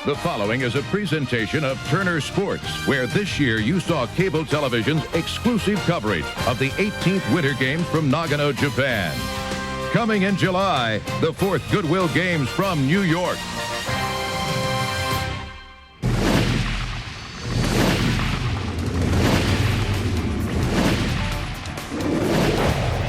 The following is a presentation of Turner Sports, where this year you saw cable television's exclusive coverage of the 18th Winter Games from Nagano, Japan. Coming in July, the 4th Goodwill Games from New York.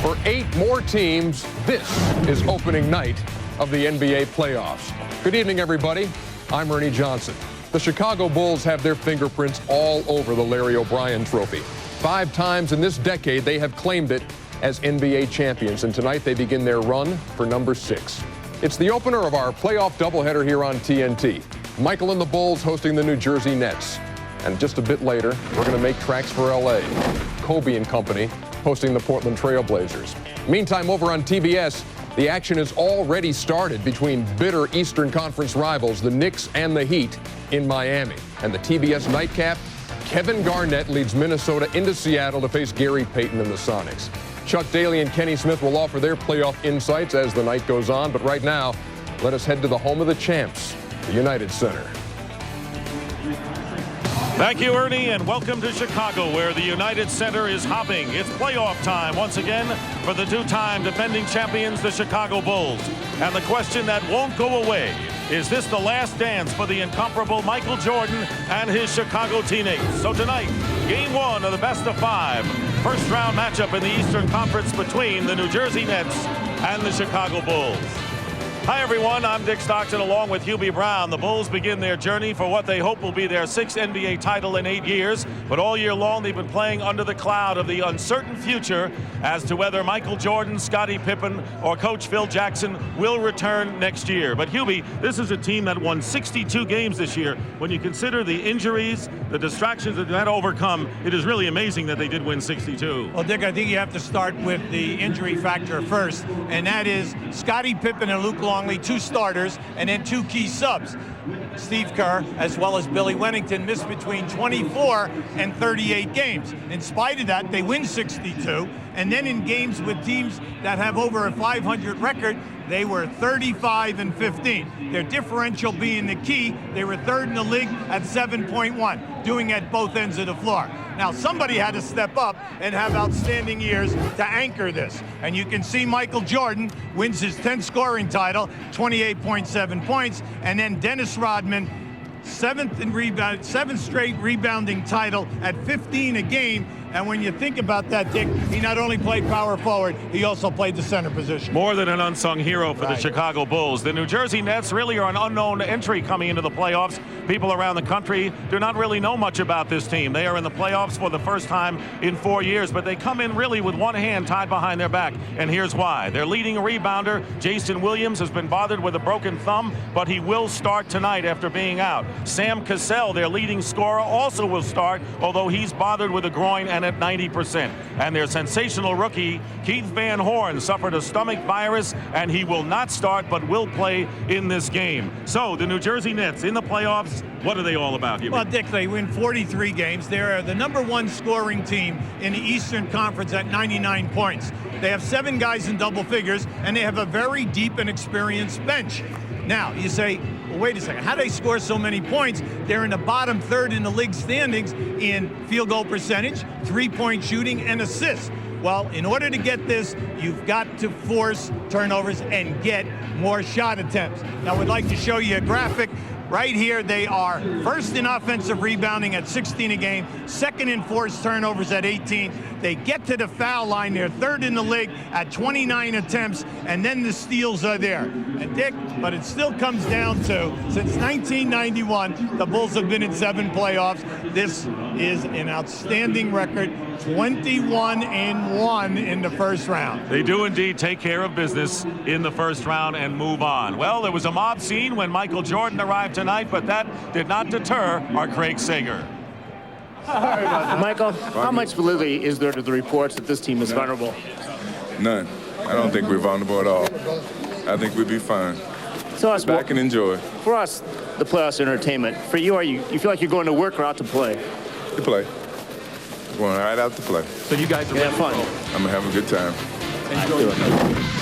For 8 more teams, this is opening night of the NBA playoffs. Good evening, everybody. I'm Ernie Johnson. The Chicago Bulls have their fingerprints all over the Larry O'Brien Trophy. 5 times in this decade, they have claimed it as NBA champions, and tonight they begin their run for number 6. It's the opener of our playoff doubleheader here on TNT. Michael and the Bulls hosting the New Jersey Nets. And just a bit later, we're going to make tracks for LA. Kobe and company hosting the Portland Trail Blazers. Meantime, over on TBS, the action has already started between bitter Eastern Conference rivals, the Knicks and the Heat, in Miami. And the TBS nightcap, Kevin Garnett leads Minnesota into Seattle to face Gary Payton and the Sonics. Chuck Daly and Kenny Smith will offer their playoff insights as the night goes on. But right now, let us head to the home of the champs, the United Center. Thank you, Ernie, and welcome to Chicago, where the United Center is hopping. It's playoff time once again for the 2-time defending champions, the Chicago Bulls. And the question that won't go away, is this the last dance for the incomparable Michael Jordan and his Chicago teammates? So tonight, game 1 of the best of 5, first-round matchup in the Eastern Conference between the New Jersey Nets and the Chicago Bulls. Hi, everyone. I'm Dick Stockton along with Hubie Brown. The Bulls begin their journey for what they hope will be their 6th NBA title in 8 years. But all year long, they've been playing under the cloud of the uncertain future as to whether Michael Jordan, Scottie Pippen, or Coach Phil Jackson will return next year. But Hubie, this is a team that won 62 games this year. When you consider the injuries, the distractions that they had to overcome, it is really amazing that they did win 62. Well, Dick, I think you have to start with the injury factor first, and that is Scottie Pippen and Luke Longley, 2 starters, and then 2 key subs. Steve Kerr, as well as Billy Wennington, missed between 24 and 38 games. In spite of that, they win 62, and then in games with teams that have over a 500 record, they were 35 and 15. Their differential being the key, they were 3rd in the league at 7.1, doing at both ends of the floor. Now, somebody had to step up and have outstanding years to anchor this. And you can see Michael Jordan wins his 10th scoring title, 28.7 points, and then Dennis Rodman, 7th straight rebounding title at 15 a game. And when you think about that, Dick, he not only played power forward, he also played the center position. More than an unsung hero for the Chicago Bulls. The New Jersey Nets really are an unknown entry coming into the playoffs. People around the country do not really know much about this team. They are in the playoffs for the first time in 4 years, but they come in really with one hand tied behind their back. And here's why. Their leading rebounder, Jayson Williams, has been bothered with a broken thumb, but he will start tonight after being out. Sam Cassell, their leading scorer, also will start, although he's bothered with a groin and at 90%. And their sensational rookie, Keith Van Horn, suffered a stomach virus, and he will not start but will play in this game. So the New Jersey Nets in the playoffs, what are they all about? Well, Dick, they win 43 games. They're the #1 scoring team in the Eastern Conference at 99 points. They have 7 guys in double figures, and they have a very deep and experienced bench. Now, you say, well, wait a second, how do they score so many points? They're in the bottom 3rd in the league standings in field goal percentage, 3-point shooting, and assists. Well, in order to get this, you've got to force turnovers and get more shot attempts. Now, we'd like to show you a graphic. Right here, they are 1st in offensive rebounding at 16 a game, 2nd in forced turnovers at 18. They get to the foul line. They're 3rd in the league at 29 attempts, and then the steals are there. And Dick, but it still comes down to, since 1991, the Bulls have been in 7 playoffs. This is an outstanding record, 21-1 in the first round. They do indeed take care of business in the first round and move on. Well, there was a mob scene when Michael Jordan arrived tonight, but that did not deter our Craig Sager. Michael, how much validity is there to the reports that this team is vulnerable? None. I don't think we're vulnerable at all. I think we'll be fine. So us back and enjoy. For us, the playoffs are entertainment. For you, you feel like you're going to work or out to play? To play. Going right out to play. So you guys are have fun. I'm gonna have a good time. Enjoy it.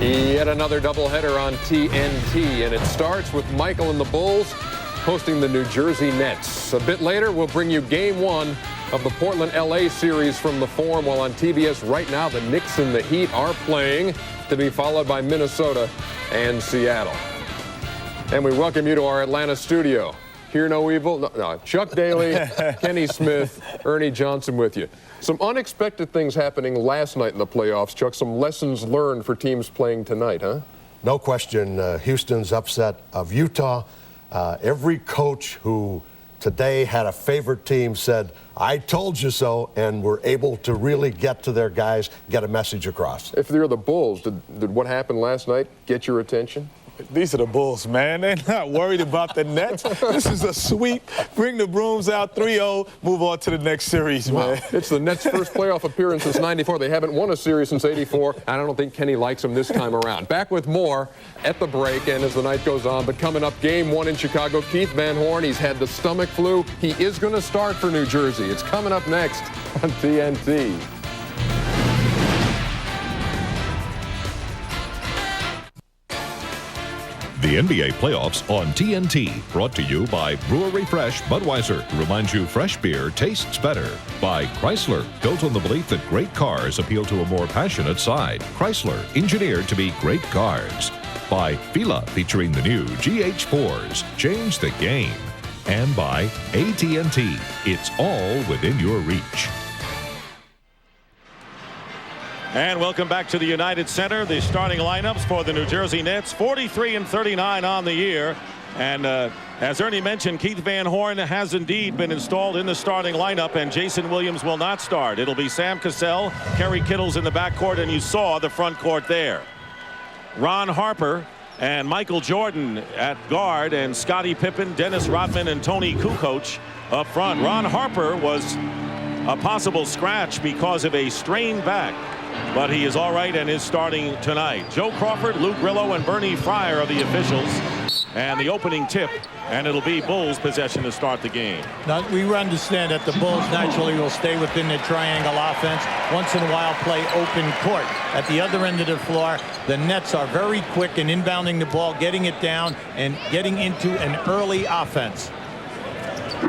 Yet another doubleheader on TNT, and it starts with Michael and the Bulls hosting the New Jersey Nets. A bit later, we'll bring you Game 1 of the Portland-LA series from the Forum, while on TBS right now, the Knicks and the Heat are playing, to be followed by Minnesota and Seattle. And we welcome you to our Atlanta studio. Hear no evil. No, Chuck Daly, Kenny Smith, Ernie Johnson with you. Some unexpected things happening last night in the playoffs, Chuck. Some lessons learned for teams playing tonight, huh? No question. Houston's upset of Utah. Every coach who today had a favorite team said, I told you so, and were able to really get to their guys, get a message across. If you're the Bulls, did what happened last night get your attention? These are the Bulls, man. They're not worried about the Nets. This is a sweep. Bring the brooms out, 3-0, move on to the next series, man. It's the Nets' first playoff appearance since '94. They haven't won a series since '84. I don't think Kenny likes them this time around. Back with more at the break and as the night goes on. But coming up, Game 1 in Chicago, Keith Van Horn, he's had the stomach flu. He is going to start for New Jersey. It's coming up next on TNT. The NBA playoffs on TNT, brought to you by Brewery Fresh Budweiser, reminds you fresh beer tastes better. By Chrysler, built on the belief that great cars appeal to a more passionate side. Chrysler, engineered to be great cars. By Fila, featuring the new GH4s, change the game. And by AT&T, it's all within your reach. And welcome back to the United Center. The starting lineups for the New Jersey Nets, 43-39 on the year. And as Ernie mentioned, Keith Van Horn has indeed been installed in the starting lineup, and Jayson Williams will not start. It'll be Sam Cassell, Kerry Kittles in the backcourt, and you saw the front court there. Ron Harper and Michael Jordan at guard, and Scottie Pippen, Dennis Rodman, and Toni Kukoč up front. Ron Harper was a possible scratch because of a strained back, but he is all right and is starting tonight. Joe Crawford, Lou Grillo, and Bernie Fryer are the officials. And the opening tip, and it'll be Bulls possession to start the game. Now, we understand that the Bulls naturally will stay within the triangle offense. Once in a while, play open court. At the other end of the floor, the Nets are very quick in inbounding the ball, getting it down, and getting into an early offense.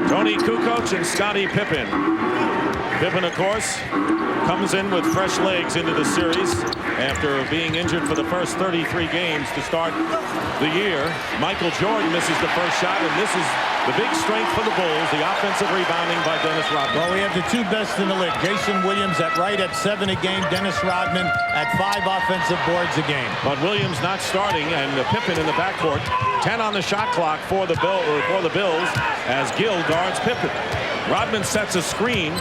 Toni Kukoč and Scottie Pippen. Pippen, of course, comes in with fresh legs into the series after being injured for the first 33 games to start the year. Michael Jordan misses the first shot, and this is the big strength for the Bulls, the offensive rebounding by Dennis Rodman. Well, we have the two best in the league. Jayson Williams at 7 a game. Dennis Rodman at 5 offensive boards a game. But Williams not starting, and Pippen in the backcourt. 10 on the shot clock for the Bills as Gill guards Pippen. Rodman sets a screen.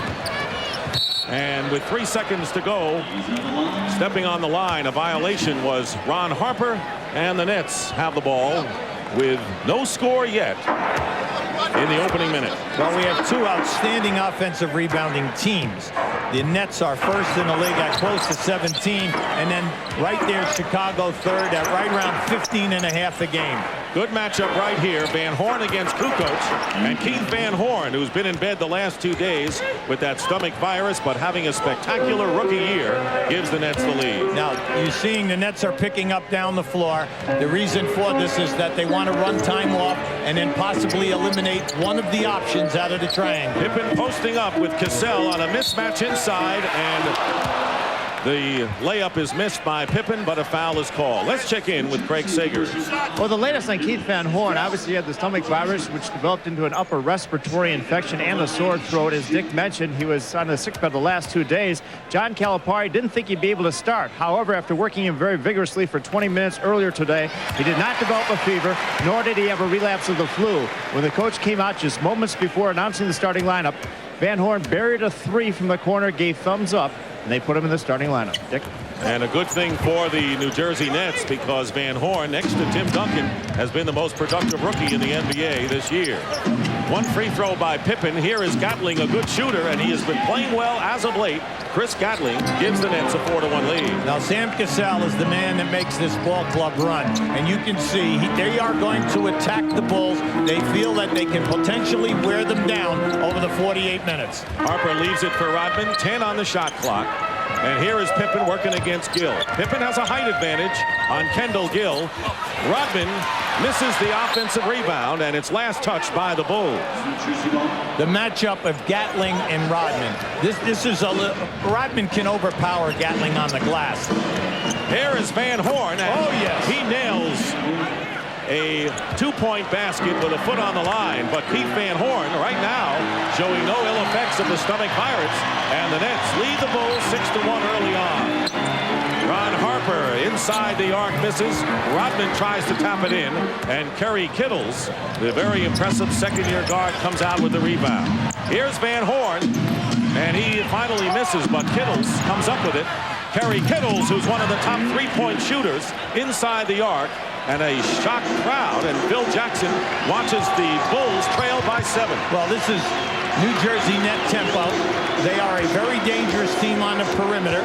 And with 3 seconds to go, stepping on the line, a violation was Ron Harper, and the Nets have the ball with no score yet in the opening minute. Well, we have two outstanding offensive rebounding teams. The Nets are first in the league at close to 17, and then right there, Chicago third at right around 15.5 a game. Good matchup right here. Van Horn against Kukoč, and Keith Van Horn, who's been in bed the last 2 days with that stomach virus, but having a spectacular rookie year, gives the Nets the lead. Now, you're seeing the Nets are picking up down the floor. The reason for this is that they want to run time off and then possibly eliminate one of the options out of the triangle. Pippen posting up with Cassell on a mismatch inside, and the layup is missed by Pippen, but a foul is called. Let's check in with Craig Sager. Well, the latest on Keith Van Horn, obviously he had the stomach virus, which developed into an upper respiratory infection and a sore throat. As Dick mentioned, he was on the sick bed the last 2 days. John Calipari didn't think he'd be able to start. However, after working him very vigorously for 20 minutes earlier today, he did not develop a fever, nor did he have a relapse of the flu. When the coach came out just moments before announcing the starting lineup, Van Horn buried a 3 from the corner, gave thumbs up, and they put him in the starting lineup. Dick? And a good thing for the New Jersey Nets, because Van Horn, next to Tim Duncan, has been the most productive rookie in the NBA this year. One free throw by Pippen. Here is Gatling, a good shooter, and he has been playing well as of late. Chris Gatling gives the Nets a 4-1 lead. Now, Sam Cassell is the man that makes this ball club run. And you can see they are going to attack the Bulls. They feel that they can potentially wear them down over the 48 minutes. Harper leaves it for Rodman. 10 on the shot clock. And here is Pippen working against Gill. Pippen has a height advantage on Kendall Gill. Rodman misses the offensive rebound, and it's last touched by the Bulls. The matchup of Gatling and Rodman. This is Rodman can overpower Gatling on the glass. Here is Van Horn, and yes. he nails a two-point basket with a foot on the line. But Keith Van Horn right now showing no ill effects of the stomach pirates, and the Nets lead the Bulls 6-1 early on. Ron Harper inside the arc misses. Rodman tries to tap it in, and Kerry Kittles, the very impressive second-year guard, comes out with the rebound. Here's Van Horn, and he finally misses, but Kittles comes up with it. Kerry Kittles, who's one of the top three-point shooters inside the arc, and a shocked crowd, and Phil Jackson watches the Bulls trail by 7. Well, this is New Jersey net tempo. They are a very dangerous team on the perimeter.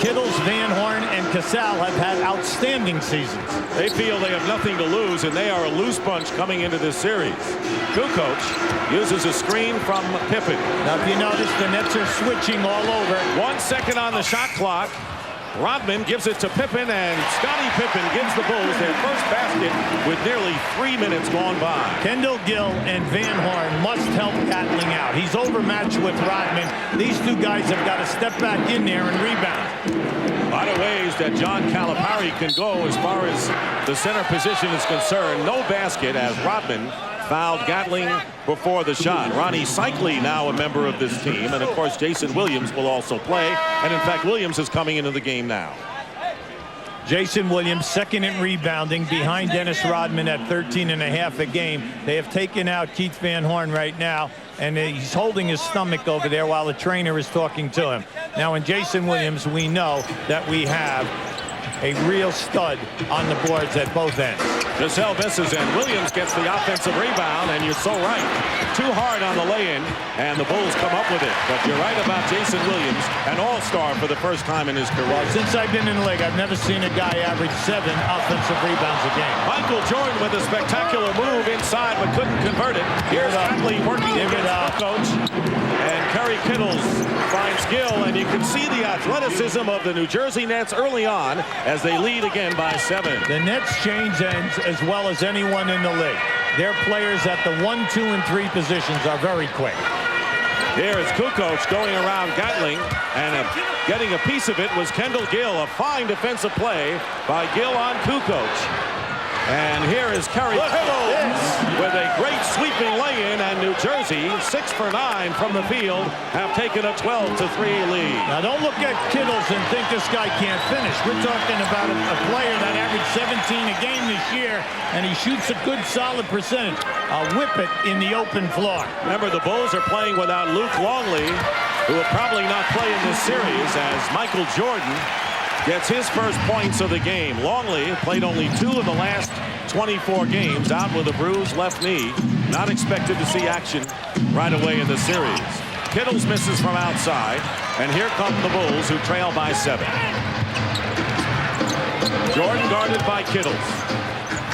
Kittles, Van Horn, and Cassell have had outstanding seasons. They feel they have nothing to lose, and they are a loose bunch coming into this series. Kukoč uses a screen from Pippen. Now, if you notice, the Nets are switching all over. 1 second on the shot clock. Rodman gives it to Pippen, and Scottie Pippen gives the Bulls their first basket with nearly 3 minutes gone by. Kendall Gill and Van Horn must help Gatling out. He's overmatched with Rodman. These two guys have got to step back in there and rebound. A lot of ways that John Calipari can go as far as the center position is concerned. No basket as Rodman fouled Gatling before the shot. Ronnie Cycli now a member of this team, and of course Jayson Williams will also play, and in fact Williams is coming into the game now. Jayson Williams second in rebounding behind Dennis Rodman at 13.5 a game. They have taken out Keith Van Horn right now, and he's holding his stomach over there while the trainer is talking to him. Now in Jayson Williams, we know that we have a real stud on the boards at both ends. Cassell misses, and Williams gets the offensive rebound, and you're so right. Too hard on the lay-in, and the Bulls come up with it. But you're right about Jayson Williams, an all-star for the first time in his career. Well, since I've been in the league, I've never seen a guy average 7 offensive rebounds a game. Michael Jordan with a spectacular move inside, but couldn't convert it. Here's Gatling working against Kukoč, and Kerry Kittles finds Gill, and you can see the athleticism of the New Jersey Nets early on as they lead again by 7. The Nets change ends as well as anyone in the league. Their players at the 1, 2, and 3 positions are very quick. Here is Kukoč going around Gatling, and getting a piece of it was Kendall Gill. A fine defensive play by Gill on Kukoč. And here is Kerry Kittles with a great sweeping lay-in, and New Jersey, 6 for 9 from the field, have taken a 12-3 lead. Now don't look at Kittles and think this guy can't finish. We're talking about a player that averaged 17 a game this year, and he shoots a good solid percentage. A whip it in the open floor. Remember, the Bulls are playing without Luke Longley, who will probably not play in this series, as Michael Jordan gets his first points of the game. Longley played only 2 of the last 24 games, out with a bruised left knee. Not expected to see action right away in the series. Kittles misses from outside, and here come the Bulls, who trail by 7. Jordan guarded by Kittles.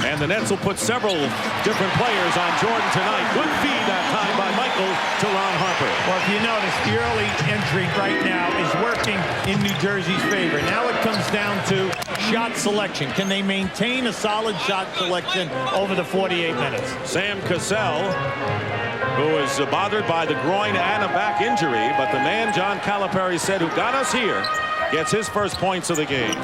And the Nets will put several different players on Jordan tonight. Good feed that time by Michael to Ron Harper. Well, if you notice, the early entry right now is working in New Jersey's favor. Now it comes down to shot selection. Can they maintain a solid shot selection over the 48 minutes? Sam Cassell, who is bothered by the groin and a back injury, but the man John Calipari said who got us here gets his first points of the game.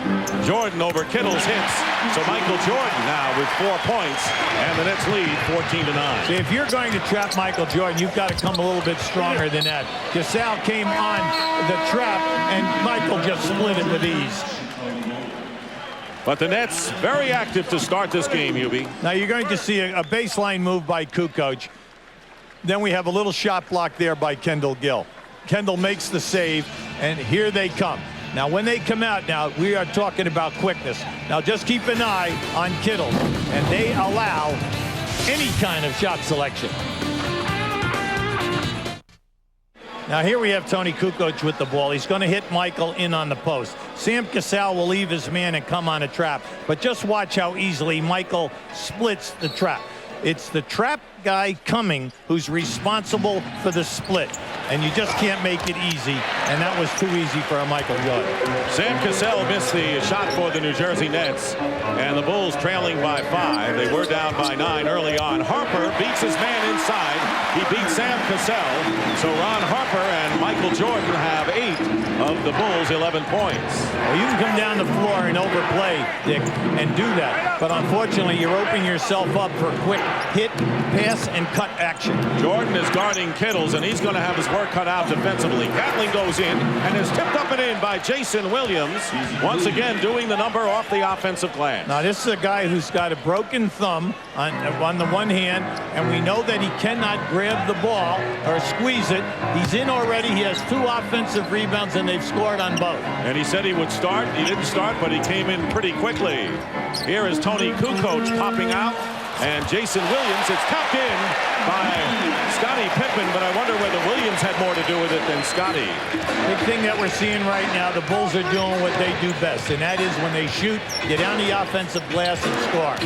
Jordan over Kittles hits. So Michael Jordan now with 4 points, and the Nets lead 14-9. See, if you're going to trap Michael Jordan, you've got to come a little bit stronger than that. Cassell came on the trap, and Michael just split it with ease. But the Nets very active to start this game, Hubie. Now you're going to see a baseline move by Kukoč. Then we have a little shot block there by Kendall Gill. Kendall makes the save, and here they come. Now, when they come out now, we are talking about quickness. Now, just keep an eye on Kittle, and they allow any kind of shot selection. Now, here we have Toni Kukoč with the ball. He's going to hit Michael in on the post. Sam Cassell will leave his man and come on a trap. But just watch how easily Michael splits the trap. It's the trap guy coming who's responsible for the split. And you just can't make it easy. And that was too easy for Michael Gill. Sam Cassell missed the shot for the New Jersey Nets. And the Bulls trailing by 5. They were down by 9 early on. Harper beats his man inside. He beats Sam Cassell. So Ron Harper and Michael Jordan have 8 of the Bulls' 11 points. Well, you can come down the floor and overplay, Dick, and do that. But unfortunately, you're opening yourself up for quick hit, pass, and cut action. Jordan is guarding Kittles, and he's going to have his work cut out defensively. Gatling goes in and is tipped up and in by Jayson Williams. Once again, doing the number off the offensive glass. Now, this is a guy who's got a broken thumb on the one hand, and we know that he cannot grab the ball or squeeze it. He's in already. He has 2 offensive rebounds, and they've scored on both. And he said he would start. He didn't start, but he came in pretty quickly. Here is Toni Kukoč popping out, and Jayson Williams. It's tapped in by Scottie Pippen, but I wonder whether Williams had more to do with it than Scottie. Big thing that we're seeing right now, the Bulls are doing what they do best, and that is when they shoot, get down the offensive glass and score.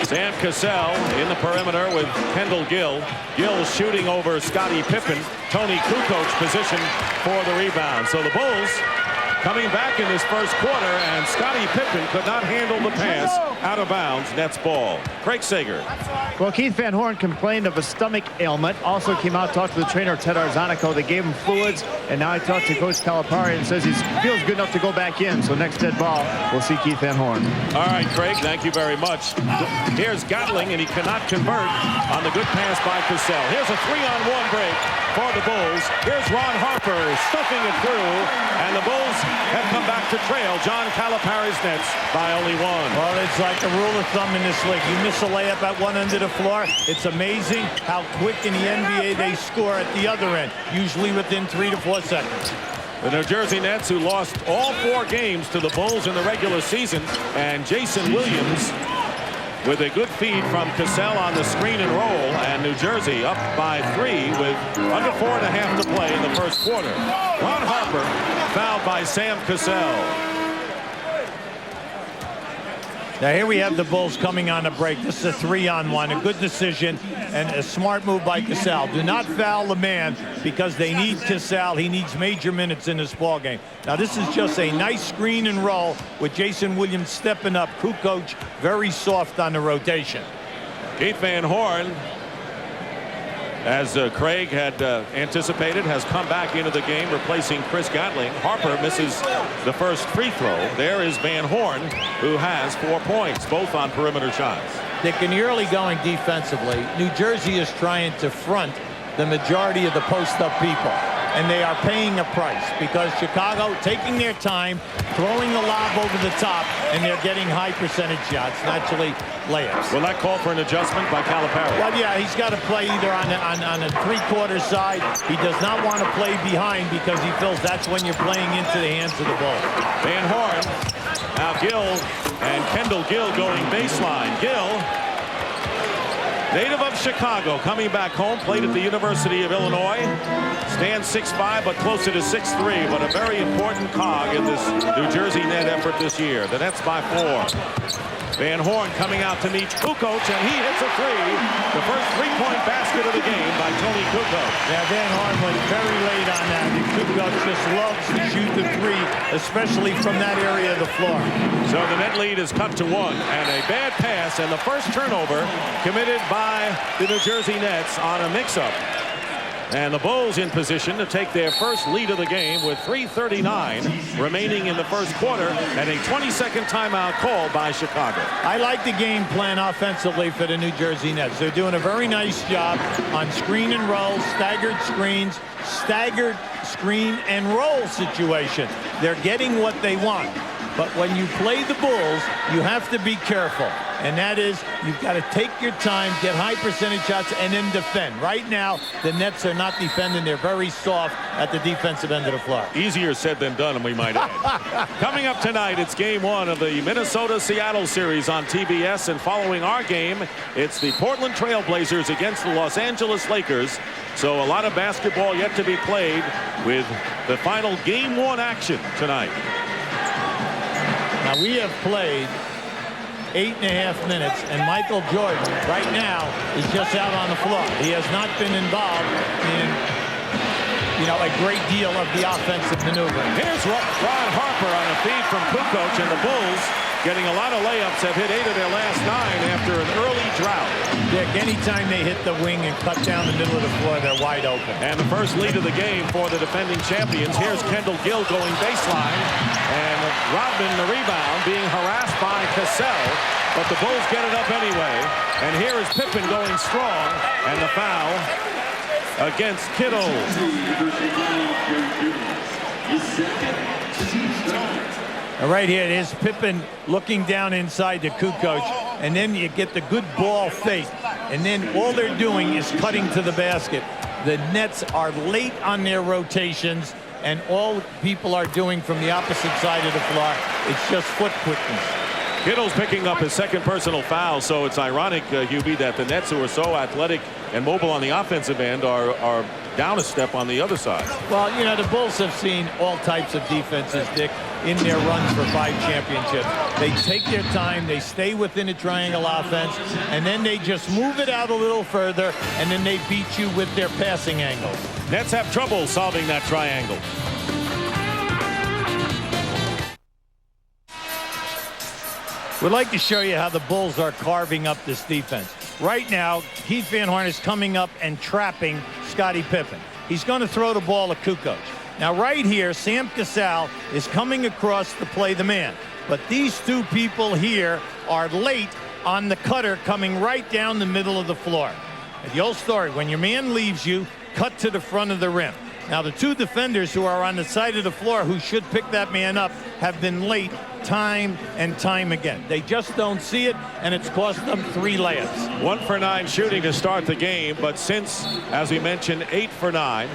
Sam Cassell in the perimeter with Kendall Gill. Gill shooting over Scottie Pippen. Toni Kukoč position for the rebound. So the Bulls coming back in this first quarter, and Scottie Pippen could not handle the pass out of bounds. Nets ball. Craig Sager. Well, Keith Van Horn complained of a stomach ailment. Also came out, talked to the trainer, Ted Arzonico. They gave him fluids, and now he talked to Coach Calipari and says he feels good enough to go back in. So next dead ball, we'll see Keith Van Horn. All right, Craig, thank you very much. Here's Gatling, and he cannot convert on the good pass by Cassell. Here's a 3-on-1 break for the Bulls. Here's Ron Harper stuffing it through, and the Bulls have come back to trail John Calipari's Nets by only 1. Well, it's like a rule of thumb in this league. You miss a layup at one end of the floor, it's amazing how quick in the NBA they score at the other end, usually within 3 to 4 seconds. The New Jersey Nets, who lost all 4 games to the Bulls in the regular season, and Jayson Williams with a good feed from Cassell on the screen and roll, and New Jersey up by 3 with under 4.5 to play in the first quarter. Ron Harper fouled by Sam Cassell. Now here we have the Bulls coming on a break. This is a 3-on-1, a good decision and a smart move by Cassell. Do not foul the man because they need Cassell. He needs major minutes in this ball game. Now this is just a nice screen and roll with Jayson Williams stepping up. Kukoč very soft on the rotation. Keith Van Horn, as Craig had anticipated, has come back into the game, replacing Chris Gatling. Harper misses the first free throw. There is Van Horn, who has 4 points, both on perimeter shots. Dick, in the early going defensively, New Jersey is trying to front the majority of the post-up people. And they are paying a price because Chicago taking their time, throwing the lob over the top, and they're getting high percentage shots, naturally layups. Will that call for an adjustment by Calipari? Well, yeah, he's got to play either on a three-quarter side. He does not want to play behind because he feels that's when you're playing into the hands of the ball. Van Horn, now Gill and Kendall Gill going baseline. Gill, native of Chicago, coming back home, played at the University of Illinois. Stands 6'5", but closer to 6'3", but a very important cog in this New Jersey net effort this year. The Nets by 4. Van Horn coming out to meet Kukoč, and he hits a 3. The first three-point basket of the game by Toni Kukoč. Yeah, Van Horn was very late on that. And Kukoč just loves to shoot the 3, especially from that area of the floor. So the net lead is cut to 1, and a bad pass, and the first turnover committed by the New Jersey Nets on a mix-up. And the Bulls in position to take their first lead of the game with 3:39 remaining in the first quarter, and a 20-second timeout called by Chicago. I like the game plan offensively for the New Jersey Nets. They're doing a very nice job on screen and roll, staggered screens, staggered screen and roll situation. They're getting what they want. But when you play the Bulls, you have to be careful. And that is, you've got to take your time, get high percentage shots, and then defend. Right now, the Nets are not defending. They're very soft at the defensive end of the floor. Easier said than done, we might add. Coming up tonight, it's game 1 of the Minnesota-Seattle series on TBS. And following our game, it's the Portland Trail Blazers against the Los Angeles Lakers. So a lot of basketball yet to be played with the final game 1 action tonight. Now, we have played 8.5 minutes, and Michael Jordan right now is just out on the floor. He has not been involved in, a great deal of the offensive maneuver. Here's Ron Harper on a feed from Kukoč, and the Bulls getting a lot of layups, have hit 8 of their last 9 after an early drought. Dick, anytime they hit the wing and cut down the middle of the floor, they're wide open. And the first lead of the game for the defending champions. Here's Kendall Gill going baseline, and Rodman the rebound being harassed by Cassell, but the Bulls get it up anyway. And here is Pippen going strong, and the foul against Kittle. Right here it is, Pippen looking down inside to Kukoč, and then you get the good ball fake, and then all they're doing is cutting to the basket. The Nets are late on their rotations, and all people are doing from the opposite side of the floor, it's just foot quickness. Kittle's picking up his second personal foul, so it's ironic, Hubie, that the Nets, who are so athletic and mobile on the offensive end, are down a step on the other side. Well, the Bulls have seen all types of defenses, Dick, in their runs for 5 championships. They take their time, they stay within a triangle offense, and then they just move it out a little further, and then they beat you with their passing angles. Nets have trouble solving that triangle. We'd like to show you how the Bulls are carving up this defense. Right now, Keith Van Horn is coming up and trapping Scottie Pippen. He's going to throw the ball to Kukoč. Now, right here, Sam Cassell is coming across to play the man. But these two people here are late on the cutter coming right down the middle of the floor. The old story, when your man leaves you, cut to the front of the rim. Now, the two defenders who are on the side of the floor who should pick that man up have been late time and time again. They just don't see it, and it's cost them 3 layups. 1 for 9 shooting to start the game, but since, as we mentioned, 8 for 9,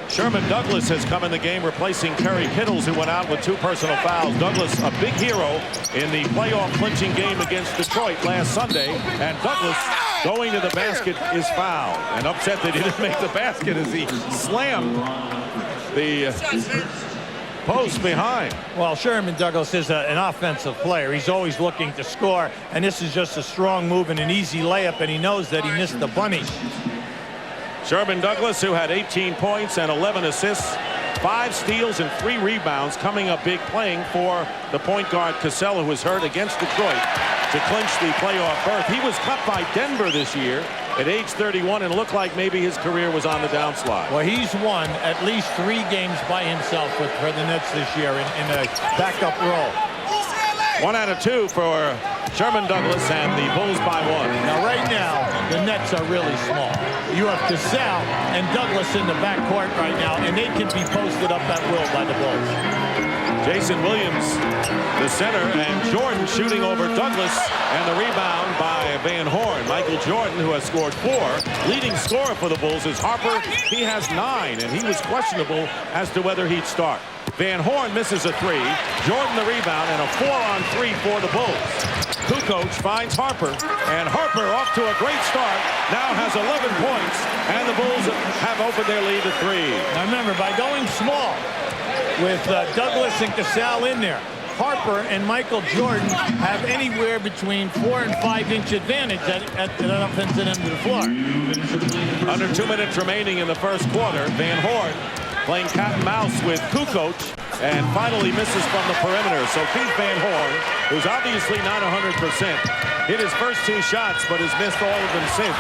Sherman Douglas has come in the game, replacing Kerry Kittles, who went out with 2 personal fouls. Douglas, a big hero in the playoff clinching game against Detroit last Sunday, and Douglas going to the basket is fouled. And upset that he didn't make the basket as he slammed the post behind. Well, Sherman Douglas is an offensive player. He's always looking to score, and this is just a strong move and an easy layup, and he knows that he missed the bunny. Sherman Douglas, who had 18 points and 11 assists, 5 steals and 3 rebounds, coming up big, playing for the point guard Cassell, who was hurt against Detroit to clinch the playoff berth. He was cut by Denver this year at age 31, and it looked like maybe his career was on the downslide. Well, he's won at least 3 games by himself for the Nets this year in a backup role. 1 out of 2 for Sherman Douglas, and the Bulls by 1. Now, right now, the Nets are really small. You have Cassell and Douglas in the backcourt right now, and they can be posted up at will by the Bulls. Jayson Williams, the center, and Jordan shooting over Douglas, and the rebound by Van Horn. Michael Jordan, who has scored 4. Leading scorer for the Bulls is Harper. He has 9, and he was questionable as to whether he'd start. Van Horn misses a 3. Jordan the rebound, and a 4-on-3 for the Bulls. Kukoč finds Harper, and Harper off to a great start. Now has 11 points, and the Bulls have opened their lead to 3. Now remember, by going small with Douglas and Cassell in there, Harper and Michael Jordan have anywhere between 4 and 5 inch advantage at the offensive end of the floor. Under 2 minutes remaining in the first quarter, Van Horn playing cat and mouse with Kukoč, and finally misses from the perimeter. So Keith Van Horn, who's obviously not 100%, hit his first 2 shots, but has missed all of them since.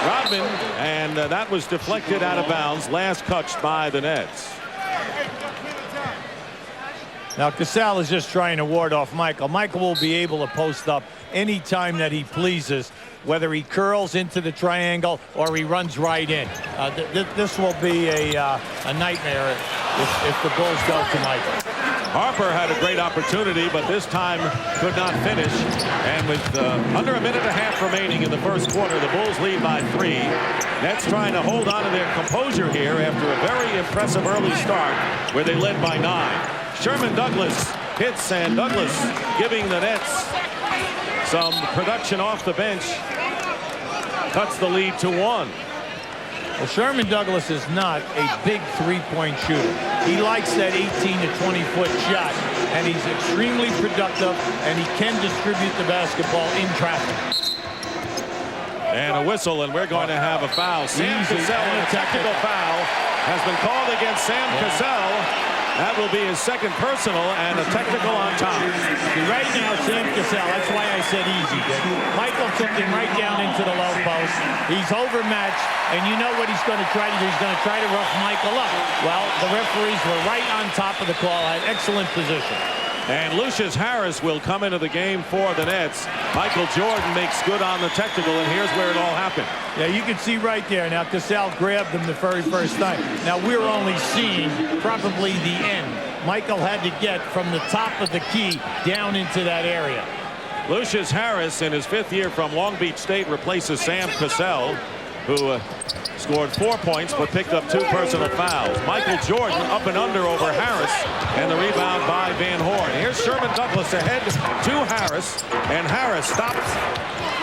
Rodman, and that was deflected out of bounds, last touched by the Nets. Now Cassell is just trying to ward off Michael. Michael will be able to post up any time that he pleases, whether he curls into the triangle or he runs right in. This will be a nightmare if the Bulls go to Michael. Harper had a great opportunity, but this time could not finish. And with under a minute and a half remaining in the first quarter, the Bulls lead by 3. Nets trying to hold on to their composure here after a very impressive early start where they led by 9. Sherman Douglas hits, and Douglas giving the Nets some production off the bench. Cuts the lead to 1. Well, Sherman Douglas is not a big 3-point shooter. He likes that 18 to 20-foot shot, and he's extremely productive, and he can distribute the basketball in traffic. And a whistle, and we're going to have a foul. Sam Cassell, and a technical foul has been called against Sam Cassell. That will be his second personal and a technical on top. Right now, Sam Cassell, that's why I said easy. Michael took him right down into the low post. He's overmatched, and you know what he's going to try to do. He's going to try to rough Michael up. Well, the referees were right on top of the call, had excellent position. And Lucius Harris will come into the game for the Nets. Michael Jordan makes good on the technical, and here's where it all happened. Yeah, you can see right there. Now, Cassell grabbed him the very first time. Now, we're only seeing probably the end. Michael had to get from the top of the key down into that area. Lucius Harris, in his 5th year from Long Beach State, replaces Sam Cassell, who scored 4 points but picked up 2 personal fouls. Michael Jordan up and under over Harris, and the rebound by Van Horn. Here's Sherman Douglas ahead to Harris, and Harris stops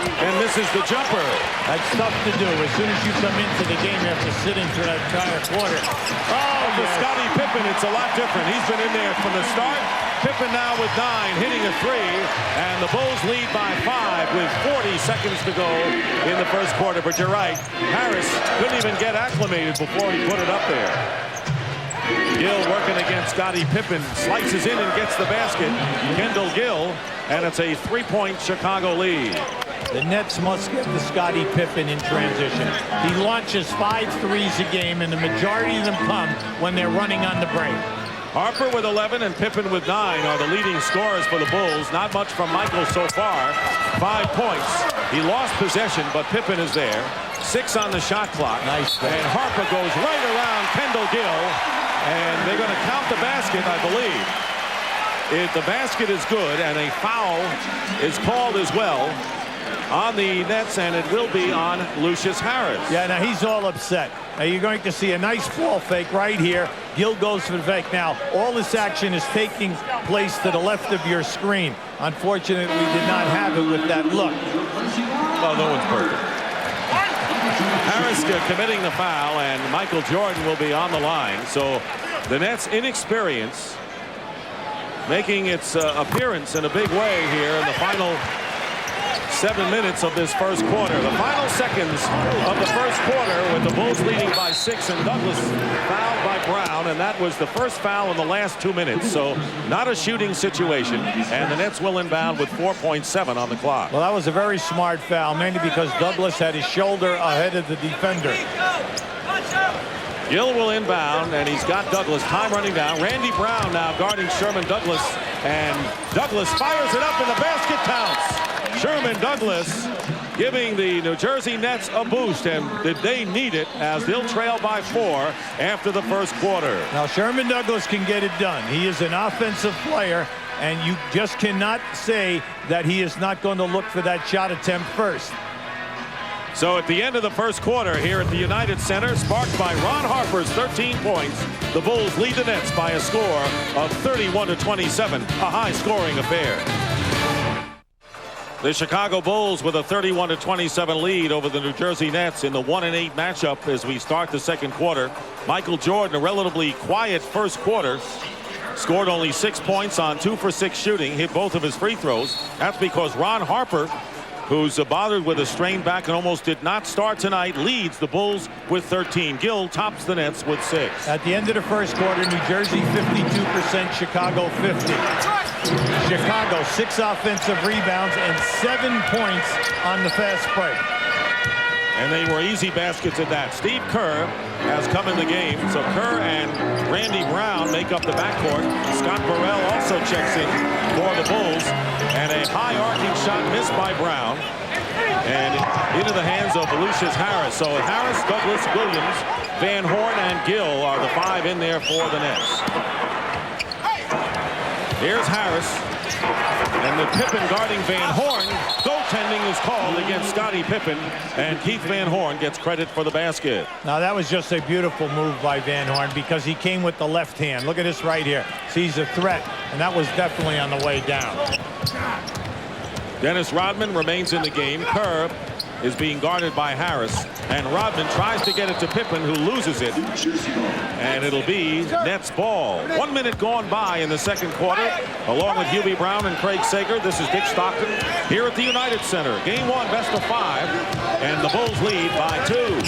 and misses the jumper. That's tough to do. As soon as you come into the game, you have to sit into that entire quarter. Oh, for Scottie Pippen, it's a lot different. He's been in there from the start. Pippen now with 9, hitting a 3, and the Bulls lead by 5 with 40 seconds to go in the first quarter. But you're right, Harris couldn't even get acclimated before he put it up there. Gill working against Scottie Pippen, slices in and gets the basket. Kendall Gill, and it's a 3-point Chicago lead. The Nets must get to Scottie Pippen in transition. He launches 5 threes a game, and the majority of them come when they're running on the break. Harper with 11 and Pippen with 9 are the leading scorers for the Bulls. Not much from Michael so far. 5 points. He lost possession, but Pippen is there. 6 on the shot clock. Nice. And Harper goes right around Kendall Gill, and they're going to count the basket, I believe. If the basket is good, and a foul is called as well on the Nets, and it will be on Lucius Harris. Yeah, now he's all upset. Now you're going to see a nice ball fake right here. Gill goes for the fake. Now, all this action is taking place to the left of your screen. Unfortunately, we did not have it with that look. Well, no one's perfect. Harris committing the foul, and Michael Jordan will be on the line. So the Nets' inexperience making its appearance in a big way here in the final 7 minutes of this first quarter. The final seconds of the first quarter with the Bulls leading by 6, and Douglas fouled by Brown, and that was the first foul in the last 2 minutes. So not a shooting situation, and the Nets will inbound with 4.7 on the clock. Well, that was a very smart foul, mainly because Douglas had his shoulder ahead of the defender. Gill will inbound, and he's got Douglas. Time running down. Randy Brown now guarding Sherman Douglas, and Douglas fires it up, and the basket counts. Sherman Douglas giving the New Jersey Nets a boost, and did they need it as they'll trail by 4 after the first quarter. Now Sherman Douglas can get it done. He is an offensive player, and you just cannot say that he is not going to look for that shot attempt first. So at the end of the first quarter here at the United Center, sparked by Ron Harper's 13 points, the Bulls lead the Nets by a score of 31-27, a high-scoring affair. The Chicago Bulls with a 31-27 lead over the New Jersey Nets in the 1-8 matchup as we start the second quarter. Michael Jordan, a relatively quiet first quarter, scored only 6 points on 2 for 6 shooting, hit both of his free throws. That's because Ron Harper, who's bothered with a strained back and almost did not start tonight, leads the Bulls with 13. Gill tops the Nets with 6. At the end of the first quarter, New Jersey 52%, Chicago 50. Chicago 6 offensive rebounds and 7 points on the fast break. And they were easy baskets at that. Steve Kerr has come in the game, so Kerr and Randy Brown make up the backcourt. Scott Burrell also checks in for the Bulls, and a high arcing shot missed by Brown and into the hands of Lucius Harris. So Harris, Douglas, Williams, Van Horn, and Gill are the 5 in there for the Nets. Here's Harris, and the Pippen guarding Van Horn. Goaltending is called against Scottie Pippen, and Keith Van Horn gets credit for the basket. Now that was just a beautiful move by Van Horn because he came with the left hand. Look at this right here. Sees a threat, and that was definitely on the way down. Dennis Rodman remains in the game. Kerr is being guarded by Harris, and Rodman tries to get it to Pippen, who loses it, and it'll be Nets ball. 1 minute gone by in the second quarter. Along with Hubie Brown and Craig Sager, this is Dick Stockton here at the United Center. Game 1, best of 5, and the Bulls lead by 2.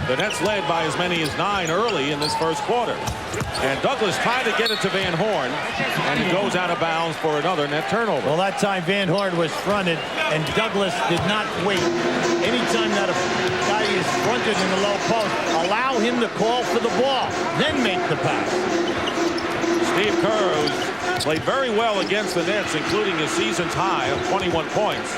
The Nets led by as many as 9 early in this first quarter. And Douglas tried to get it to Van Horn, and he goes out of bounds for another net turnover. Well, that time Van Horn was fronted, and Douglas did not wait. Anytime that a guy is fronted in the low post, allow him to call for the ball, then make the pass. Steve Kerr, who's played very well against the Nets, including his season's high of 21 points.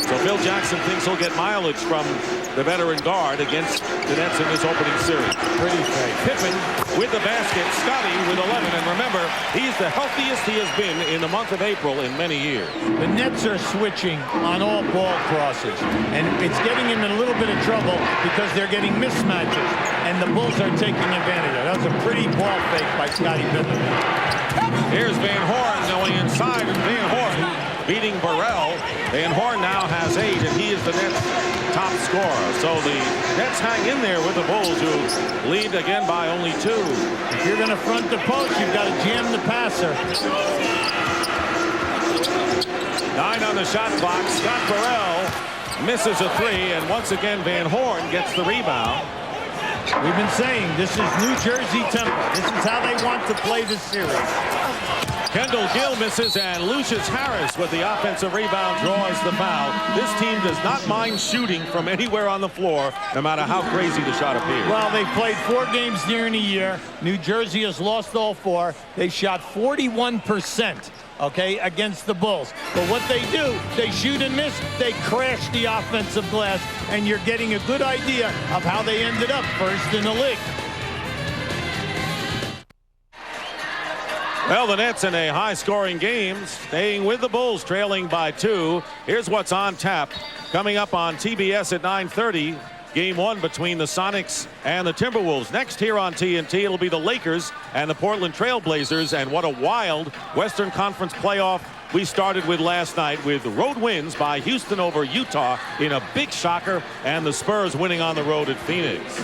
So Phil Jackson thinks he'll get mileage from the veteran guard against the Nets in this opening series. Pretty safe. Pippen with the basket, Scottie with 11, and remember, he's the healthiest he has been in the month of April in many years. The Nets are switching on all ball crosses, and it's getting him in a little bit of trouble because they're getting mismatches, and the Bulls are taking advantage of it. That was a pretty ball fake by Scottie Pippen. Here's Van Horn going inside, and Van Horn beating Burrell. Van Horn now has 8, and he is the Nets' top scorer. So the Nets hang in there with the Bulls, who lead again by only 2. If you're going to front the post, you've got to jam the passer. 9 on the shot clock. Scott Burrell misses a 3, and once again Van Horn gets the rebound. We've been saying this is New Jersey tempo. This is how they want to play this series. Kendall Gill misses, and Lucius Harris with the offensive rebound draws the foul. This team does not mind shooting from anywhere on the floor, no matter how crazy the shot appears. Well, they've played 4 games during the year. New Jersey has lost all 4. They shot 41%. Okay, against the Bulls. But what they do, they shoot and miss, they crash the offensive glass, and you're getting a good idea of how they ended up first in the league. Well, the Nets in a high-scoring game, staying with the Bulls, trailing by 2. Here's what's on tap. Coming up on TBS at 9:30. Game 1 between the Sonics and the Timberwolves. Next here on TNT, it'll be the Lakers and the Portland Trail Blazers. And what a wild Western Conference playoff we started with last night, with road wins by Houston over Utah in a big shocker, and the Spurs winning on the road at Phoenix.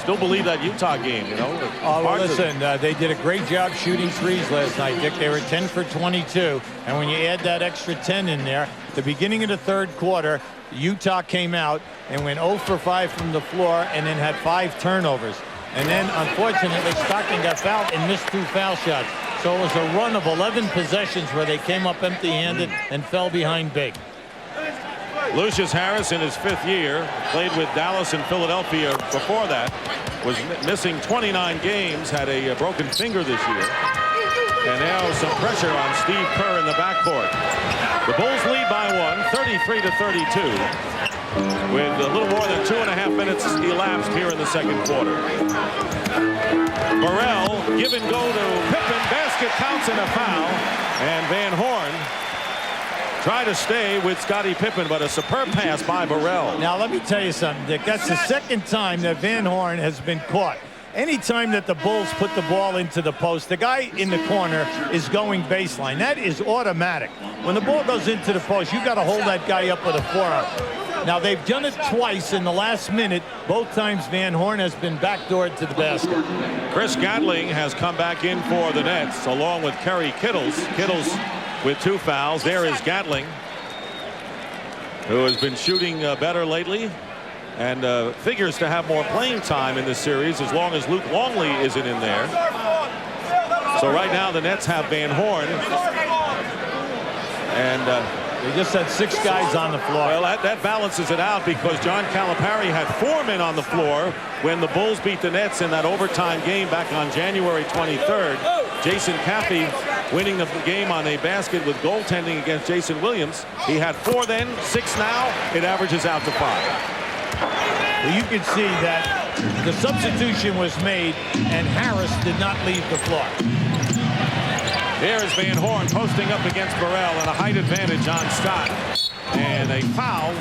Still believe that Utah game, you know? Oh, well, listen, they did a great job shooting threes last night, Dick. They were 10 for 22. And when you add that extra 10 in there, the beginning of the third quarter, Utah came out and went 0 for 5 from the floor and then had 5 turnovers. And then, unfortunately, Stockton got fouled and missed 2 foul shots. So it was a run of 11 possessions where they came up empty-handed and fell behind big. Lucius Harris in his 5th year, played with Dallas and Philadelphia before that, was missing 29 games, had a broken finger this year. And now some pressure on Steve Kerr in the backcourt. The Bulls lead by 1, 33-32, with a little more than 2.5 minutes elapsed here in the second quarter. Burrell, give and go to Pippen, basket counts and a foul, and Van Horn try to stay with Scottie Pippen, but a superb pass by Burrell. Now, let me tell you something, Dick. That's the second time that Van Horn has been caught. Anytime that the Bulls put the ball into the post, the guy in the corner is going baseline. That is automatic. When the ball goes into the post, you got to hold that guy up with a forearm. Now, they've done it twice in the last minute. Both times Van Horn has been backdoored to the basket. Chris Gatling has come back in for the Nets, along with Kerry Kittles. Kittles with 2 fouls. There is Gatling, who has been shooting better lately and figures to have more playing time in this series as long as Luke Longley isn't in there. So right now the Nets have Van Horn, and they just had 6 guys on the floor. Well, that balances it out, because John Calipari had 4 men on the floor when the Bulls beat the Nets in that overtime game back on January 23rd. Jason Caffey winning the game on a basket with goaltending against Jayson Williams. He had 4 then, 6 now. It averages out to 5. Well, you can see that the substitution was made and Harris did not leave the floor. There is Van Horn posting up against Burrell, and a height advantage on Scott. And a foul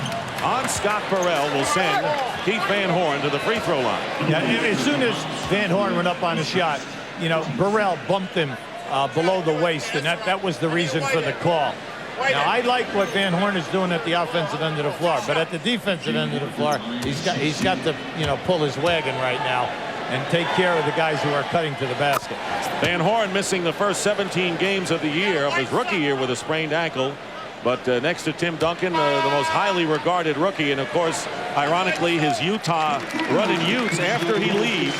on Scott Burrell will send Keith Van Horn to the free throw line. Yeah, as soon as Van Horn went up on a shot, you know, Burrell bumped him below the waist, and that was the reason for the call. Now, I like what Van Horn is doing at the offensive end of the floor, but at the defensive end of the floor, he's got to, pull his wagon right now and take care of the guys who are cutting to the basket. Van Horn missing the first 17 games of the year, of his rookie year, with a sprained ankle. But next to Tim Duncan, the most highly regarded rookie, and of course, ironically, his Utah running Utes, after he leaves,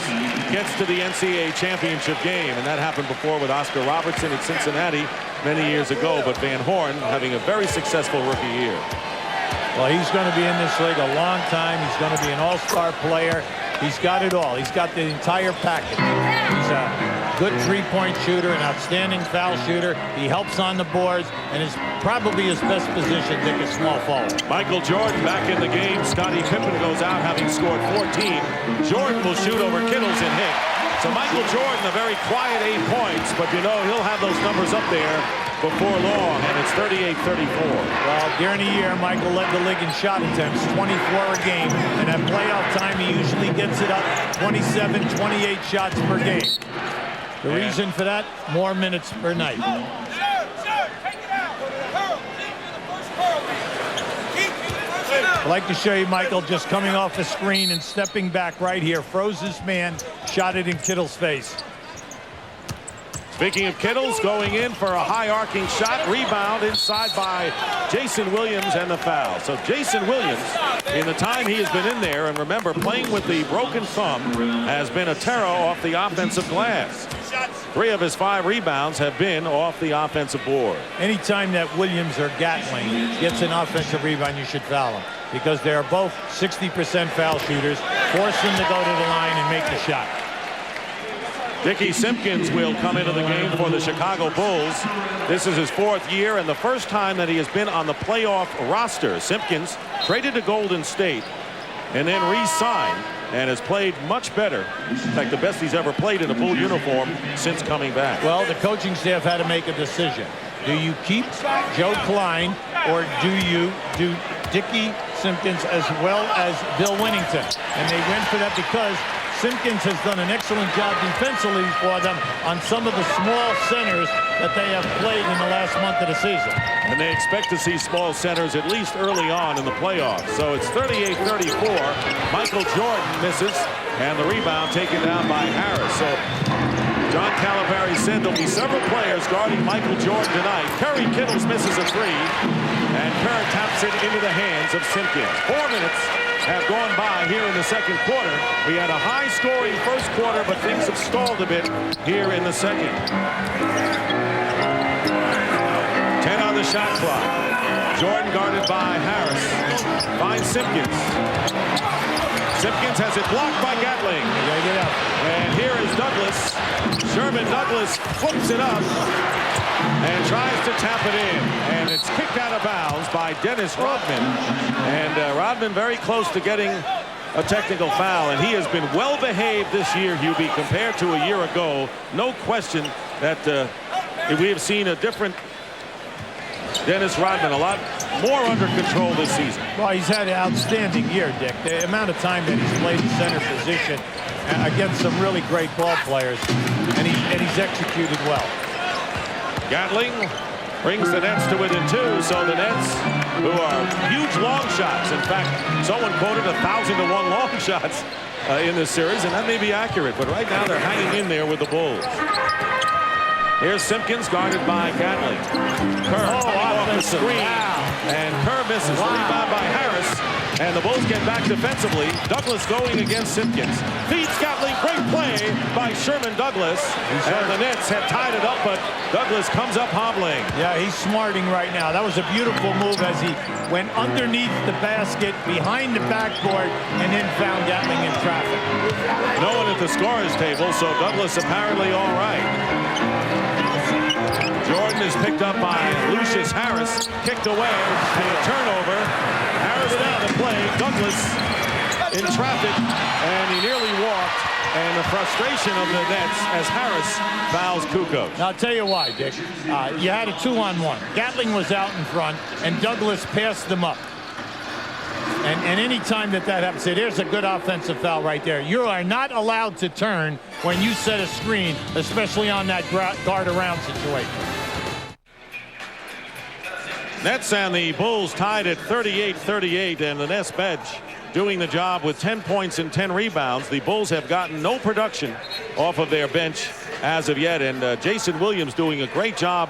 gets to the NCAA championship game, and that happened before with Oscar Robertson at Cincinnati many years ago. But Van Horn having a very successful rookie year. Well, he's going to be in this league a long time. He's going to be an all-star player. He's got it all. He's got the entire package. He's a good three-point shooter, an outstanding foul shooter. He helps on the boards, and is probably his best position, Dick, a small forward. Michael Jordan back in the game. Scottie Pippen goes out having scored 14. Jordan will shoot over Kittles and hit. So Michael Jordan, a very quiet 8 points, but he'll have those numbers up there before long, and it's 38-34. Well, during the year, Michael led the league in shot attempts, 24 a game, and at playoff time, he usually gets it up 27, 28 shots per game. The reason for that, more minutes per night. I'd like to show you Michael just coming off the screen and stepping back right here. Froze his man, shot it in Kittle's face. Speaking of Kittles, going in for a high arcing shot, rebound inside by Jayson Williams, and the foul. So Jayson Williams, in the time he has been in there, and remember, playing with the broken thumb, has been a terror off the offensive glass. 3 of his 5 rebounds have been off the offensive board. Anytime that Williams or Gatling gets an offensive rebound, you should foul them, because they are both 60% foul shooters. Force them to go to the line and make the shot. Dickie Simpkins will come into the game for the Chicago Bulls. This is his 4th year and the first time that he has been on the playoff roster. Simpkins traded to Golden State and then re-signed, and has played much better. In fact, the best he's ever played in a Bull uniform since coming back. Well, the coaching staff had to make a decision. Do you keep Joe Klein, or do you do Dickie Simpkins as well as Bill Winnington? And they went for that because Simpkins has done an excellent job defensively for them on some of the small centers that they have played in the last month of the season. And they expect to see small centers at least early on in the playoffs. So it's 38-34. Michael Jordan misses, and the rebound taken down by Harris. So John Calipari said there'll be several players guarding Michael Jordan tonight. Kerry Kittles misses a 3, and Kerr taps it into the hands of Simpkins. 4 minutes have gone by here in the second quarter. We had a high-scoring first quarter, but things have stalled a bit here in the second. 10 on the shot clock. Jordan guarded by Harris. Finds Simpkins. Simpkins has it blocked by Gatling. And here is Douglas. Sherman Douglas flips it up and tries to tap it in, and it's kicked out of bounds by Dennis Rodman. And Rodman very close to getting a technical foul, and he has been well behaved this year, Hubie, compared to a year ago. No question that we have seen a different Dennis Rodman, a lot more under control this season. Well, he's had an outstanding year, Dick. The amount of time that he's played the center position against some really great ball players, and he's executed well. Gatling brings the Nets to within 2, so the Nets, who are huge long shots. In fact, someone quoted 1,000-to-1 long shots in this series, and that may be accurate, but right now they're hanging in there with the Bulls. Here's Simpkins guarded by Gatling. Kerr off the screen, and Kerr misses. Rebound by Harris, and the Bulls get back defensively. Douglas going against Simpkins. Feeds Gatling. Great play by Sherman Douglas. And the Nets have tied it up, but Douglas comes up hobbling. Yeah, he's smarting right now. That was a beautiful move as he went underneath the basket, behind the backboard, and then found Gatling in traffic. No one at the scorer's table, so Douglas apparently all right. Jordan is picked up by Lucius Harris, kicked away, and a turnover. Harris down to play. Douglas in traffic, and he nearly walked. And the frustration of the Nets as Harris fouls Kukoč. Now, I'll tell you why, Dick. You had a 2-on-1. Gatling was out in front, and Douglas passed them up. And any time that happens, say, there's a good offensive foul right there. You are not allowed to turn when you set a screen, especially on that guard around situation. Nets and the Bulls tied at 38-38, and the Nets bench doing the job with 10 points and 10 rebounds. The Bulls have gotten no production off of their bench as of yet, and Jayson Williams doing a great job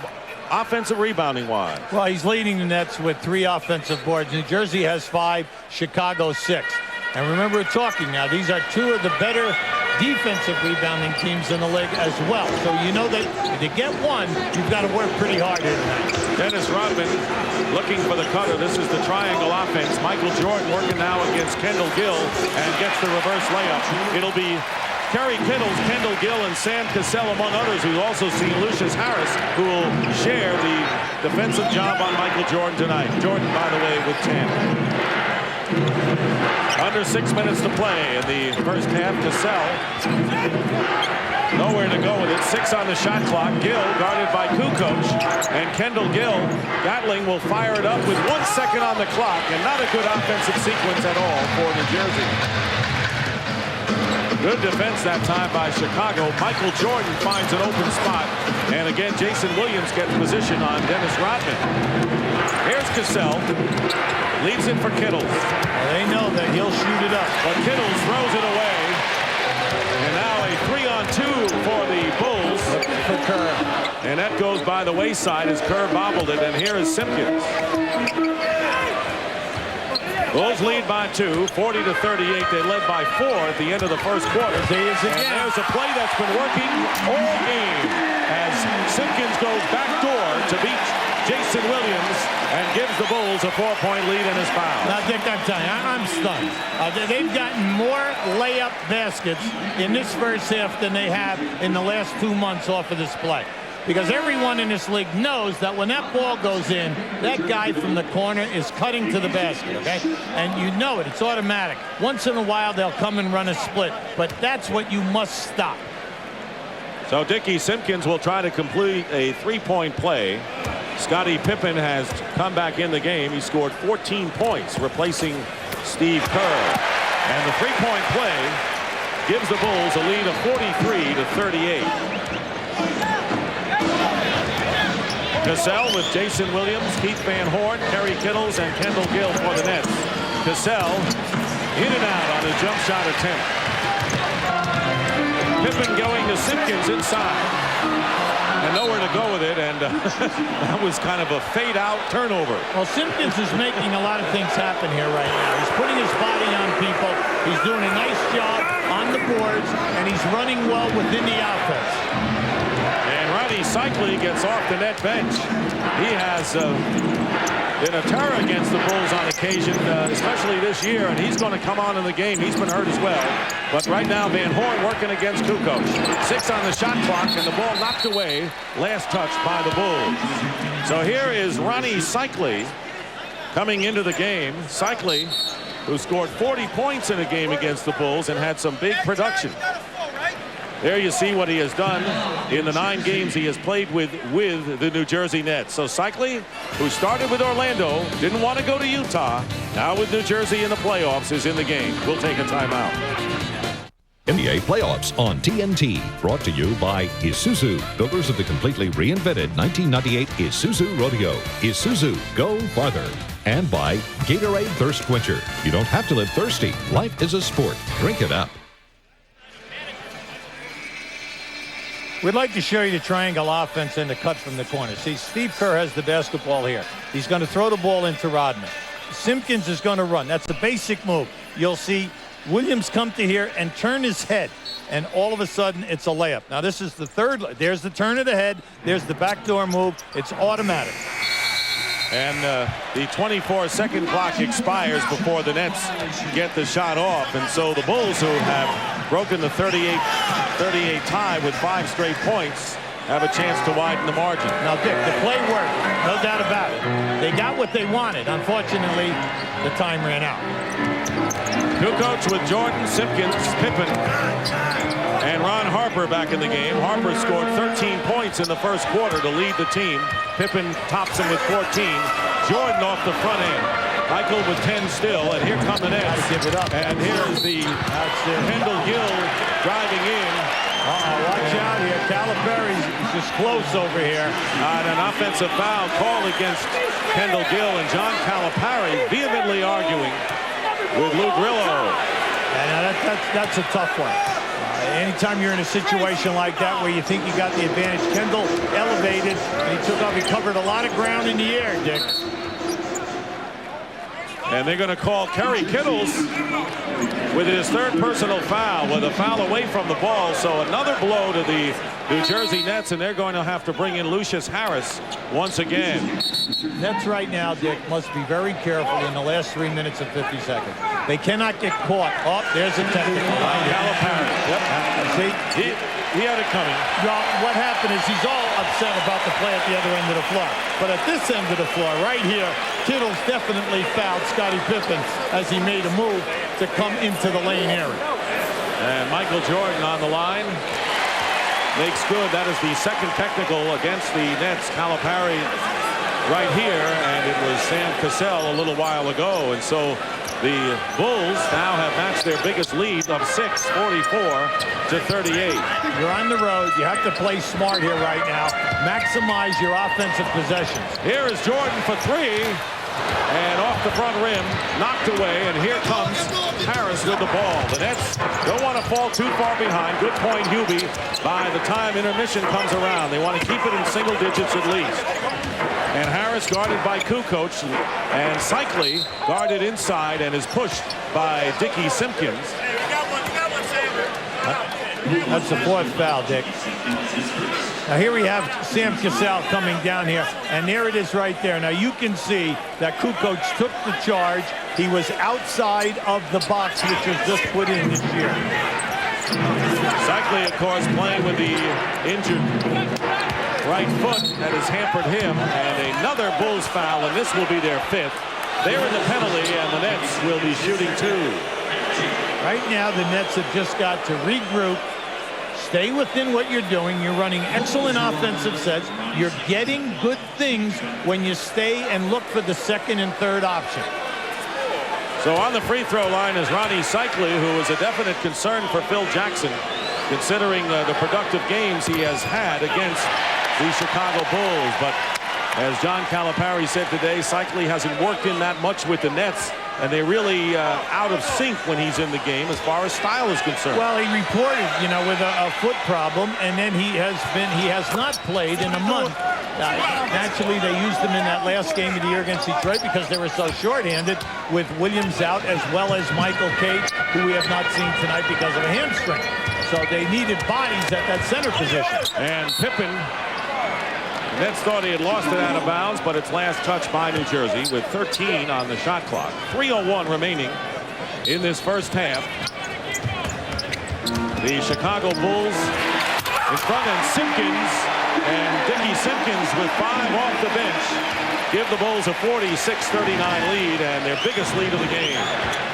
offensive rebounding wise. Well, he's leading the Nets with 3 offensive boards. New Jersey has 5, Chicago 6. And remember, we're talking now, these are 2 of the better defensive rebounding teams in the league as well. So you know that to get one, you've got to work pretty hard here tonight. Dennis Rodman looking for the cutter. This is the triangle offense. Michael Jordan working now against Kendall Gill and gets the reverse layup. It'll be Kerry Kittles, Kendall Gill, and Sam Cassell, among others. We've also seen Lucius Harris, who will share the defensive job on Michael Jordan tonight. Jordan, by the way, with 10. Under 6 minutes to play in the first half. Cassell nowhere to go with it. 6 on the shot clock. Gill guarded by Kukoč, and Kendall Gill. Gatling will fire it up with 1 second on the clock, and not a good offensive sequence at all for New Jersey. Good defense that time by Chicago. Michael Jordan finds an open spot, and again Jayson Williams gets position on Dennis Rodman. Here's Cassell. Leaves it for Kittles. Well, they know that he'll shoot it up. But Kittles throws it away. And now a 3-on-2 for the Bulls. For Kerr. And that goes by the wayside as Kerr bobbled it. And here is Simpkins. Bulls lead by 2, 40-38. They led by 4 at the end of the first quarter. There's a play that's been working all game as Simpkins goes backdoor to beat Jayson Williams and gives the Bulls a 4-point lead in his foul. Now, Dick, I'm telling you, I'm stunned. They've gotten more layup baskets in this first half than they have in the last 2 months off of this play. Because everyone in this league knows that when that ball goes in, that guy from the corner is cutting to the basket, okay? And you know it. It's automatic. Once in a while, they'll come and run a split. But that's what you must stop. So Dickie Simpkins will try to complete a 3-point play. Scottie Pippen has come back in the game. He scored 14 points, replacing Steve Kerr. And the 3-point play gives the Bulls a lead of 43-38. Cassell with Jayson Williams, Keith Van Horn, Kerry Kittles, and Kendall Gill for the Nets. Cassell in and out on a jump shot attempt. Pippen going to Simpkins inside. And nowhere to go with it, and that was kind of a fade-out turnover. Well, Simpkins is making a lot of things happen here right now. He's putting his body on people. He's doing a nice job on the boards, and he's running well within the offense. And Ronnie Cycli gets off the net bench. He has been a terror against the Bulls on occasion, especially this year, and he's going to come on in the game. He's been hurt as well. But right now, Van Horn working against Kukoč. 6 on the shot clock, and the ball knocked away. Last touch by the Bulls. So here is Ronnie Cycli coming into the game. Cycli, who scored 40 points in a game against the Bulls and had some big production. There you see what he has done in the 9 games he has played with the New Jersey Nets. So Cycli, who started with Orlando, didn't want to go to Utah, now with New Jersey in the playoffs, is in the game. We'll take a timeout. NBA playoffs on TNT. Brought to you by Isuzu, builders of the completely reinvented 1998 Isuzu Rodeo. Isuzu, go farther. And by Gatorade Thirst Quencher. You don't have to live thirsty. Life is a sport. Drink it up. We'd like to show you the triangle offense and the cut from the corner. See, Steve Kerr has the basketball here. He's going to throw the ball into Rodman. Simpkins is going to run. That's the basic move. You'll see Williams come to here and turn his head, and all of a sudden it's a layup. Now this is the third. There's the turn of the head. There's the backdoor move. It's automatic. And the 24-second clock expires before the Nets get the shot off. And so the Bulls, who have broken the 38 tie with 5 straight points, have a chance to widen the margin. Now, Dick, the play worked. No doubt about it. They got what they wanted. Unfortunately, the time ran out. Kukoč with Jordan, Simpkins, Pippen, and Ron Harper back in the game. Harper scored 13 points in the first quarter to lead the team. Pippen tops him with 14. Jordan off the front end. Michael with 10 still, and here come the Nets. Give it up. And here's the Kendall Gill driving in. Watch out here. Calipari's just close over here. And an offensive foul called against Kendall Gill and John Calipari vehemently arguing with Lou Grillo. And that's a tough one. Anytime you're in a situation like that where you think you got the advantage, Kendall elevated, and he took off. He covered a lot of ground in the air, Dick. And they're going to call Kerry Kittles with his third personal foul, with a foul away from the ball. So another blow to the New Jersey Nets, and they're going to have to bring in Lucius Harris once again. Nets right now, Dick, must be very careful in the last 3 minutes and 50 seconds. They cannot get caught. Oh, there's a technical. Calipari. Yep. See? He had it coming. Well, what happened is he's all upset about the play at the other end of the floor. But at this end of the floor, right here, Kittles definitely fouled Scottie Pippen as he made a move to come into the lane area. And Michael Jordan on the line. Makes good. That is the second technical against the Nets. Calipari right here, and it was Sam Cassell a little while ago. And so the Bulls now have matched their biggest lead of 6, 44-38. You're on the road. You have to play smart here right now. Maximize your offensive possessions. Here is Jordan for three. And off the front rim, knocked away, and here comes Harris with the ball. The Nets don't want to fall too far behind. Good point, Hubie. By the time intermission comes around, they want to keep it in single digits at least. And Harris guarded by Kukoč, and Cycli guarded inside and is pushed by Dickie Simpkins. That's the fourth foul, Dick. Now here we have Sam Cassell coming down here, and there it is right there. Now you can see that Kukoč took the charge. He was outside of the box, which was just put in this year. Cycli, of course, playing with the injured right foot that has hampered him, and another Bulls foul, and this will be their fifth. They're in the penalty, and the Nets will be shooting two. Right now, the Nets have just got to regroup. Stay within what you're doing. You're running excellent offensive sets. You're getting good things when you stay and look for the second and third option. So on the free throw line is Ronnie Cycli, who is a definite concern for Phil Jackson, considering the productive games he has had against the Chicago Bulls. But as John Calipari said today, Cycli hasn't worked in that much with the Nets, and they're really out of sync when he's in the game as far as style is concerned. Well, he reported, with a foot problem, and then he has not played in a month. Naturally, they used him in that last game of the year against Detroit because they were so shorthanded with Williams out, as well as Michael Cage, who we have not seen tonight because of a hamstring. So they needed bodies at that center position. And Pippen, the Nets thought he had lost it out of bounds, but it's last touched by New Jersey with 13 on the shot clock. 3:01 remaining in this first half. The Chicago Bulls in front, and Simpkins and Dickie Simpkins with 5 off the bench give the Bulls a 46-39 lead, and their biggest lead of the game.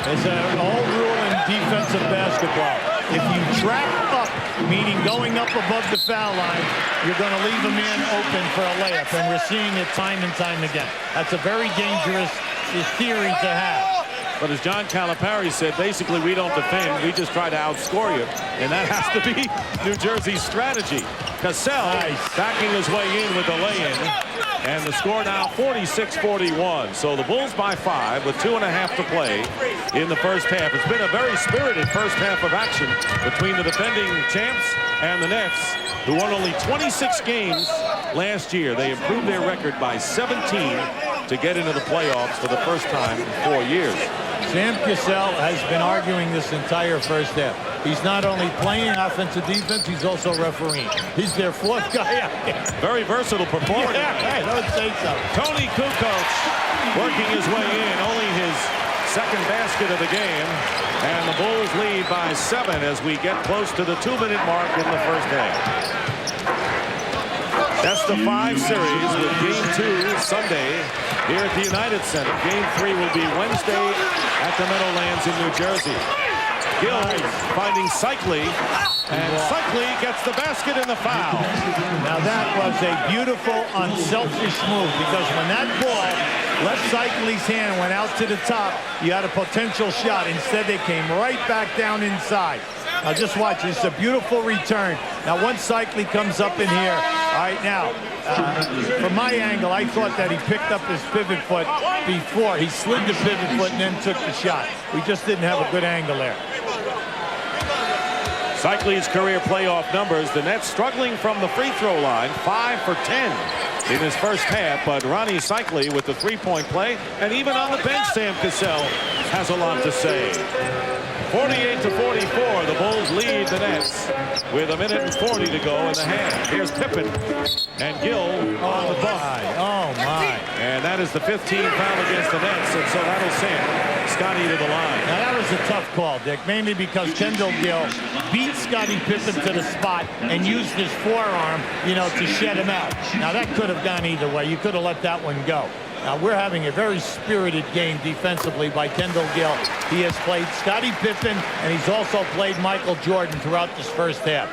It's an old rule in defensive basketball. If you trap up, meaning going up above the foul line, you're going to leave a man open for a layup, and we're seeing it time and time again. That's a very dangerous theory to have. But as John Calipari said, basically we don't defend, we just try to outscore you, and that has to be New Jersey's strategy. Cassell backing his way in with the lay-in, and the score now 46-41. So the Bulls by 5 with 2.5 to play in the first half. It's been a very spirited first half of action between the defending champs and the Nets, who won only 26 games last year. They improved their record by 17 to get into the playoffs for the first time in 4 years. Sam Cassell has been arguing this entire first half. He's not only playing offensive defense, he's also refereeing. He's their fourth guy out there. Very versatile performer. Yeah, I don't say so. Toni Kukoč working his way in, only his second basket of the game. And the Bulls lead by 7 as we get close to the 2-minute mark in the first half. Best of 5 series with Game 2 Sunday here at the United Center. Game 3 will be Wednesday at the Meadowlands in New Jersey. Gill finding Cycli, and Cycli gets the basket and the foul. Now that was a beautiful, unselfish move, because when that ball left Cycli's hand and went out to the top, you had a potential shot. Instead, they came right back down inside. Now just watch, it's a beautiful return. Now once Cycli comes up in here All right, now, from my angle, I thought that he picked up his pivot foot before. He slid the pivot foot and then took the shot. We just didn't have a good angle there. Cycli's career playoff numbers. The Nets struggling from the free throw line, 5 for 10 in his first half. But Ronnie Cycli with the three-point play, and even on the bench, Sam Cassell has a lot to say. 48-44, the Bulls lead the Nets with 1:40 to go in the half. Here's Pippen and Gill on the bump. Oh my! And that is the 15th foul against the Nets, and so that'll send Scottie to the line. Now that was a tough call, Dick, mainly because Kendall Gill beat Scottie Pippen to the spot and used his forearm, to shut him out. Now that could have gone either way. You could have let that one go. Now we're having a very spirited game defensively by Kendall Gill. He has played Scottie Pippen, and he's also played Michael Jordan throughout this first half.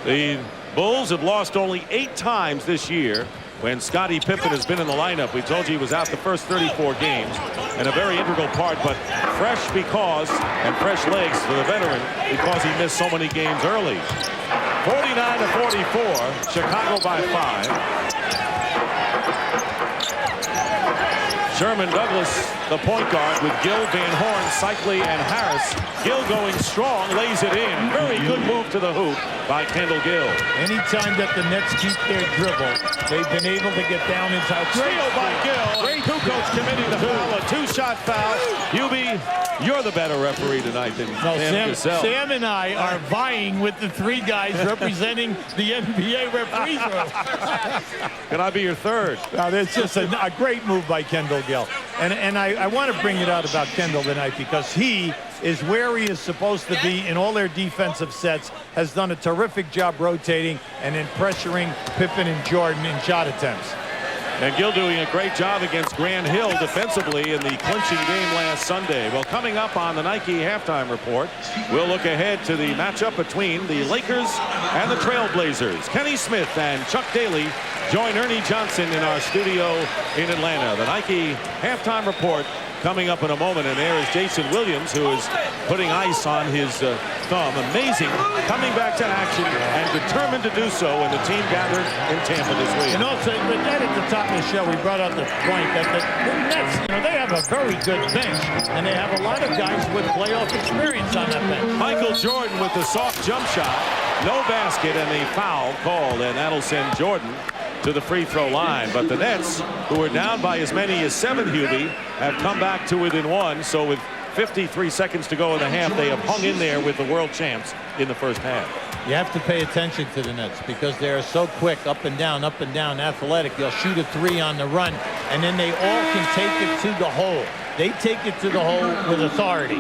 The Bulls have lost only 8 times this year when Scottie Pippen has been in the lineup. We told you he was out the first 34 games, and a very integral part, but fresh because, and fresh legs for the veteran, because he missed so many games early. 49-44, Chicago by 5. Sherman Douglas, the point guard, with Gill, Van Horn, Cycli, and Harris. Gill going strong, lays it in. Very good move to the hoop by Kendall Gill. Anytime that the Nets keep their dribble, they've been able to get down inside. Steal by Gill. Great Kukoč committing the foul, a 2-shot foul. Hubie, you're the better referee tonight than Sam Cassell. Sam and I are vying with the 3 guys representing the NBA referees room. Can I be your third? It's just a great move by Kendall Gill. And I want to bring it out about Kendall tonight because he is where he is supposed to be in all their defensive sets, has done a terrific job rotating and in pressuring Pippen and Jordan in shot attempts. And Gill doing a great job against Grant Hill defensively in the clinching game last Sunday. Well, coming up on the Nike halftime report, we'll look ahead to the matchup between the Lakers and the Trailblazers. Kenny Smith and Chuck Daly join Ernie Johnson in our studio in Atlanta. The Nike halftime report coming up in a moment, and there is Jayson Williams, who is putting ice on his thumb. Amazing, coming back to action and determined to do so when the team gathered in Tampa this week. And also, but right at the top of the show, we brought up the point that the Nets, they have a very good bench, and they have a lot of guys with playoff experience on that bench. Michael Jordan with the soft jump shot, no basket, and a foul called, and that'll send Jordan to the free throw line. But the Nets, who were down by as many as 7, Hubie, have come back to within 1. So with 53 seconds to go in the half, they have hung in there with the world champs in the first half. You have to pay attention to the Nets because they're so quick, up and down, athletic. They'll shoot a 3 on the run, and then they all can take it to the hole. They take it to the hole with authority.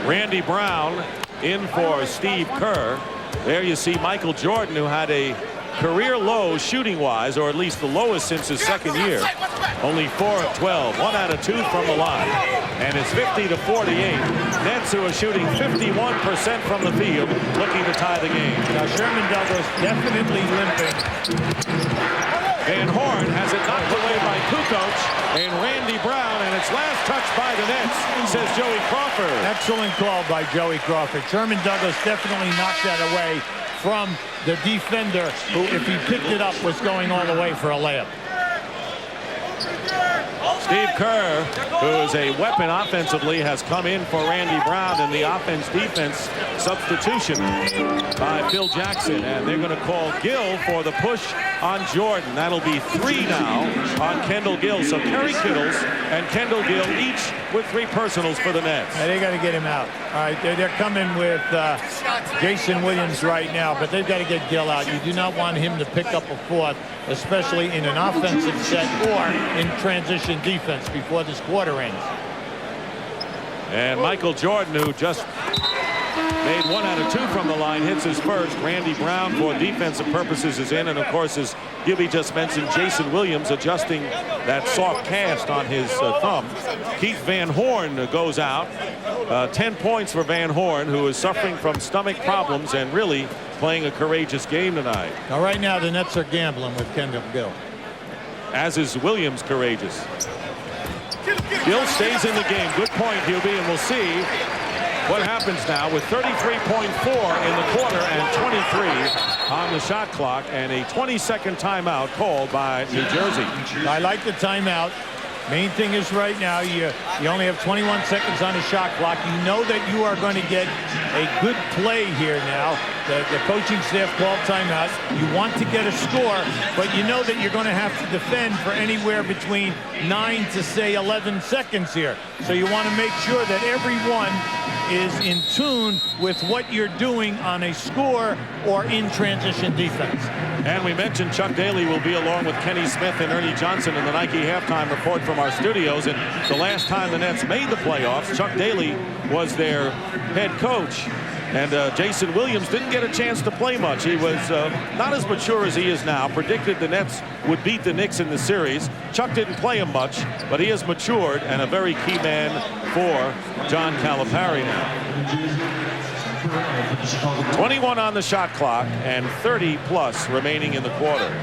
Randy Brown in for Steve Kerr. There you see Michael Jordan, who had a career low shooting-wise, or at least the lowest since his second year. Only 4 of 12, 1 out of 2 from the line. And it's 50-48. Nets, who are shooting 51% from the field, looking to tie the game. Now Sherman Douglas definitely limping. Van Horn has it knocked away by Kukoč and Randy Brown, and it's last touched by the Nets, says Joey Crawford. Excellent call by Joey Crawford. Sherman Douglas definitely knocked that away from the defender, who, if he picked it up, was going all the way for a layup. Steve Kerr, who is a weapon offensively, has come in for Randy Brown in the offense-defense substitution by Phil Jackson. And they're going to call Gill for the push on Jordan. That'll be 3 now on Kendall Gill. So Kerry Kittles and Kendall Gill each with 3 personals for the Nets. Now they got to get him out. All right, they're coming with Jayson Williams right now, but they've got to get Gill out. You do not want him to pick up a 4th, especially in an offensive set or in transition defense before this quarter ends. And Michael Jordan, who just made 1 out of 2 from the line, hits his first. Randy Brown, for defensive purposes, is in. And, of course, as Gibby just mentioned, Jayson Williams adjusting that soft cast on his thumb. Keith Van Horn goes out. 10 points for Van Horn, who is suffering from stomach problems and really playing a courageous game tonight. Now, right now, the Nets are gambling with Kendall Gill. As is Williams courageous. Gill stays in the game. Good point, Hubie, and we'll see what happens now with 33.4 in the quarter and 23 on the shot clock, and a 20-second timeout called by New Jersey. I like the timeout. Main thing is right now you only have 21 seconds on the shot clock. You know that you are going to get a good play here now. The coaching staff called timeout. You want to get a score, but you know that you're going to have to defend for anywhere between 9 to say 11 seconds here. So you want to make sure that everyone is in tune with what you're doing on a score or in transition defense. And we mentioned Chuck Daly will be along with Kenny Smith and Ernie Johnson in the Nike halftime report from our studios. And the last time the Nets made the playoffs, Chuck Daly was their head coach. And Jayson Williams didn't get a chance to play much. He was not as mature as he is now. Predicted the Nets would beat the Knicks in the series. Chuck didn't play him much, but he has matured and a very key man for John Calipari now. 21 on the shot clock and 30 plus remaining in the quarter.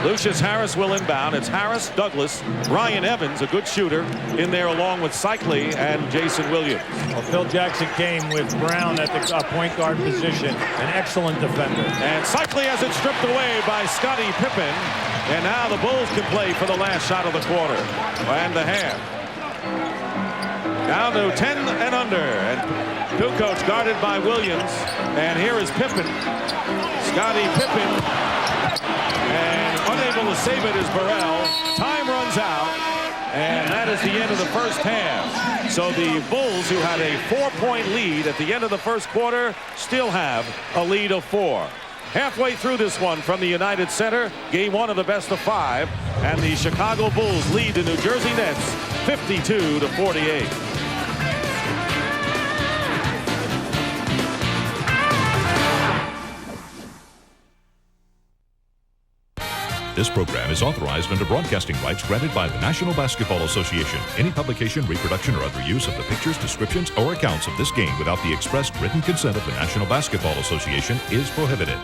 Lucius Harris will inbound. It's Harris, Douglas, Ryan Evans, a good shooter, in there along with Cycli and Jayson Williams. Well, Phil Jackson came with Brown at the point guard position, an excellent defender. And Cycli has it stripped away by Scottie Pippen. And now the Bulls can play for the last shot of the quarter and the half. Down to 10 and under. And Kukoč guarded by Williams. And here is Pippen. Scottie Pippen. And unable to save it is Burrell. Time runs out. And that is the end of the first half. So the Bulls, who had a 4-point lead at the end of the first quarter, still have a lead of 4. Halfway through this one from the United Center, game 1 of the best of 5, and the Chicago Bulls lead the New Jersey Nets 52-48. This program is authorized under broadcasting rights granted by the National Basketball Association. Any publication, reproduction, or other use of the pictures, descriptions, or accounts of this game without the expressed written consent of the National Basketball Association is prohibited.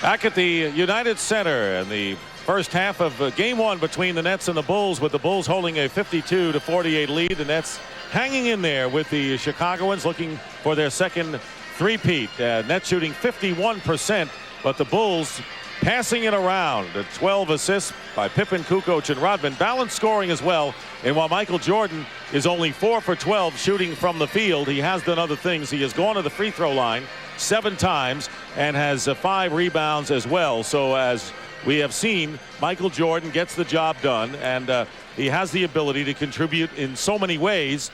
Back at the United Center in the first half of game 1 between the Nets and the Bulls, with the Bulls holding a 52-48 lead. The Nets hanging in there with the Chicagoans, looking for their second three-peat. Nets shooting 51%, but the Bulls passing it around. 12 assists by Pippen, Kukoč, and Rodman. Balanced scoring as well. And while Michael Jordan is only 4 for 12 shooting from the field, he has done other things. He has gone to the free throw line 7 times and has 5 rebounds as well. So as we have seen, Michael Jordan gets the job done, and he has the ability to contribute in so many ways,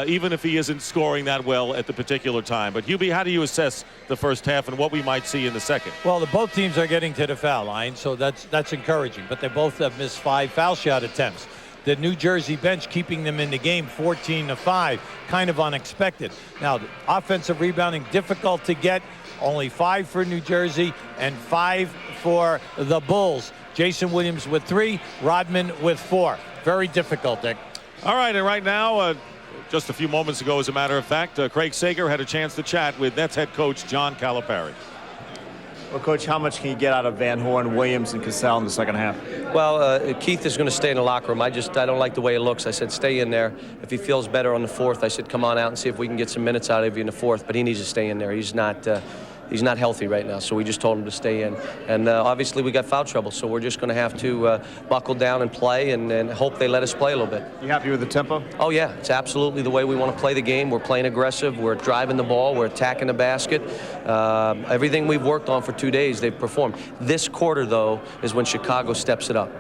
even if he isn't scoring that well at the particular time. But Hubie, how do you assess the first half and what we might see in the second? Well, both teams are getting to the foul line, so that's encouraging. But they both have missed 5 foul shot attempts. The New Jersey bench keeping them in the game 14-5, kind of unexpected. Now, the offensive rebounding difficult to get. Only 5 for New Jersey and 5 for the Bulls. Jayson Williams with 3, Rodman with 4. Very difficult, Dick. All right, and right now, just a few moments ago, as a matter of fact, Craig Sager had a chance to chat with Nets head coach John Calipari. Well, Coach, how much can you get out of Van Horn, Williams, and Cassell in the second half? Well, Keith is going to stay in the locker room. I don't like the way it looks. I said, stay in there. If he feels better on the 4th, I said, come on out and see if we can get some minutes out of you in the 4th. But he needs to stay in there. He's not healthy right now, so we just told him to stay in. And obviously we got foul trouble, so we're just going to have to buckle down and play and hope they let us play a little bit. You happy with the tempo? Oh, yeah. It's absolutely the way we want to play the game. We're playing aggressive. We're driving the ball. We're attacking the basket. Everything we've worked on for 2 days, they've performed. This quarter, though, is when Chicago steps it up.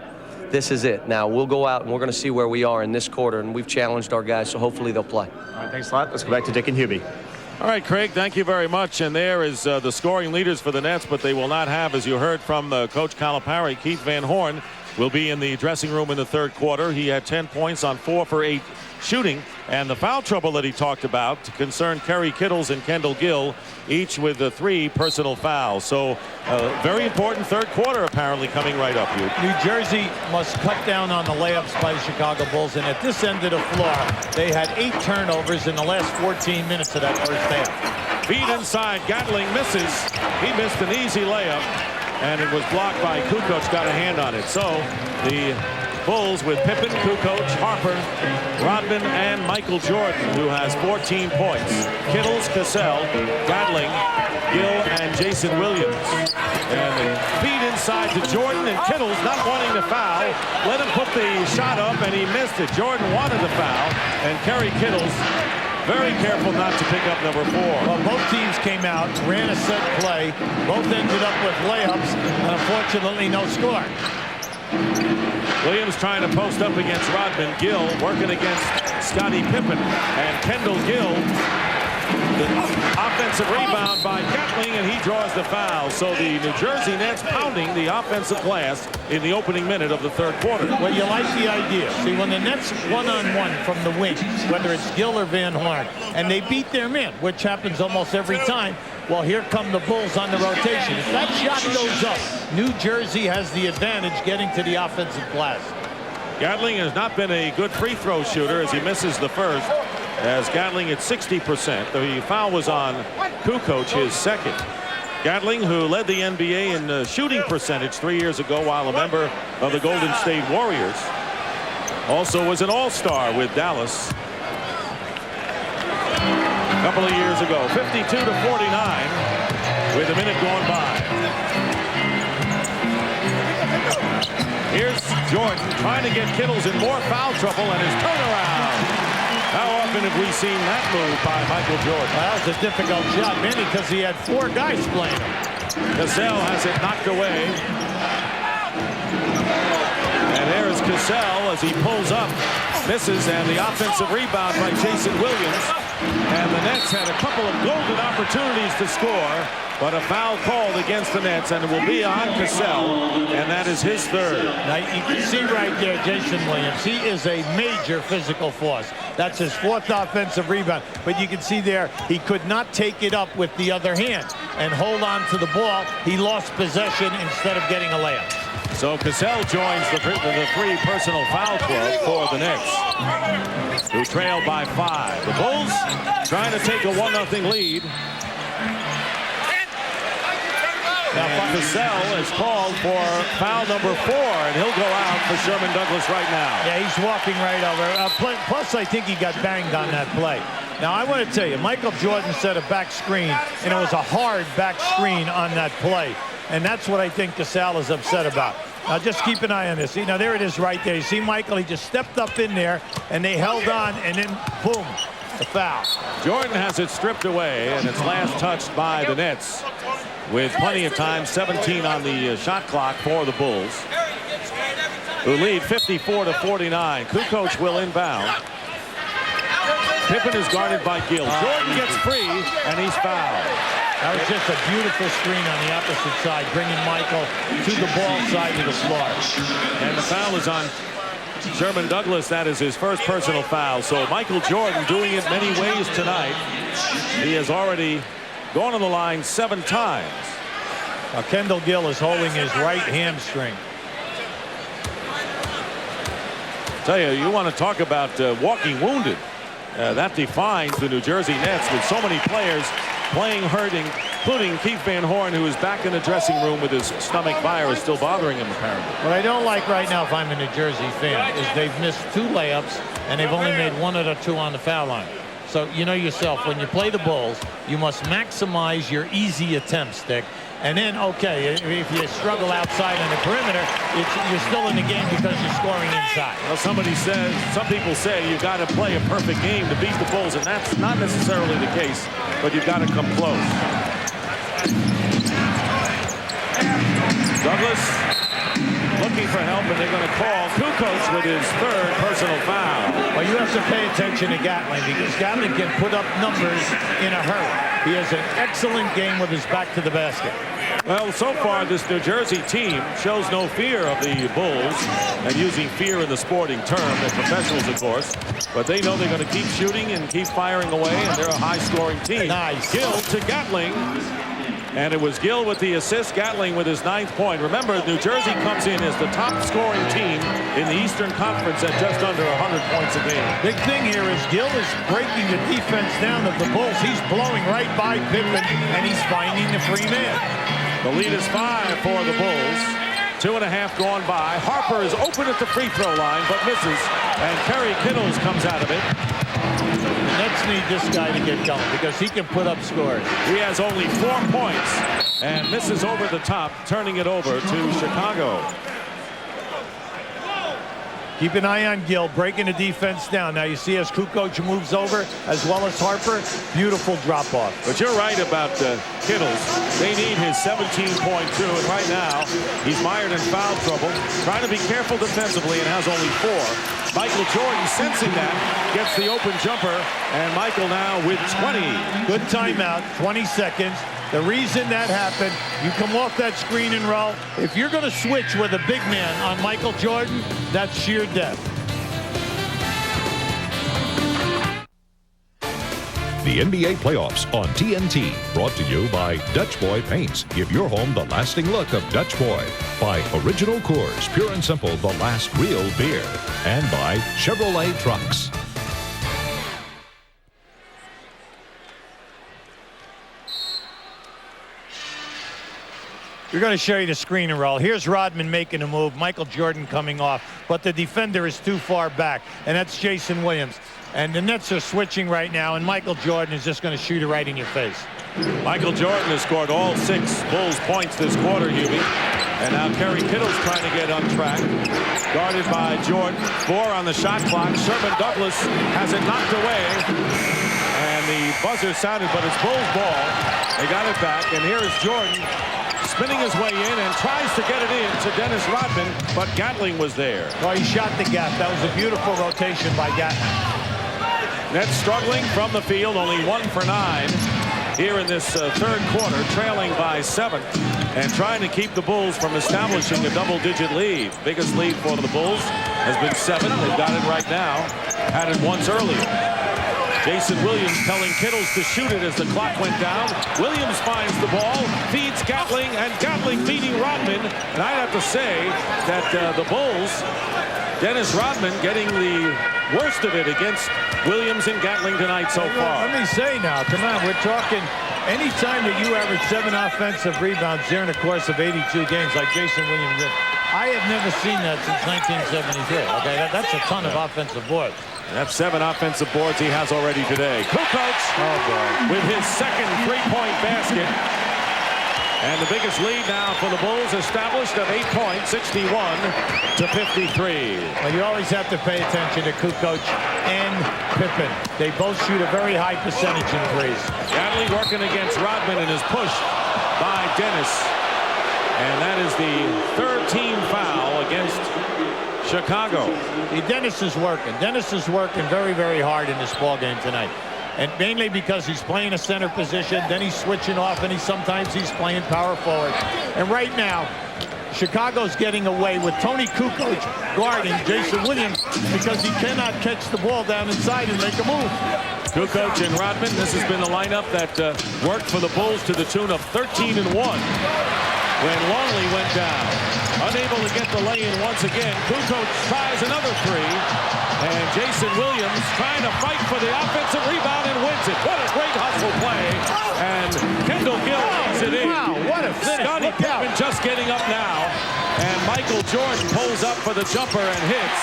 This is it. Now, we'll go out and we're going to see where we are in this quarter, and we've challenged our guys, so hopefully they'll play. All right, thanks a lot. Let's go back to Dick and Hubie. All right, Craig, thank you very much. And there is the scoring leaders for the Nets, but they will not have, as you heard from Coach Calipari, Keith Van Horn will be in the dressing room in the third quarter. He had 10 points on 4 for 8 shooting. And the foul trouble that he talked about concerned Kerry Kittles and Kendall Gill, each with 3 personal fouls. So very important third quarter apparently coming right up here. New Jersey must cut down on the layups by the Chicago Bulls. And at this end of the floor, they had 8 turnovers in the last 14 minutes of that first half. Feed inside, Gatling misses. He missed an easy layup, and it was blocked by Kukoč, got a hand on it. So the Bulls with Pippen, Kukoč, Harper, Rodman, and Michael Jordan, who has 14 points. Kittles, Cassell, Gatling, Gill, and Jayson Williams. And the feed inside to Jordan, and Kittles not wanting to foul. Let him put the shot up, and he missed it. Jordan wanted to foul, and Kerry Kittles very careful not to pick up number 4. Well, both teams came out, ran a set play. Both ended up with layups, and unfortunately no score. Williams trying to post up against Rodman. Gill working against Scottie Pippen. And Kendall Gill, the offensive rebound by Gatling, and he draws the foul. So the New Jersey Nets pounding the offensive glass in the opening minute of the third quarter. Well, you like the idea. See, when the Nets one-on-one from the wing, whether it's Gill or Van Horn, and they beat their man, which happens almost every time, well, here come the Bulls on the rotation. If that shot goes up, New Jersey has the advantage getting to the offensive glass. Gatling has not been a good free throw shooter as he misses the first. As Gatling at 60%. The foul was on Kukoč, his second. Gatling, who led the NBA in shooting percentage 3 years ago while a member of the Golden State Warriors, also was an all-star with Dallas a couple of years ago. 52-49 with a minute going by. Here's Jordan trying to get Kittles in more foul trouble, and his turnaround. How often have we seen that move by Michael Jordan? Well, that was a difficult shot, mainly because he had 4 guys playing him. Cassell has it knocked away. And there is Cassell as he pulls up, misses, and the offensive rebound by Jayson Williams. And the Nets had a couple of golden opportunities to score, but a foul called against the Nets, and it will be on Cassell, and that is his third. Now, you can see right there, Jayson Williams. He is a major physical force. That's his 4th offensive rebound. But you can see there, he could not take it up with the other hand and hold on to the ball. He lost possession instead of getting a layup. So Cassell joins the 3 personal foul club for the Knicks, who trail by 5. The Bulls trying to take a 1-0 lead. Now Cassell is called for foul number 4, and he'll go out for Sherman Douglas right now. Yeah, he's walking right over. Plus, I think he got banged on that play. Now, I want to tell you, Michael Jordan set a back screen, and it was a hard back screen on that play. And that's what I think Cassell is upset about. Now, just keep an eye on this. See, now, there it is right there. You see Michael, he just stepped up in there, and they held on, and then, boom, the foul. Jordan has it stripped away, and it's last touched by the Nets. With plenty of time, 17 on the shot clock for the Bulls, who lead 54-49. Kukoč will inbound. Pippen is guarded by Gill. Jordan gets free, and he's fouled. That was just a beautiful screen on the opposite side, bringing Michael to the ball side of the floor. And the foul is on Sherman Douglas. That is his first personal foul. So Michael Jordan doing it many ways tonight. He has already gone on the line 7 times. Now Kendall Gill is holding his right hamstring. Tell you, you want to talk about walking wounded. That defines the New Jersey Nets with so many players playing hurting, including Keith Van Horn, who is back in the dressing room with his stomach virus still bothering him, apparently. What I don't like right now, if I'm a New Jersey fan, is they've missed 2 layups, and they've only made 1 of the 2 on the foul line. So you know yourself, when you play the Bulls, you must maximize your easy attempts, Dick. And then, okay, if you struggle outside on the perimeter, you're still in the game because you're scoring inside. Well, some people say you've got to play a perfect game to beat the Bulls, and that's not necessarily the case, but you've got to come close. Douglas looking for help, and they're going to call Kukoč with his 3rd personal foul. Well, you have to pay attention to Gatling, because Gatling can put up numbers in a hurry. He has an excellent game with his back to the basket. Well, so far, this New Jersey team shows no fear of the Bulls, and using fear in the sporting term, they're professionals, of course, but they know they're going to keep shooting and keep firing away, and they're a high-scoring team. Nice. Gill to Gatling, and it was Gill with the assist, Gatling with his 9th point. Remember, New Jersey comes in as the top-scoring team in the Eastern Conference at just under 100 points a game. Big thing here is Gill is breaking the defense down of the Bulls. He's blowing right by Pippen, and he's finding the free man. The lead is 5 for the Bulls. 2.5 gone by. Harper is open at the free throw line, but misses. And Kerry Kittles comes out of it. The Nets need this guy to get going because he can put up scores. He has only 4 points and misses over the top, turning it over to Chicago. Keep an eye on Gill, breaking the defense down. Now you see as Kukoč moves over, as well as Harper, beautiful drop-off. But you're right about Kittles. They need his 17.2, and right now he's mired in foul trouble, trying to be careful defensively and has only 4. Michael Jordan, sensing that, gets the open jumper, and Michael now with 20. Good timeout, 20 seconds. The reason that happened, you come off that screen and roll. If you're going to switch with a big man on Michael Jordan, that's sheer death. The NBA playoffs on TNT, brought to you by Dutch Boy Paints. Give your home the lasting look of Dutch Boy. By Original Coors, pure and simple, the last real beer. And by Chevrolet Trucks. We're going to show you the screen and roll. Here's Rodman making a move, Michael Jordan coming off, but the defender is too far back, and that's Jayson Williams. And the Nets are switching right now, and Michael Jordan is just going to shoot it right in your face. Michael Jordan has scored all 6 Bulls points this quarter, Hubie. And now Kerry Kittles trying to get on track. Guarded by Jordan. 4 on the shot clock. Sherman Douglas has it knocked away. And the buzzer sounded, but it's Bulls ball. They got it back, and here is Jordan spinning his way in and tries to get it in to Dennis Rodman, but Gatling was there. Well, he shot the gap. That was a beautiful rotation by Gatling. Nets struggling from the field, only 1 for 9 here in this third quarter, trailing by 7 and trying to keep the Bulls from establishing a double-digit lead. Biggest lead for the Bulls has been 7. They've got it right now. Had it once earlier. Jayson Williams telling Kittles to shoot it as the clock went down. Williams finds the ball, feeds Gatling, and Gatling feeding Rodman. And I'd have to say that the Bulls, Dennis Rodman getting the worst of it against Williams and Gatling tonight so far. Let me say now, come on, we're talking anytime that you average 7 offensive rebounds during the course of 82 games like Jayson Williams did. I have never seen that since 1973. Okay, that's a ton of offensive boards. That's 7 offensive boards he has already today. Kukoč with his second 3-point basket. And the biggest lead now for the Bulls established of 8 points, 61 to 53. Well, you always have to pay attention to Kukoč and Pippen. They both shoot a very high percentage in threes. Gatling working against Rodman and is pushed by Dennis. And that is the 3rd team foul against Chicago. Dennis is working. Dennis is working very, very hard in this ball game tonight. And mainly because he's playing a center position, then he's switching off, and sometimes he's playing power forward. And right now, Chicago's getting away with Toni Kukoč guarding Jayson Williams because he cannot catch the ball down inside and make a move. Kukoč and Rodman, this has been the lineup that worked for the Bulls to the tune of 13-1 when Longley went down. Unable to get the lay-in once again. Kukoč tries another 3. And Jayson Williams trying to fight for the offensive rebound and wins it. What a great hustle play. And Kendall Gill lays it in. Wow, what a finish. Scottie Pippen just getting up now. And Michael Jordan pulls up for the jumper and hits.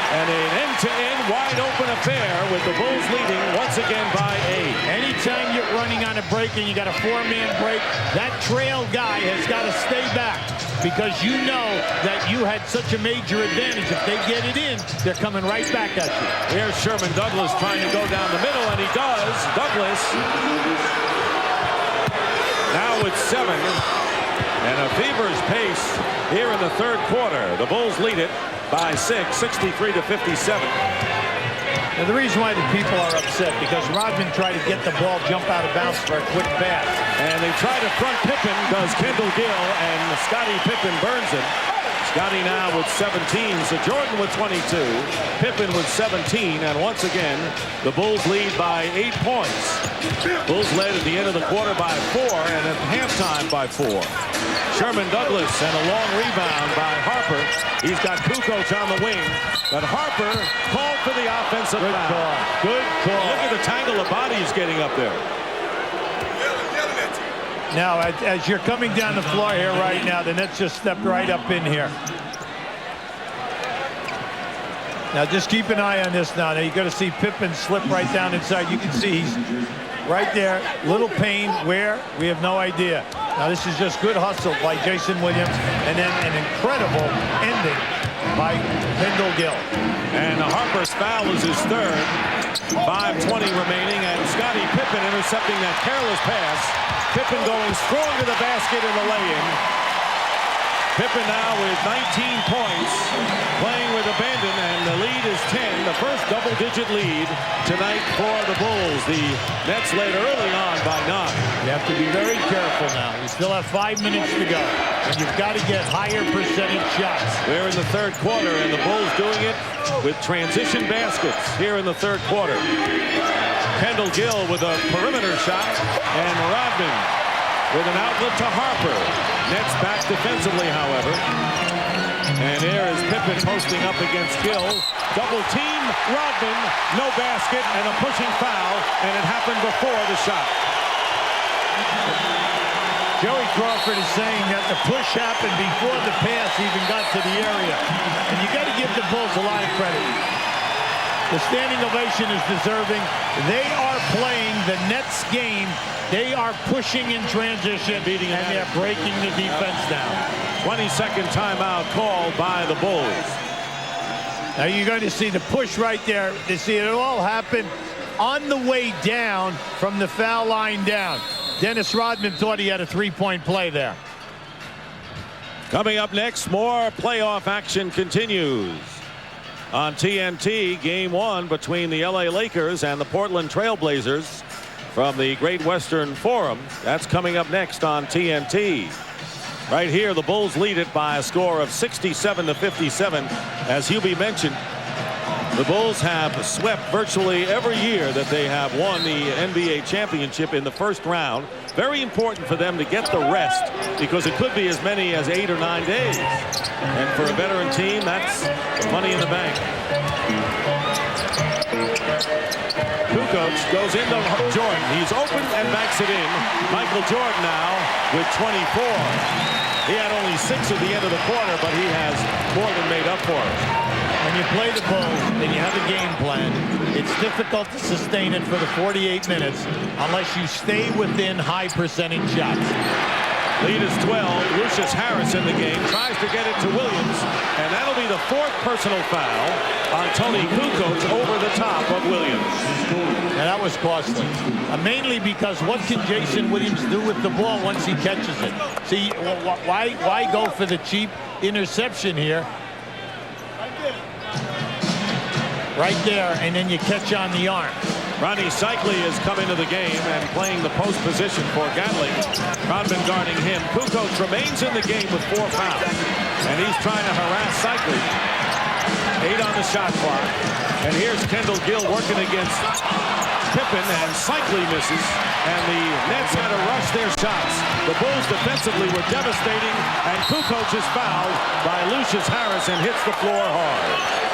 And an end-to-end wide-open affair with the Bulls leading once again by 8. Anytime you're running on a break and you got a 4-man break, that trail guy has got to stay back because you know that you had such a major advantage. If they get it in, they're coming right back at you. Here's Sherman Douglas trying to go down the middle, and he does. Douglas now with 7. And a feverish pace here in the third quarter. The Bulls lead it by 6, 63 to 57. Now, the reason why the people are upset because Rodman tried to get the ball jump out of bounds for a quick pass. And they try to front Pippen, does Kendall Gill, and Scottie Pippen burns him. Scottie now with 17, so Jordan with 22, Pippen with 17, and once again, the Bulls lead by 8 points. Bulls led at the end of the quarter by 4, and at halftime by 4. Sherman Douglas and a long rebound by Harper. He's got Kukoč on the wing, but Harper called for the offensive foul. Good call. Look at the tangle of bodies getting up there. Now, as you're coming down the floor here right now, the Nets just stepped right up in here. Now, just keep an eye on this now. Now, you're going to see Pippen slip right down inside. You can see he's right there. Little pain. Where? We have no idea. Now, this is just good hustle by Jayson Williams, and then an incredible ending by Kendall Gill. And Harper's foul is his third. 5:20 remaining, and Scottie Pippen intercepting that careless pass. Pippen going strong to the basket in the lay-in. Pippen now with 19 points, playing with abandon, and the lead is 10. The first double-digit lead tonight for the Bulls. The Nets led early on by 9. You have to be very careful now. You still have 5 minutes to go, and you've got to get higher percentage shots. We're in the third quarter, and the Bulls doing it with transition baskets here in the third quarter. Kendall Gill with a perimeter shot, and Rodman with an outlet to Harper. Nets back defensively, however. And here is Pippen posting up against Gill. Double team, Rodman, no basket, and a pushing foul, and it happened before the shot. Joey Crawford is saying that the push happened before the pass even got to the area. And you got to give the Bulls a lot of credit. The standing ovation is deserving. They are playing the Nets game. They are pushing in transition, and they're breaking the defense down. 22nd timeout called by the Bulls. Now you're going to see the push right there. You see it all happen on the way down from the foul line down. Dennis Rodman thought he had a three-point play there. Coming up next, more playoff action continues. On TNT, Game 1 between the LA Lakers and the Portland Trailblazers from the Great Western Forum. That's coming up next on TNT. Right here, the Bulls lead it by a score of 67-57. As Hubie mentioned, the Bulls have swept virtually every year that they have won the NBA championship in the first round. Very important for them to get the rest, because it could be as many as 8 or 9 days. And for a veteran team, that's money in the bank. Kukoč goes into Jordan. He's open and backs it in. Michael Jordan now with 24. He had only 6 at the end of the quarter, but he has more than made up for it. When you play the Bulls and you have a game plan, it's difficult to sustain it for the 48 minutes unless you stay within high percentage shots. Lead is 12. Lucius Harris in the game, tries to get it to Williams, and that'll be the 4th personal foul on Toni Kukoč over the top of Williams. And that was costly, mainly because what can Jayson Williams do with the ball once he catches it? See, why go for the cheap interception here? Right there, and then you catch on the arm. Ronnie Cycli has come into the game and playing the post position for Gatling. Rodman guarding him. Kukoč remains in the game with 4 fouls. And he's trying to harass Cycli. 8 on the shot clock. And here's Kendall Gill working against Pippen, and Cycli misses. And the Nets had to rush their shots. The Bulls defensively were devastating, and Kukoč is fouled by Lucius Harris and hits the floor hard.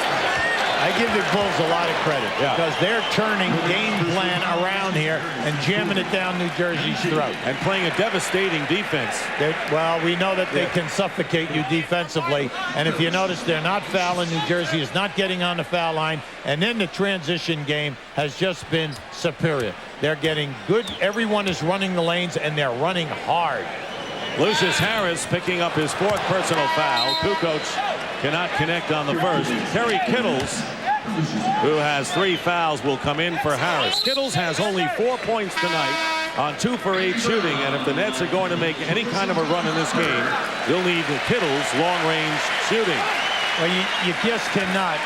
I give the Bulls a lot of credit because they're turning game plan around here and jamming it down New Jersey's throat. And playing a devastating defense. Well, we know that they can suffocate you defensively. And if you notice, they're not fouling. New Jersey is not getting on the foul line. And then the transition game has just been superior. They're getting good. Everyone is running the lanes, and they're running hard. Lucius Harris picking up his 4th personal foul. Kukoč cannot connect on the first. Terry Kittles, who has 3 fouls, will come in for Harris. Kittles has only 4 points tonight on 2 for 8 shooting, and if the Nets are going to make any kind of a run in this game, you'll need Kittles' long-range shooting. Well, you just cannot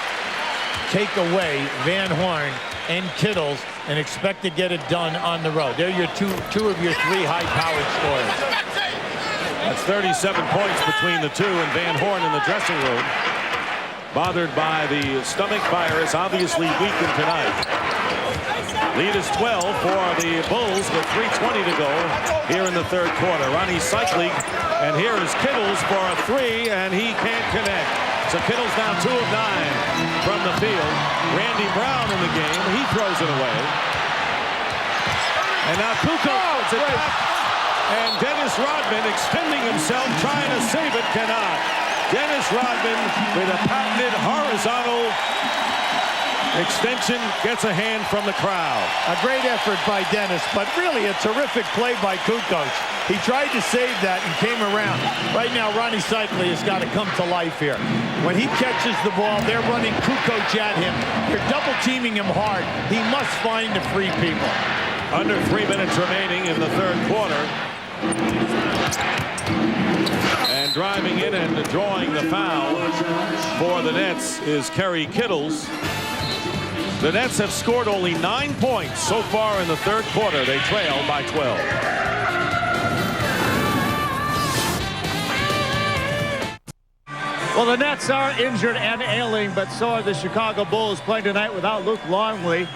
take away Van Horn and Kittles and expect to get it done on the road. They're your two of your 3 high-powered scorers. That's 37 points between the 2, and Van Horn in the dressing room, bothered by the stomach virus, obviously weakened tonight. Lead is 12 for the Bulls with 3:20 to go here in the third quarter. Ronnie Cycli, and here is Kittles for a 3, and he can't connect. So Kittles now 2 of 9 from the field. Randy Brown in the game. He throws it away. And now Kukoč. And Dennis Rodman extending himself, trying to save it, cannot. Dennis Rodman with a patented horizontal extension gets a hand from the crowd. A great effort by Dennis, but really a terrific play by Kukoč. He tried to save that and came around. Right now, Ronnie Cycli has got to come to life here. When he catches the ball, they're running Kukoč at him. They're double teaming him hard. He must find the free people. Under 3 minutes remaining in the third quarter. And driving in and drawing the foul for the Nets is Kerry Kittles. The Nets have scored only 9 points so far in the third quarter. They trail by 12. Well, the Nets are injured and ailing, but so are the Chicago Bulls, playing tonight without Luke Longley,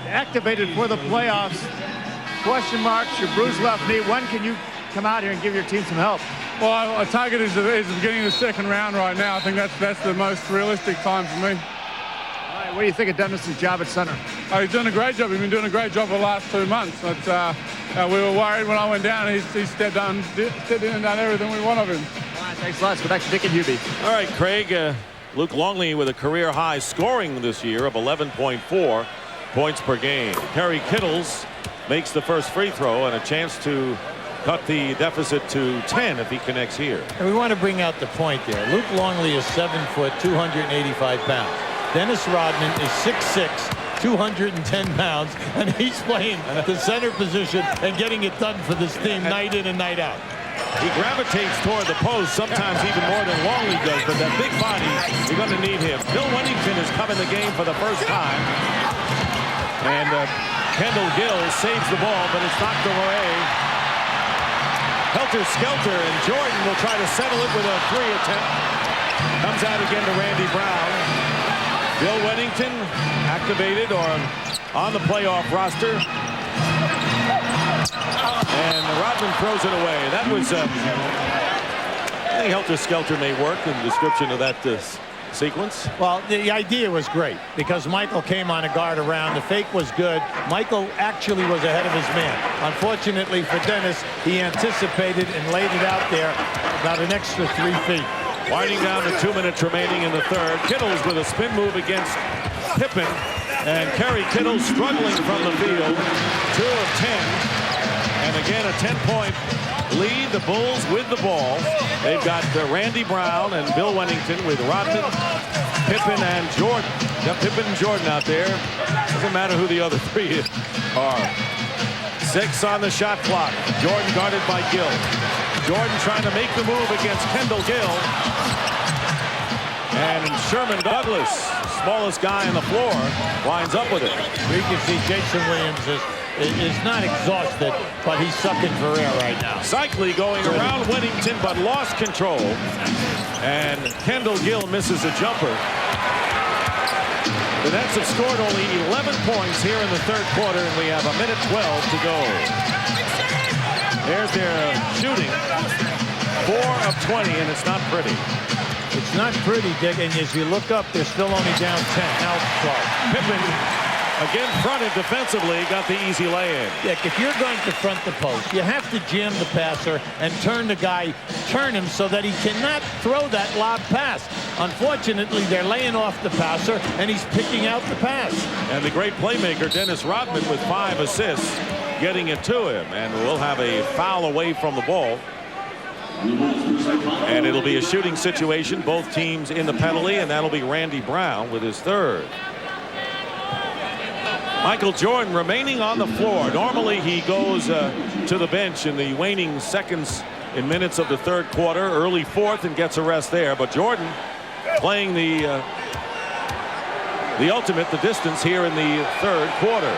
activated for the playoffs. Question marks, your bruised left knee. When can you come out here and give your team some help? Well, our target is the beginning of the second round right now. I think that's the most realistic time for me. All right, what do you think of Dennis's job at center? Oh, he's doing a great job. He's been doing a great job for the last 2 months. But, we were worried when I went down. He stepped in and done everything we want of him. All right, thanks a lot. So back to Dick and Hubie. All right, Craig. Luke Longley with a career-high scoring this year of 11.4 points per game. Kerry Kittles makes the first free throw and a chance to cut the deficit to 10 if he connects here. And we want to bring out the point there. Luke Longley is 7 foot, 285 pounds. Dennis Rodman is 6'6", 210 pounds, and he's playing the center position and getting it done for this team night in and night out. He gravitates toward the post, sometimes even more than Longley does, but that big body, you're going to need him. Bill Wennington has come in the game for the first time. And Kendall Gill saves the ball, but it's knocked away. Helter-skelter, and Jordan will try to settle it with a 3 attempt. Comes out again to Randy Brown. Bill Wennington activated or on the playoff roster. And Rodman throws it away. That was, I think helter-skelter may work in the description of that sequence. Well, the idea was great because Michael came on a guard around. The fake was good. Michael actually was ahead of his man. Unfortunately for Dennis, he anticipated and laid it out there about an extra 3 feet. Winding down to 2 minutes remaining in the third. Kittles with a spin move against Pippen. And Kerry Kittles struggling from the field. 2 of 10. And again, a 10-point lead. The Bulls with the ball. They've got Randy Brown and Bill Wennington with Rodman, Pippen, and Jordan. Got Pippen and Jordan out there. Doesn't matter who the other 3 are. 6 on the shot clock. Jordan guarded by Gill. Jordan trying to make the move against Kendall Gill. And Sherman Douglas, smallest guy on the floor, winds up with it. You can see Jayson Williams is not exhausted, but he's sucking for air right now. Cycli going around Wennington, but lost control. And Kendall Gill misses a jumper. The Nets have scored only 11 points here in the third quarter, and we have 1:12 to go. There's their shooting. 4 of 20, and it's not pretty. It's not pretty, Dick, and as you look up, they're still only down 10. Now, Pippen, again fronted defensively, got the easy lay-in. Dick, if you're going to front the post, you have to jam the passer and turn him so that he cannot throw that lob pass. Unfortunately, they're laying off the passer, and he's picking out the pass. And the great playmaker, Dennis Rodman, with 5 assists, getting it to him. And we'll have a foul away from the ball. And it'll be a shooting situation, both teams in the penalty, and that'll be Randy Brown with his 3rd. Michael Jordan remaining on the floor. Normally he goes to the bench in the waning seconds and minutes of the third quarter, early 4th, and gets a rest there. But Jordan playing the ultimate, the distance here in the third quarter.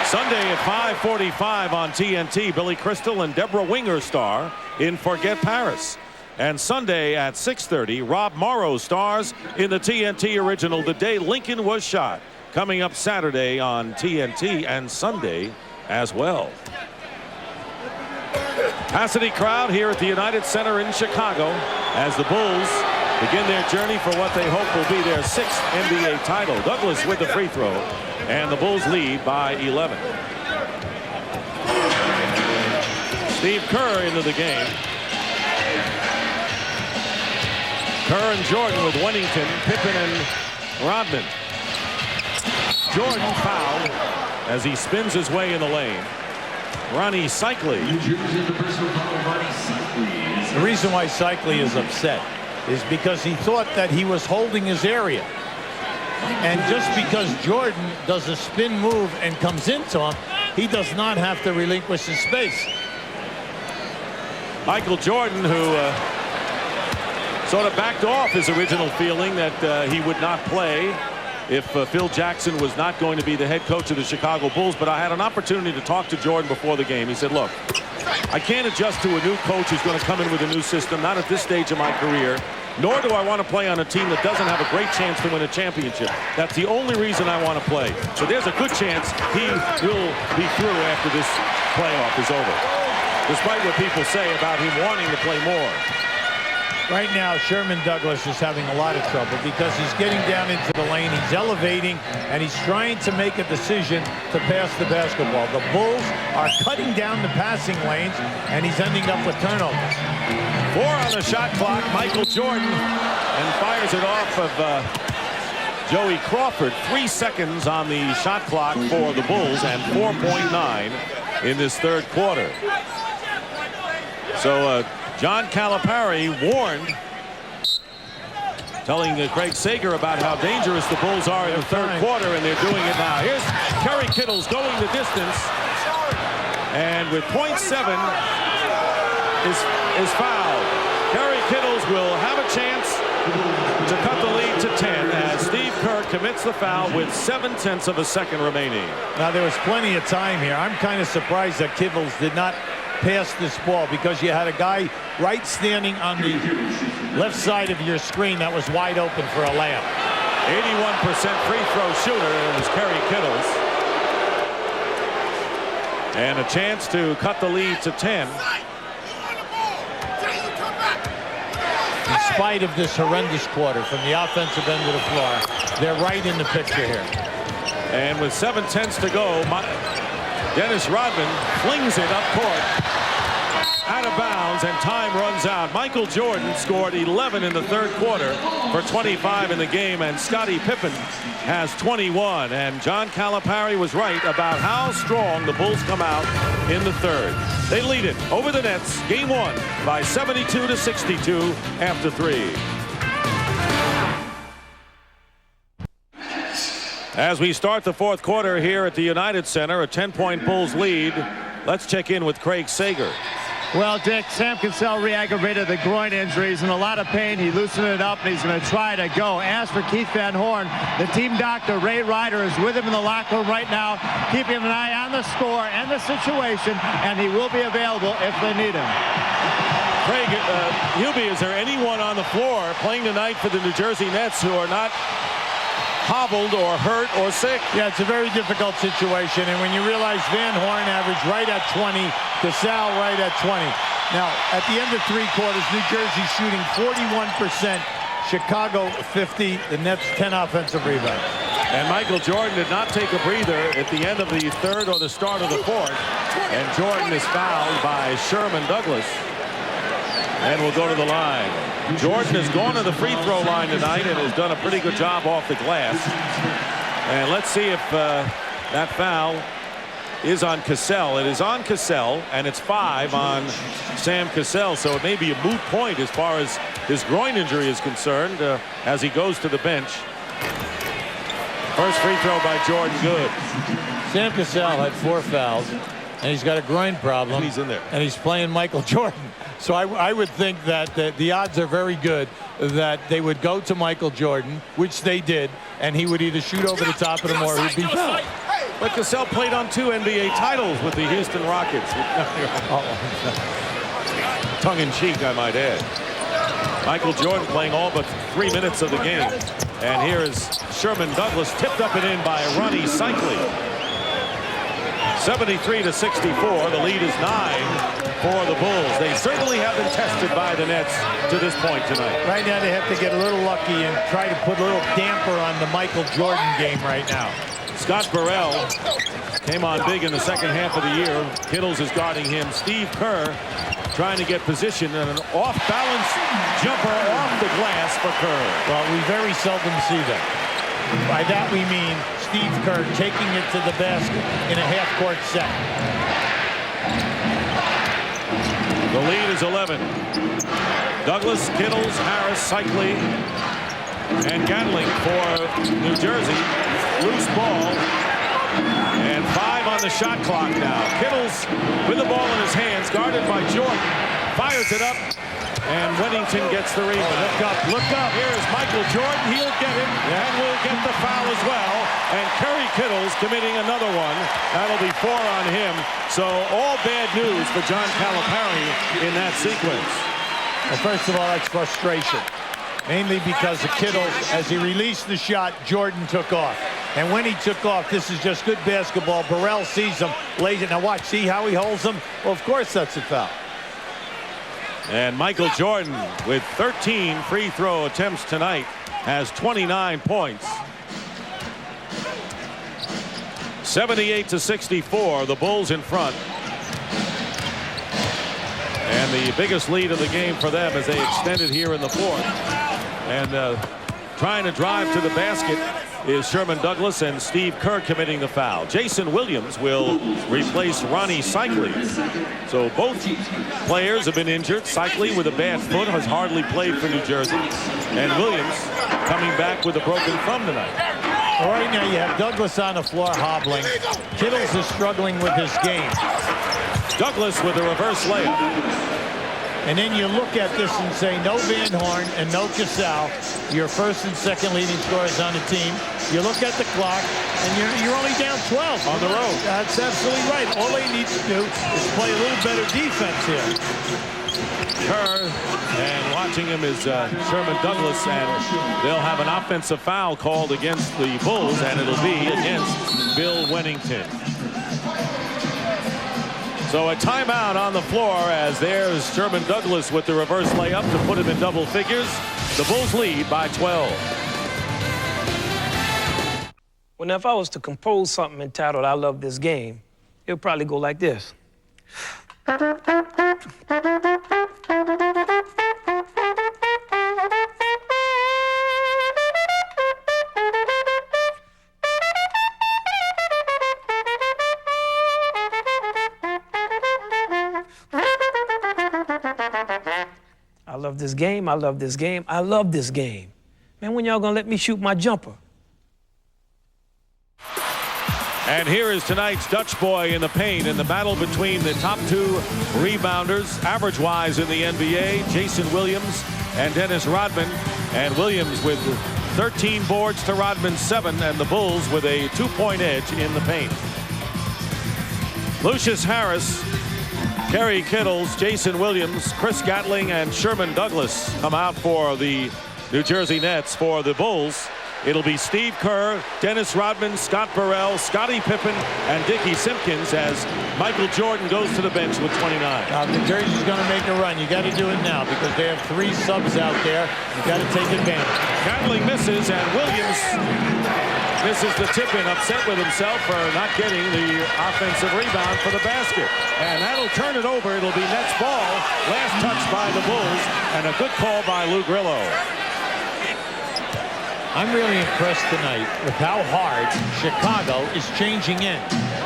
Sunday at 5:45 on TNT, Billy Crystal and Deborah Winger star in Forget Paris. And Sunday at 6:30, Rob Morrow stars in the TNT original The Day Lincoln Was Shot, coming up Saturday on TNT and Sunday as well. Capacity crowd here at the United Center in Chicago as the Bulls begin their journey for what they hope will be their 6th NBA title. Douglas with the free throw, and the Bulls lead by 11. Steve Kerr into the game. Kerr and Jordan with Wennington, Pippen and Rodman. Jordan fouled as he spins his way in the lane. Ronnie Cycli. The reason why Cycli is upset is because he thought that he was holding his area. And just because Jordan does a spin move and comes into him, he does not have to relinquish his space. Michael Jordan, who sort of backed off his original feeling that he would not play if Phil Jackson was not going to be the head coach of the Chicago Bulls. But I had an opportunity to talk to Jordan before the game. He said, look, I can't adjust to a new coach who's going to come in with a new system, not at this stage of my career, nor do I want to play on a team that doesn't have a great chance to win a championship. That's the only reason I want to play. So there's a good chance he will be through after this playoff is over, despite what people say about him wanting to play more. Right now, Sherman Douglas is having a lot of trouble because he's getting down into the lane, he's elevating, and he's trying to make a decision to pass the basketball. The Bulls are cutting down the passing lanes, and he's ending up with turnovers. 4 on the shot clock. Michael Jordan, and fires it off of Joey Crawford. 3 seconds on the shot clock for the Bulls, and 4.9 in this third quarter. So John Calipari warned, telling Craig Sager about how dangerous the Bulls are in the third quarter, and they're doing it now. Here's Kerry Kittles going the distance, and with 0.7 is fouled. Kerry Kittles will have a chance to cut the lead to 10 as Steve Kerr commits the foul with 0.7 of a second remaining. Now, there was plenty of time here. I'm kind of surprised that Kittles did not pass this ball, because you had a guy right standing on the left side of your screen that was wide open for a layup. 81% free throw shooter is Kerry Kittles. And a chance to cut the lead to 10. In spite of this horrendous quarter from the offensive end of the floor, they're right in the picture here. And with 7/10 to go, Dennis Rodman flings it up court, out of bounds, and time runs out. Michael Jordan scored 11 in the third quarter for 25 in the game, and Scottie Pippen has 21. And John Calipari was right about how strong the Bulls come out in the third. They lead it over the Nets, game 1, by 72-62 after 3. As we start the fourth quarter here at the United Center, a 10-point Bulls lead. Let's check in with Craig Sager. Well, Dick, Sam Cassell re-aggravated the groin injury. He's in a lot of pain. He loosened it up, and he's going to try to go. As for Keith Van Horn, the team doctor, Ray Ryder, is with him in the locker room right now, keeping an eye on the score and the situation, and he will be available if they need him. Craig, Hubie, is there anyone on the floor playing tonight for the New Jersey Nets who are not hobbled or hurt or sick? Yeah, it's a very difficult situation, and when you realize Van Horn averaged right at 20, Cassell right at 20. Now, at the end of 3 quarters, New Jersey shooting 41%, Chicago 50, the Nets 10 offensive rebounds. And Michael Jordan did not take a breather at the end of the third or the start of the fourth, and Jordan is fouled by Sherman Douglas and will go to the line. Jordan has gone to the free throw line tonight and has done a pretty good job off the glass. And let's see if that foul is on Cassell. It is on Cassell, and it's 5 on Sam Cassell, so it may be a moot point as far as his groin injury is concerned as he goes to the bench. First free throw by Jordan, good. Sam Cassell had 4 fouls, and he's got a groin problem. He's in there. And he's playing Michael Jordan. So I would think that the odds are very good that they would go to Michael Jordan, which they did, and he would either shoot over the top of them or he'd be fouled. But Cassell played on 2 NBA titles with the Houston Rockets. Tongue-in-cheek, I might add. Michael Jordan playing all but 3 minutes of the game. And here is Sherman Douglas, tipped up and in by Ronnie Cycli. 73-64. The lead is 9 for the Bulls. They certainly have been tested by the Nets to this point tonight. Right now they have to get a little lucky and try to put a little damper on the Michael Jordan game right now. Scott Burrell came on big in the second half of the year. Kittles is guarding him. Steve Kerr trying to get position, and an off-balance jumper off the glass for Kerr. Well, we very seldom see that. By that we mean Steve Kerr taking it to the basket in a half-court set. The lead is 11. Douglas, Kittles, Harris, Cycli, and Gatling for New Jersey. Loose ball. And 5 on the shot clock now. Kittles with the ball in his hands, guarded by Jordan. Fires it up, and Wennington gets the rebound. Oh, look up, look up. Here's Michael Jordan. He'll get it, and will get the foul as well. And Kerry Kittles committing another one. That'll be 4 on him. So all bad news for John Calipari in that sequence. Well, first of all, that's frustration. Mainly because of Kittles, as he released the shot, Jordan took off. And when he took off, this is just good basketball. Burrell sees him, lays it. Now watch, see how he holds him? Well, of course that's a foul. And Michael Jordan, with 13 free throw attempts tonight, has 29 points. 78-64, the Bulls in front. And the biggest lead of the game for them as they extended here in the fourth. And trying to drive to the basket is Sherman Douglas, and Steve Kerr committing the foul. Jayson Williams will replace Ronnie Cycli. So both players have been injured. Cycli with a bad foot has hardly played for New Jersey. And Williams coming back with a broken thumb tonight. All right, now you have Douglas on the floor hobbling. Kittles is struggling with his game. Douglas with a reverse layup. And then you look at this and say no Van Horn and no Casal, your first and second leading scorers on the team. You look at the clock and you're only down 12 on the road. That's absolutely right. All they need to do is play a little better defense here. Kerr, and watching him is Sherman Douglas, and they'll have an offensive foul called against the Bulls, and it'll be against Bill Wennington. So a timeout on the floor, as there's Sherman Douglas with the reverse layup to put him in double figures. The Bulls lead by 12. Well, now, if I was to compose something entitled "I Love This Game," it would probably go like this. I love this game, I love this game, I love this game. Man, when y'all gonna let me shoot my jumper? And here is tonight's Dutch boy in the paint in the battle between the top 2 rebounders, average-wise in the NBA, Jayson Williams and Dennis Rodman. And Williams with 13 boards to Rodman's 7, and the Bulls with a 2-point edge in the paint. Lucius Harris, Kerry Kittles, Jayson Williams, Chris Gatling, and Sherman Douglas come out for the New Jersey Nets. For the Bulls, it'll be Steve Kerr, Dennis Rodman, Scott Burrell, Scottie Pippen, and Dickie Simpkins, as Michael Jordan goes to the bench with 29. New Jersey's going to make a run. You got to do it now because they have 3 subs out there. You got to take advantage. Gatling misses, and Williams misses the tip-in, upset with himself for not getting the offensive rebound for the basket. And that'll turn it over. It'll be Nets ball. Last touch by the Bulls, and a good call by Lou Grillo. I'm really impressed tonight with how hard Chicago is changing in.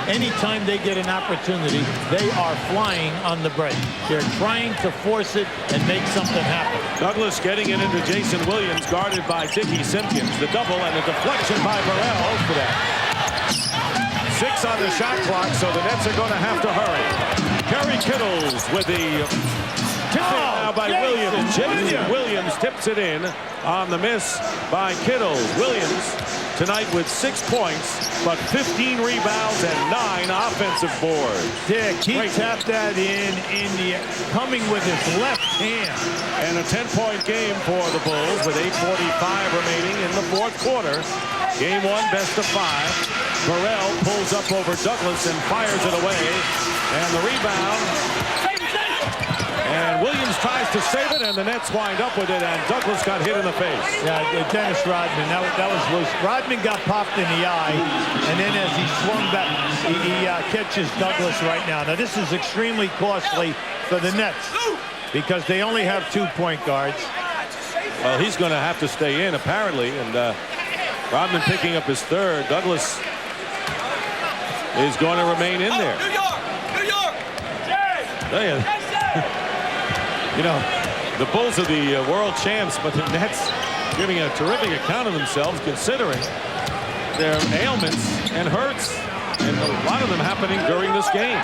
Anytime they get an opportunity, they are flying on the break. They're trying to force it and make something happen. Douglas getting it into Jayson Williams, guarded by Dickie Simpkins. The double and a deflection by Burrell for that. 6 on the shot clock, so the Nets are going to have to hurry. Kerry Kittles with the tip in now by Williams. Jayson Williams tips it in on the miss by Kittles. Williams tonight with 6 points, but 15 rebounds and 9 offensive boards. Dick, he tapped that in coming with his left hand. And a 10-point game for the Bulls with 8:45 remaining in the fourth quarter. Game 1, best of 5. Burrell pulls up over Douglas and fires it away. And the rebound And Williams tries to save it, and the Nets wind up with it, and Douglas got hit in the face. Yeah, Dennis Rodman, that was loose. Rodman got popped in the eye, and then as he swung back, he catches Douglas right now. Now, this is extremely costly for the Nets because they only have 2 point guards. Well, he's going to have to stay in, apparently, and Rodman picking up his third. Douglas is going to remain in there. New York! You know, the Bulls are the world champs, but the Nets giving a terrific account of themselves considering their ailments and hurts, and a lot of them happening during this game.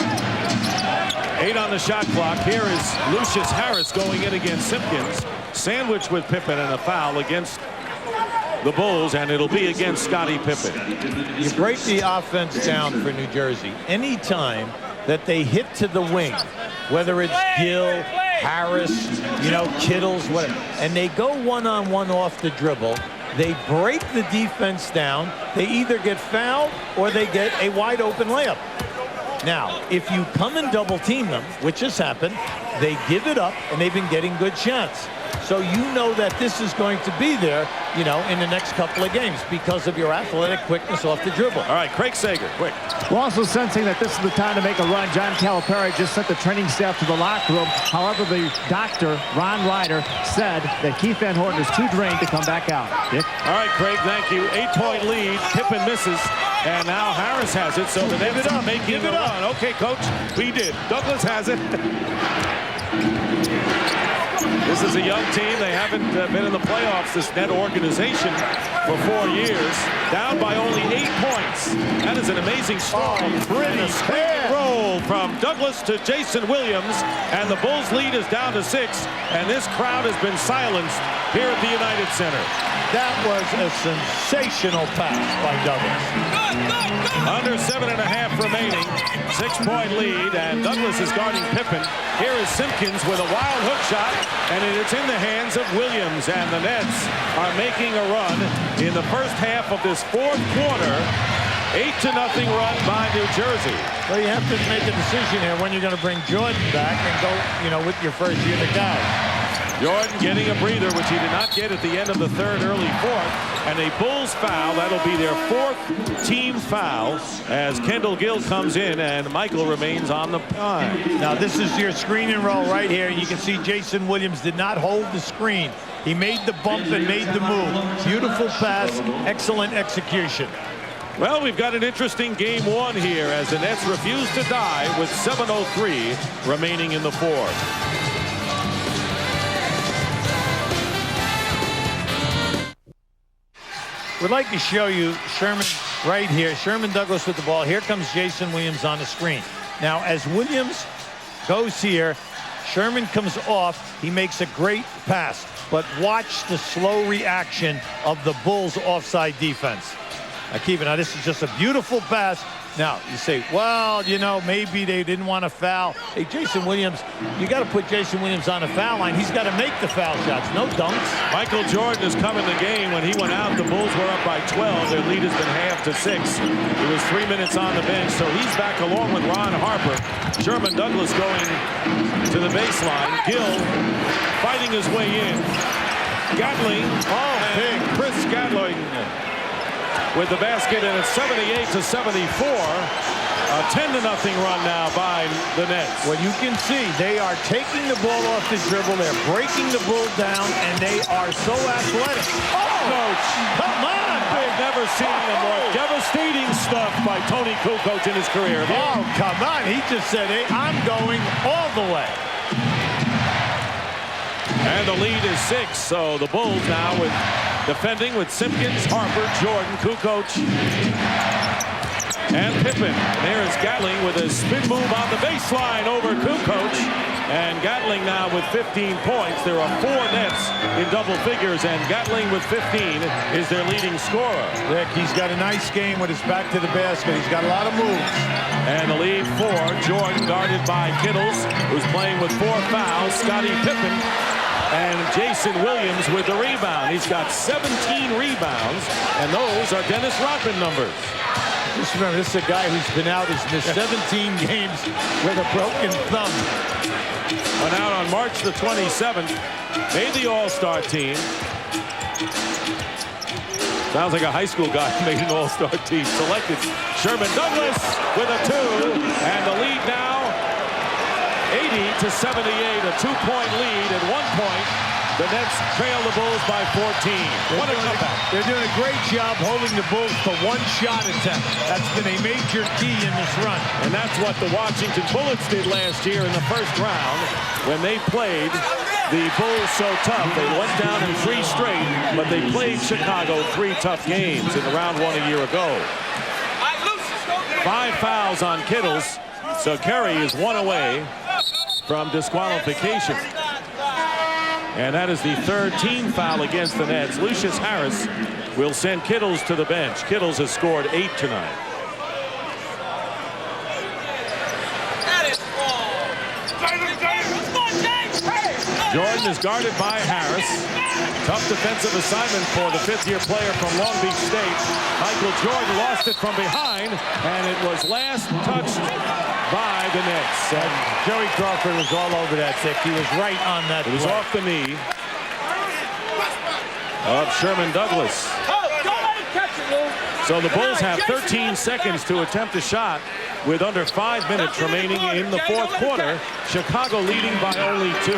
8 on the shot clock. Here is Lucius Harris going in against Simpkins, sandwiched with Pippen, and a foul against the Bulls, and it'll be against Scottie Pippen. You break the offense down for New Jersey. Anytime that they hit to the wing, whether it's Gill, Harris, you know, Kittles, whatever, and they go one-on-one off the dribble, they break the defense down. They either get fouled or they get a wide-open layup. Now, if you come and double-team them, which has happened, they give it up, and they've been getting good shots. So you know that this is going to be there, you know, in the next couple of games because of your athletic quickness off the dribble. All right, Craig Sager, quick. We're also sensing that this is the time to make a run. John Calipari just sent the training staff to the locker room. However, the doctor, Ron Ryder, said that Keith Van Horn is too drained to come back out. Dick? All right, Craig, thank you. 8-point lead. Pippen misses, and now Harris has it, so the Nets are making a run. Okay, Coach, we did. Douglas has it. This is a young team. They haven't been in the playoffs, this Net organization, for 4 years. Down by only 8 points. That is an amazing story. Pretty and roll from Douglas to Jayson Williams, and the Bulls lead is down to 6, and this crowd has been silenced here at the United Center. That was a sensational pass by Douglas. Under 7.5 remaining. 6-point lead, and Douglas is guarding Pippen. Here is Simpkins with a wild hook shot, and it's in the hands of Williams, and the Nets are making a run in the first half of this fourth quarter. 8-0 run by New Jersey. Well, you have to make a decision here when you're going to bring Jordan back and go, you know, with your first unit guys. Jordan getting a breather, which he did not get at the end of the third, early fourth, and a Bulls foul. That'll be their 4th team foul as Kendall Gill comes in and Michael remains on the line. Now this is your screen and roll right here. You can see Jayson Williams did not hold the screen. He made the bump and made the move. Beautiful pass, excellent execution. Well, we've got an interesting game 1 here as the Nets refuse to die with 7:03 remaining in the fourth. We'd like to show you Sherman right here. Sherman Douglas with the ball. Here comes Jayson Williams on the screen. Now, as Williams goes here, Sherman comes off. He makes a great pass. But watch the slow reaction of the Bulls' offside defense. Now, this is just a beautiful pass. Now, you say, well, you know, maybe they didn't want to foul. Hey, Jayson Williams, you got to put Jayson Williams on the foul line. He's got to make the foul shots, no dunks. Michael Jordan has come in the game. When he went out, the Bulls were up by 12. Their lead has been halved to 6. It was 3 minutes on the bench, so he's back along with Ron Harper. Sherman Douglas going to the baseline. Gill fighting his way in. Gatling, big Chris Gatling with the basket, and it's 78-74. A 10-0 run now by the Nets. Well, you can see they are taking the ball off the dribble. They're breaking the Bulls down, and they are so athletic. Coach, come on! I've never seen a more devastating stuff by Toni Kukoč in his career. Oh, come on. He just said, hey, I'm going all the way. And the lead is 6, so the Bulls now with defending with Simpkins, Harper, Jordan, Kukoč, and Pippen. And there is Gatling with a spin move on the baseline over Kukoč. And Gatling now with 15 points. There are 4 Nets in double figures, and Gatling with 15 is their leading scorer. Rick, he's got a nice game with his back to the basket. He's got a lot of moves. And the lead 4, Jordan guarded by Kittles, who's playing with 4 fouls. Scottie Pippen and Jayson Williams with the rebound. He's got 17 rebounds, and those are Dennis Rodman numbers. Just remember, this is a guy who's been out. He's missed 17 games with a broken thumb. Went out on March the 27th. Made the All-Star team. Sounds like a high school guy who made an All-Star team. Selected Sherman Douglas with a 2. And the lead now, 80-78. A 2-point lead. At 1 point, the Nets trail the Bulls by 14. What a comeback. They're doing a great job holding the Bulls to one shot attempt. That's been a major key in this run. And that's what the Washington Bullets did last year in the first round when they played the Bulls so tough. They went down in 3 straight, but they played Chicago 3 tough games in the round 1 a year ago. 5 fouls on Kittles, so Curry is 1 away from disqualification. And that is the 3rd team foul against the Nets. Lucius Harris will send Kittles to the bench. Kittles has scored 8 tonight. Jordan is guarded by Harris. Tough defensive assignment for the 5th-year player from Long Beach State. Michael Jordan lost it from behind, and it was last touched by the Nets. And Joey Crawford was all over that, Dick. He was right on that. It was off the knee of Sherman Douglas. So the Bulls have 13 seconds to attempt a shot with under 5 minutes remaining in the 4th quarter. Chicago leading by only 2.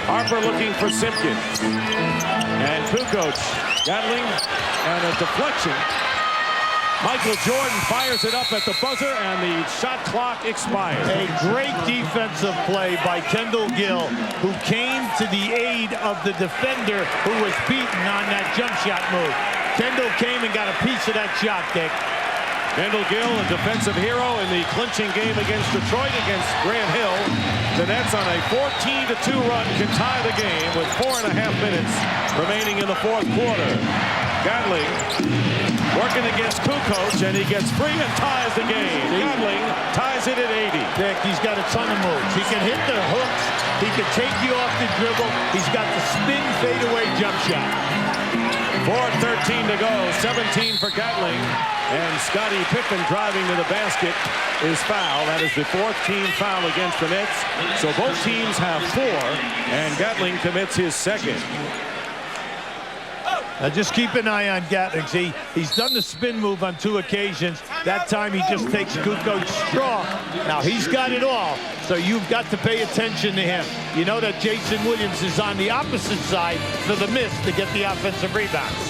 Harper looking for Simpkins. And Kukoč, Gatling, and a deflection. Michael Jordan fires it up at the buzzer, and the shot clock expires. A great defensive play by Kendall Gill, who came to the aid of the defender who was beaten on that jump shot move. Kendall came and got a piece of that shot, Dick. Kendall Gill, a defensive hero in the clinching game against Detroit against Grant Hill. The Nets on a 14-2 run can tie the game with 4.5 minutes remaining in the 4th quarter. Gatling working against Kukoč, and he gets free and ties the game. Gatling ties it at 80. Dick, he's got a ton of moves. He can hit the hooks. He can take you off the dribble. He's got the spin fadeaway jump shot. 4:13 to go. 17 for Gatling. And Scottie Pippen driving to the basket is fouled. That is the 4th team foul against the Nets. So both teams have 4, and Gatling commits his 2nd. Now just keep an eye on Gatling. See, he's done the spin move on 2 occasions. That time he just takes Kukoč strong. Now he's got it all, so you've got to pay attention to him. You know that Jayson Williams is on the opposite side for the miss to get the offensive rebounds.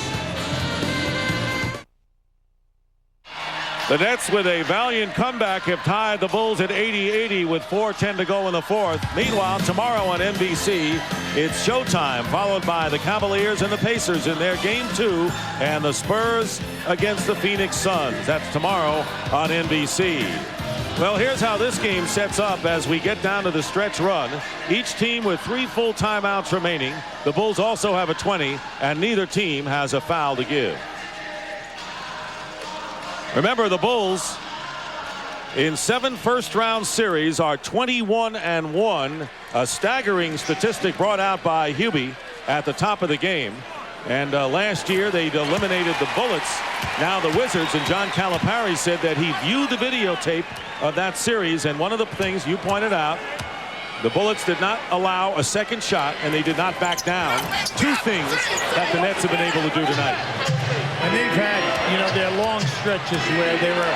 The Nets, with a valiant comeback, have tied the Bulls at 80-80 with 4:10 to go in the 4th. Meanwhile, tomorrow on NBC, it's showtime, followed by the Cavaliers and the Pacers in their Game 2, and the Spurs against the Phoenix Suns. That's tomorrow on NBC. Well, here's how this game sets up as we get down to the stretch run. Each team with 3 full timeouts remaining. The Bulls also have a 20, and neither team has a foul to give. Remember, the Bulls in 7 first-round series are 21-1, a staggering statistic brought out by Hubie at the top of the game. And last year they'd eliminated the Bullets. Now the Wizards, and John Calipari said that he viewed the videotape of that series, and one of the things you pointed out, the Bullets did not allow a second shot, and they did not back down. 2 things that the Nets have been able to do tonight. And they've had, you know, their long stretches where they were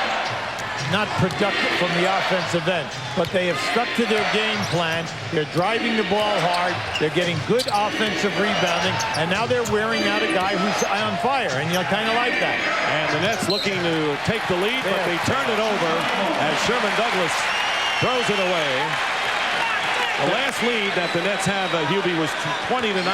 not productive from the offensive end, but they have stuck to their game plan. They're driving the ball hard. They're getting good offensive rebounding, and now they're wearing out a guy who's on fire, and you kind of like that. And the Nets looking to take the lead, but they turn it over as Sherman Douglas throws it away. The last lead that the Nets have, Hubie, was 20-19,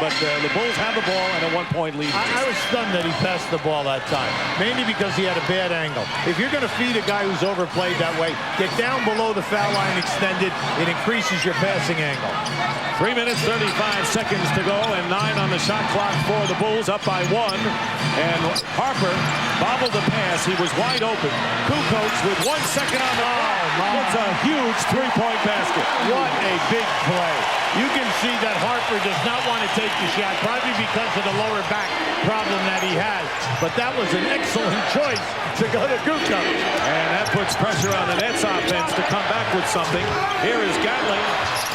but the Bulls have the ball and a 1-point lead. I was stunned that he passed the ball that time, mainly because he had a bad angle. If you're going to feed a guy who's overplayed that way, get down below the foul line extended. It increases your passing angle. 3 minutes, 35 seconds to go, and 9 on the shot clock for the Bulls, up by 1. And Harper bobbled the pass. He was wide open. Kukoč with 1 second on the clock. It's a huge 3-point basket. What a big play. You can see that Harper does not want to take the shot, probably because of the lower back problem that he has. But that was an excellent choice to go to Kukoč. And that puts pressure on the Nets offense to come back with something. Here is Gatling,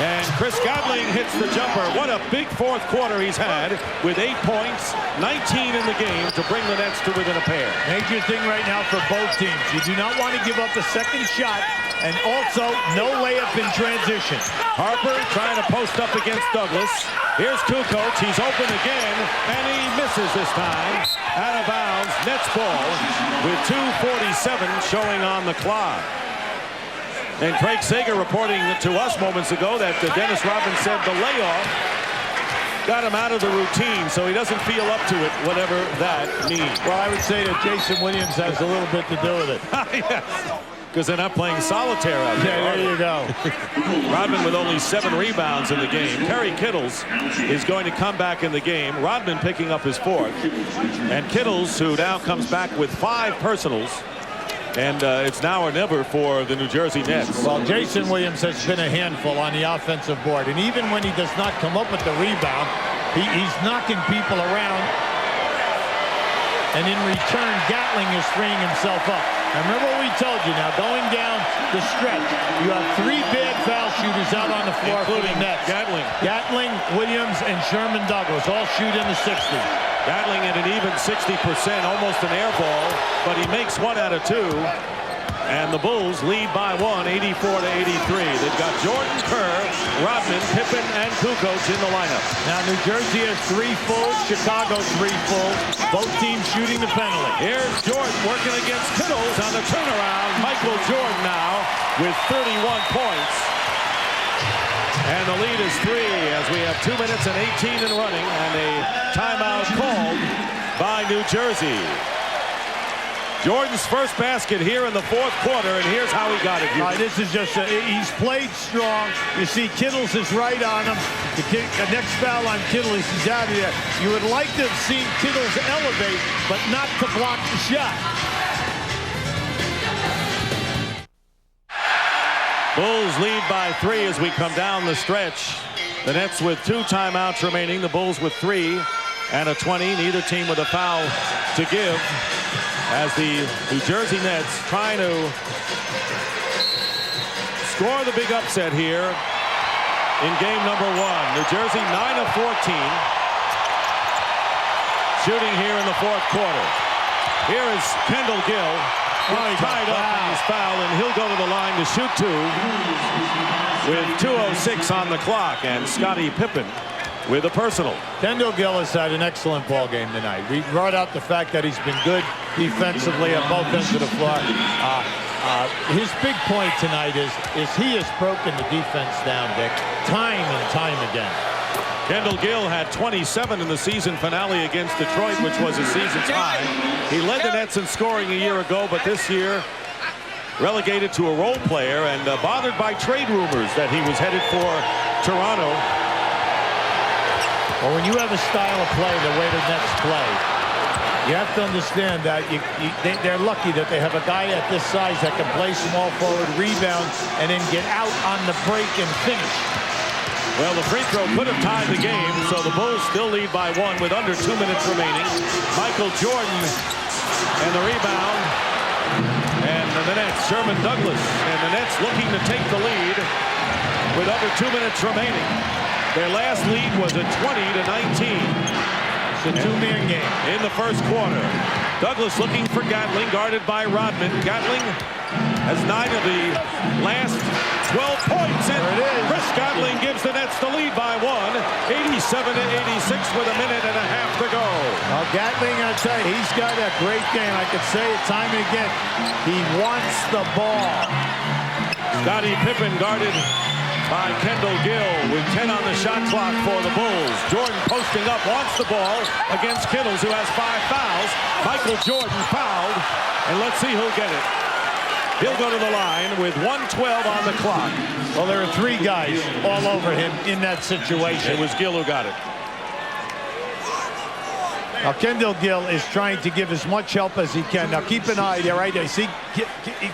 and Chris Gatling hits the jumper. What a big fourth quarter he's had with 8 points, 19 in the game to bring the Nets to within a pair. Major thing right now for both teams. You do not want to give up a second shot, and also no layup in transition. Harper trying to post up against Douglas. Here's Kukoč. He's open again, and he misses this time. Out of bounds. Nets ball with 2:47 showing on the clock. And Craig Sager reporting to us moments ago that Dennis Rodman said the layoff got him out of the routine, so he doesn't feel up to it, whatever that means. Well, I would say that Jayson Williams has a little bit to do with it. Yes. Because they're not playing solitaire out there. Yeah, there you go. Rodman with only 7 rebounds in the game. Kerry Kittles is going to come back in the game. Rodman picking up his 4th. And Kittles, who now comes back with 5 personals. And it's now or never for the New Jersey Nets. Well, Jayson Williams has been a handful on the offensive board. And even when he does not come up with the rebound, he's knocking people around. And in return, Gatling is freeing himself up. Now remember what we told you now, going down the stretch, you have 3 bad foul shooters out on the floor, including Nets. Gatling, Williams, and Sherman Douglas all shoot in the 60s. Gatling at an even 60%, almost an air ball, but he makes 1 out of 2. And the Bulls lead by 1, 84-83. They've got Jordan, Kerr, Rodman, Pippen, and Kukoč in the lineup. Now New Jersey has 3 full, Chicago 3 full. Both teams shooting the penalty. Here's Jordan working against Kittles on the turnaround. Michael Jordan now with 31 points. And the lead is 3 as we have 2 minutes and 18 and running, and a timeout called by New Jersey. Jordan's first basket here in the 4th quarter, and here's how he got it. This is just, he's played strong. You see Kittles is right on him. The next foul on Kittles, he's out of there. You would like to have seen Kittles elevate, but not to block the shot. Bulls lead by 3 as we come down the stretch. The Nets with 2 timeouts remaining. The Bulls with 3 and a 20. Neither team with a foul to give. As the New Jersey Nets trying to score the big upset here in game number 1. New Jersey 9 of 14. Shooting here in the 4th quarter. Here is Kendall Gill. He's tied up and he's fouled, and he'll go to the line to shoot 2 with 2:06 on the clock. And Scottie Pippen with a personal. Kendall Gill has had an excellent ball game tonight. We brought out the fact that he's been good defensively on both ends of the floor. His big point tonight is he has broken the defense down, Dick, time and time again. Kendall Gill had 27 in the season finale against Detroit, which was a season's high. He led the Nets in scoring a year ago, but this year relegated to a role player and bothered by trade rumors that he was headed for Toronto. Well, when you have a style of play the way the Nets play, you have to understand that they're lucky that they have a guy at this size that can play small forward, rebound, and then get out on the break and finish. Well, the free throw could have tied the game, so the Bulls still lead by 1 with under 2 minutes remaining. Michael Jordan and the rebound. And the Nets, Sherman Douglas, and the Nets looking to take the lead with under 2 minutes remaining. Their last lead was a 20-19. It's a 2-man game. In the 1st quarter. Douglas looking for Gatling, guarded by Rodman. Gatling has 9 of the last 12 points. And Chris Gatling gives the Nets the lead by 1, 87-86 with a minute and a half to go. Well, Gatling, I'll tell you, he's got a great game. I could say it time and again. He wants the ball. Scottie Pippen guarded by Kendall Gill with 10 on the shot clock for the Bulls. Jordan posting up, wants the ball against Kittles, who has 5 fouls. Michael Jordan fouled, and let's see who'll get it. He'll go to the line with 1:12 on the clock. Well, there are 3 guys all over him in that situation. It was Gill who got it. Now, Kendall Gill is trying to give as much help as he can. Now, keep an eye there, right there. See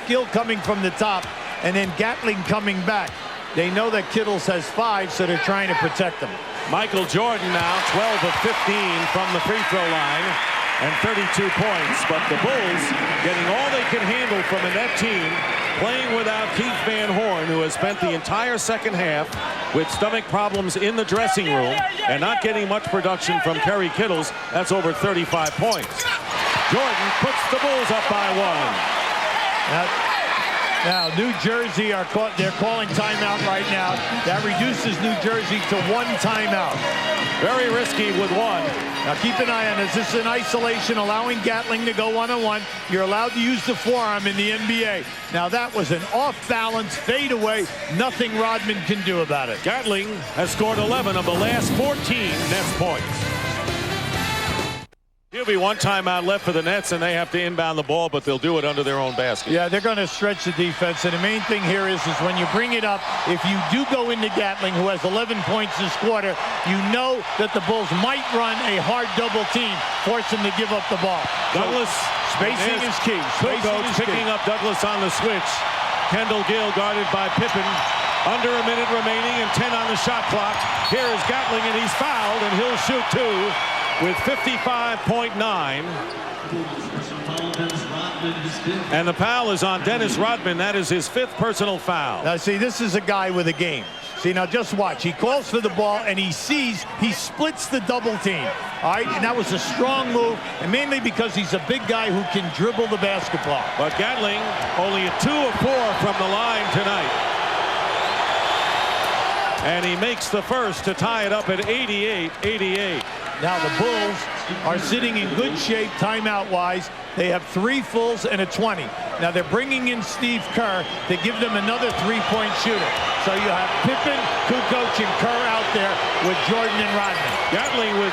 Gill coming from the top, and then Gatling coming back. They know that Kittles has 5, so they're trying to protect him. Michael Jordan now 12 of 15 from the free throw line and 32 points. But the Bulls getting all they can handle from a net team, playing without Keith Van Horn, who has spent the entire second half with stomach problems in the dressing room and not getting much production from Kerry Kittles. That's over 35 points. Jordan puts the Bulls up by 1. Now, New Jersey they're calling timeout right now. That reduces New Jersey to 1 timeout. Very risky with 1. Now keep an eye on this. This is in isolation, allowing Gatling to go one-on-one. You're allowed to use the forearm in the NBA. Now that was an off-balance fadeaway. Nothing Rodman can do about it. Gatling has scored 11 of the last 14 Nets points. There'll be 1 timeout left for the Nets, and they have to inbound the ball, but they'll do it under their own basket. Yeah, they're going to stretch the defense, and the main thing here is when you bring it up, if you do go into Gatling, who has 11 points this quarter, you know that the Bulls might run a hard double team, force them to give up the ball. Douglas, spacing is key. Kukoč picking up Douglas on the switch. Kendall Gill guarded by Pippen. Under a minute remaining and 10 on the shot clock. Here is Gatling, and he's fouled, and he'll shoot 2. With 55.9. And the foul is on Dennis Rodman. That is his 5th personal foul. Now, see, this is a guy with a game. See, now just watch. He calls for the ball, and he splits the double team. All right, and that was a strong move, and mainly because he's a big guy who can dribble the basketball. But Gatling only a 2 of 4 from the line tonight. And he makes the first to tie it up at 88-88. Now the Bulls are sitting in good shape timeout-wise. They have 3 fulls and a 20. Now they're bringing in Steve Kerr to give them another 3-point shooter. So you have Pippen, Kukoč, and Kerr out there with Jordan and Rodman. Gatling with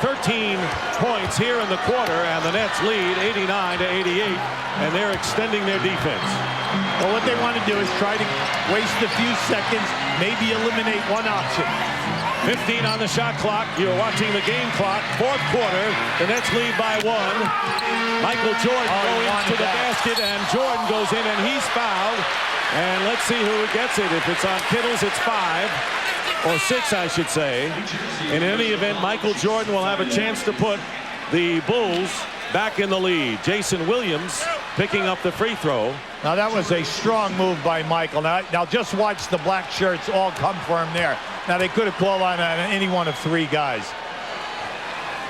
13 points here in the quarter, and the Nets lead 89-88, and they're extending their defense. Well, what they want to do is try to waste a few seconds, maybe eliminate one option. 15 on the shot clock. You're watching the game clock. 4th quarter. The Nets lead by 1. Michael Jordan goes to the basket, and Jordan goes in, and he's fouled. And let's see who gets it. If it's on Kittles, it's 5. Or 6, I should say. In any event, Michael Jordan will have a chance to put the Bulls back in the lead. Jayson Williams picking up the free throw. Now that was a strong move by Michael. Now just watch the black shirts all come for him there. Now they could have called on any one of 3 guys.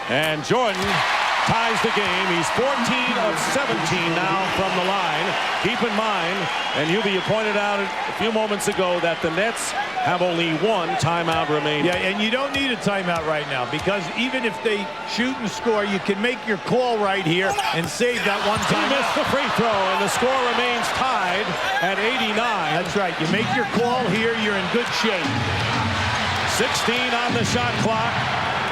And Jordan ties the game. He's 14 of 17 now from the line. Keep in mind, and you pointed out a few moments ago, that the Nets have only 1 timeout remaining. Yeah, and you don't need a timeout right now, because even if they shoot and score, you can make your call right here and save that 1 timeout. He missed the free throw, and the score remains tied at 89. That's right. You make your call here, you're in good shape. 16 on the shot clock.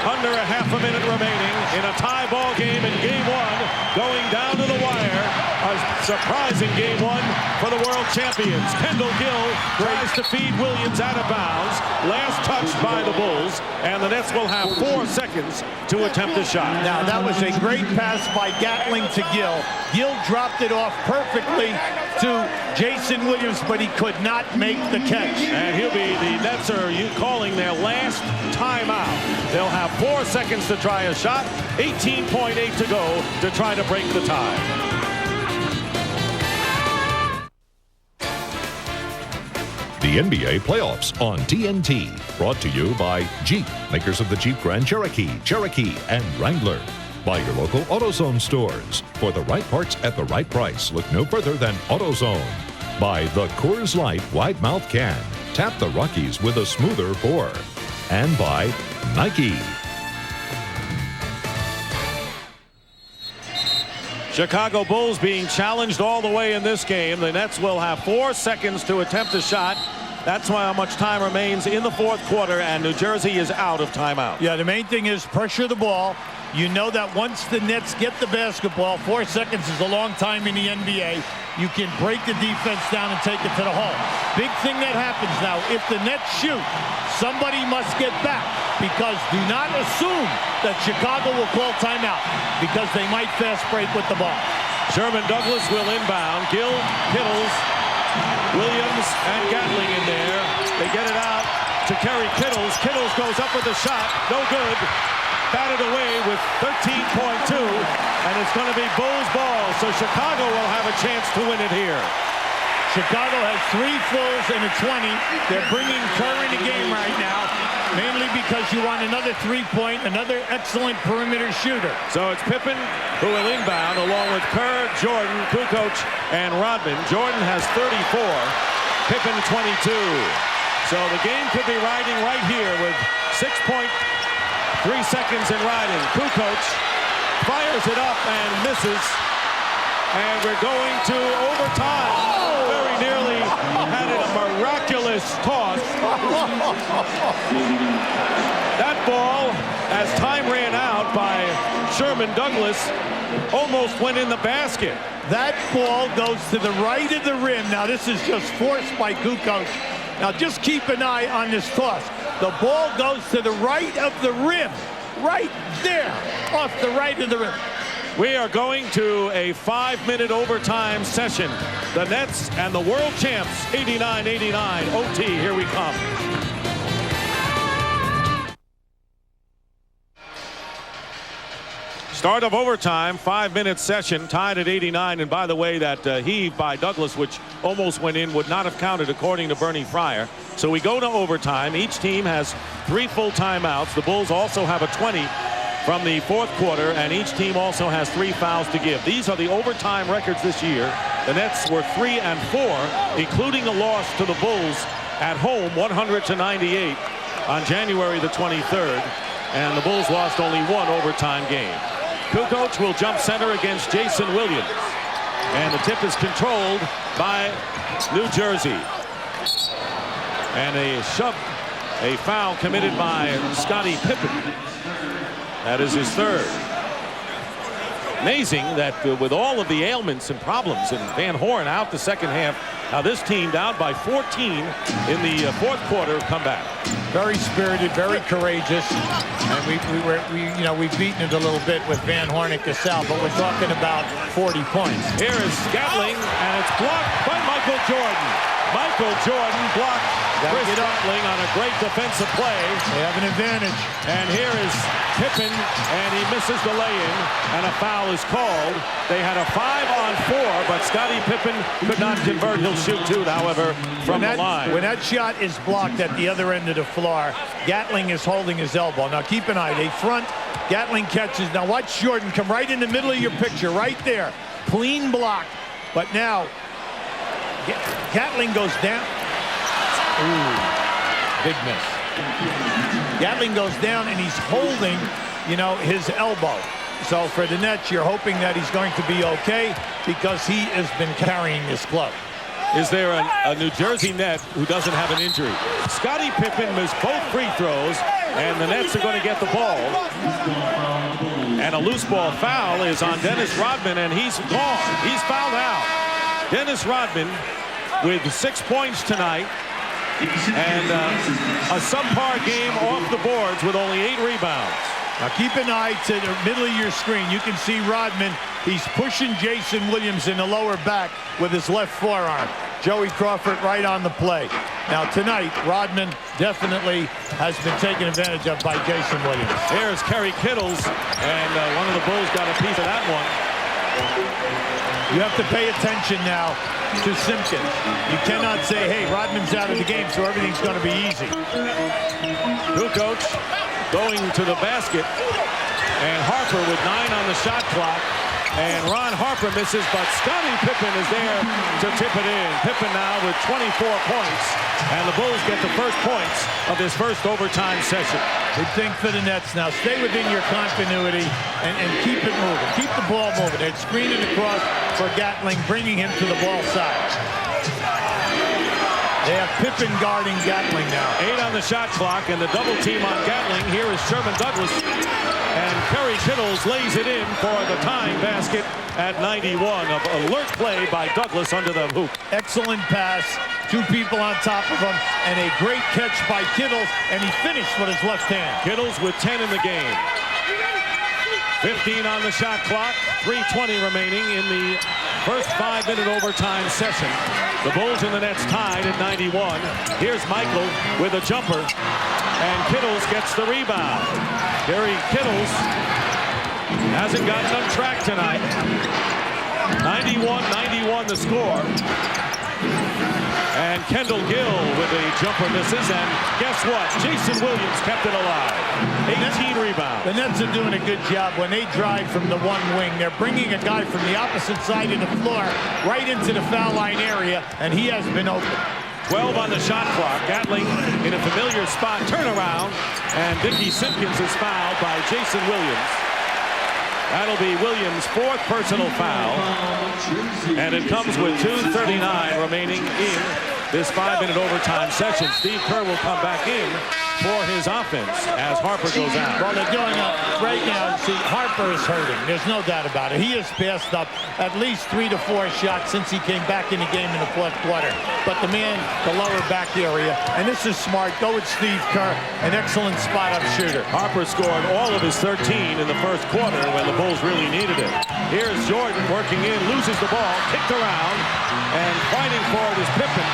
Under a half a minute remaining in a tie ball game in game 1, going down to the wire. A surprising game 1 for the world champions. Kendall Gill tries to feed Williams out of bounds. Last touched by the Bulls, and the Nets will have 4 seconds to attempt a shot. Now that was a great pass by Gatling to Gill. Gill dropped it off perfectly to Jayson Williams, but he could not make the catch. And the Nets are calling their last timeout. They'll have 4 seconds to try a shot, 18.8 to go to try to break the tie. The NBA playoffs on TNT, brought to you by Jeep, makers of the Jeep Grand Cherokee, Cherokee, and Wrangler. By your local AutoZone stores. For the right parts at the right price, look no further than AutoZone. By the Coors Light Wide Mouth Can. Tap the Rockies with a smoother pour. And by Nike. Chicago Bulls being challenged all the way in this game. The Nets will have 4 seconds to attempt a shot. That's how much time remains in the 4th quarter, and New Jersey is out of timeout. Yeah, the main thing is pressure the ball. You know that once the Nets get the basketball, 4 seconds is a long time in the NBA. You can break the defense down and take it to the hole. Big thing that happens now, if the Nets shoot, somebody must get back, because do not assume that Chicago will call timeout, because they might fast break with the ball. Sherman Douglas will inbound. Gill, Kittles, Williams and Gatling in there. They get it out to Kerry Kittles. Kittles goes up with the shot. No good. Batted away with 13.2. And it's going to be Bulls ball. So Chicago will have a chance to win it here. Chicago has 3 fulls and a 20. They're bringing Kerr in the game right now, mainly because you want another 3-point, another excellent perimeter shooter. So it's Pippen who will inbound along with Kerr, Jordan, Kukoč, and Rodman. Jordan has 34, Pippen 22. So the game could be riding right here with 6.3 seconds in riding. Kukoč fires it up and misses. And we're going to overtime. Very nearly had a miraculous toss. That ball, as time ran out by Sherman Douglas, almost went in the basket. That ball goes to the right of the rim. Now this is just forced by Kukoč. Now just keep an eye on this toss. The ball goes to the right of the rim. Right there, off the right of the rim. We are going to a 5-minute overtime session. The Nets and the world champs, 89-89 OT. Here we come. Start of overtime, 5-minute session, tied at 89. And by the way, that heave by Douglas, which almost went in, would not have counted according to Bernie Fryer. So we go to overtime. Each team has 3 full timeouts. The Bulls also have a 20 from the 4th quarter, and each team also has 3 fouls to give. These are the overtime records this year. The Nets were 3-4, including a loss to the Bulls at home, 100-98 on January the 23rd. And the Bulls lost only 1 overtime game. Kukoč will jump center against Jayson Williams. And the tip is controlled by New Jersey. And a foul committed by Scottie Pippen. That is his 3rd. Amazing that with all of the ailments and problems, and Van Horn out the second half, now this team down by 14 in the 4th quarter come back. Very spirited, very courageous, and we've beaten it a little bit with Van Horn and Cassell, but we're talking about 40 points. Here is Gatling, and it's blocked by Michael Jordan. Michael Jordan blocked Chris Gatling on a great defensive play. They have an advantage. And here is Pippen, and he misses the lay-in, and a foul is called. They had a 5-on-4, but Scottie Pippen could not convert. He'll shoot 2, however, from the line. When that shot is blocked at the other end of the floor, Gatling is holding his elbow. Now keep an eye. They front. Gatling catches. Now watch Jordan come right in the middle of your picture, right there. Clean block. But now Gatling goes down. Ooh, big miss. Gatling goes down and he's holding, his elbow. So for the Nets, you're hoping that he's going to be okay because he has been carrying this club. Is there a New Jersey Net who doesn't have an injury? Scottie Pippen missed both free throws, and the Nets are going to get the ball. And a loose ball foul is on Dennis Rodman, and he's gone. He's fouled out. Dennis Rodman with 6 points tonight, and a subpar game off the boards with only 8 rebounds. Now keep an eye to the middle of your screen. You can see Rodman. He's pushing Jayson Williams in the lower back with his left forearm. Joey Crawford right on the play. Now tonight, Rodman definitely has been taken advantage of by Jayson Williams. Here's Kerry Kittles, and one of the Bulls got a piece of that one. You have to pay attention now to Simpkins. You cannot say, hey, Rodman's out of the game, so everything's going to be easy. Kukoč going to the basket, and Harper with 9 on the shot clock. And Ron Harper misses, but Scottie Pippen is there to tip it in. Pippen now with 24 points, and the Bulls get the first points of this first overtime session. Big thing for the Nets now. Stay within your continuity and keep it moving. Keep the ball moving. They're screening across for Gatling, bringing him to the ball side. They have Pippen guarding Gatling now. 8 on the shot clock, and the double team on Gatling. Here is Sherman Douglas. And Kerry Kittles lays it in for the tying basket at 91. Of alert play by Douglas under the hoop. Excellent pass. 2 people on top of him. And a great catch by Kittles. And he finished with his left hand. Kittles with 10 in the game. 15 on the shot clock. 3:20 remaining in the first 5-minute overtime session. The Bulls and the Nets tied at 91. Here's Michael with a jumper, and Kittles gets the rebound. Kerry Kittles hasn't gotten on track tonight. 91-91 the score. And Kendall Gill with a jumper misses, and guess what? Jayson Williams kept it alive. 18 rebounds. The Nets are doing a good job when they drive from the one wing. They're bringing a guy from the opposite side of the floor right into the foul line area, and he has been open. 12 on the shot clock. Gatling in a familiar spot. Turnaround, and Dickie Simpkins is fouled by Jayson Williams. That'll be Williams' 4th personal foul. And it comes with 2:39 remaining in this 5-minute overtime session. Steve Kerr will come back in for his offense as Harper goes out. Well, they're doing right now. See, Harper is hurting. There's no doubt about it. He has passed up at least 3 to 4 shots since he came back in the game in the 4th quarter. But the man, the lower back area, and this is smart. Go with Steve Kerr, an excellent spot-up shooter. Harper scored all of his 13 in the 1st quarter when the Bulls really needed it. Here's Jordan working in, loses the ball, kicked around, and fighting for it is Pippen.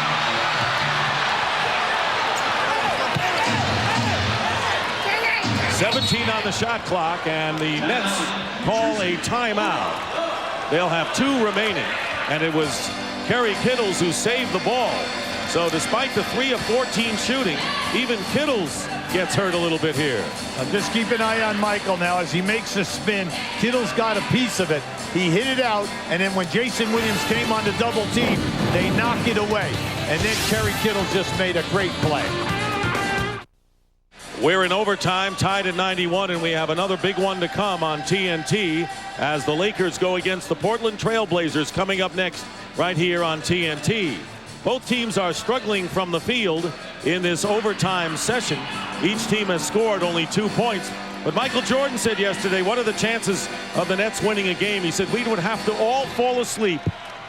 17 on the shot clock, and the Nets call a timeout. They'll have 2 remaining, and it was Kerry Kittles who saved the ball. So despite the 3 of 14 shooting, even Kittles gets hurt a little bit here. Just keep an eye on Michael now as he makes a spin. Kittles got a piece of it. He hit it out, and then when Jayson Williams came on the double team, they knock it away. And then Kerry Kittles just made a great play. We're in overtime, tied at 91, and we have another big one to come on TNT as the Lakers go against the Portland Trail Blazers coming up next right here on TNT. Both teams are struggling from the field in this overtime session. Each team has scored only 2 points. But Michael Jordan said yesterday, what are the chances of the Nets winning a game? He said we would have to all fall asleep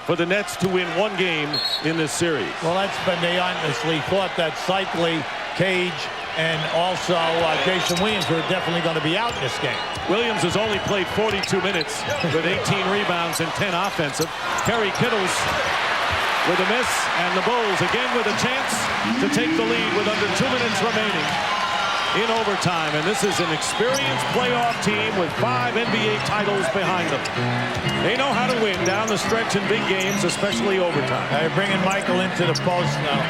for the Nets to win 1 game in this series. Well, that's been they honestly thought that Cycli, Cage, and also Jayson Williams were definitely going to be out in this game. Williams has only played 42 minutes with 18 rebounds and 10 offensive. Kerry Kittles with a miss, and the Bulls again with a chance to take the lead with under 2 minutes remaining in overtime. And this is an experienced playoff team with 5 NBA titles behind them. They know how to win down the stretch in big games, especially overtime. They're bringing Michael into the post now.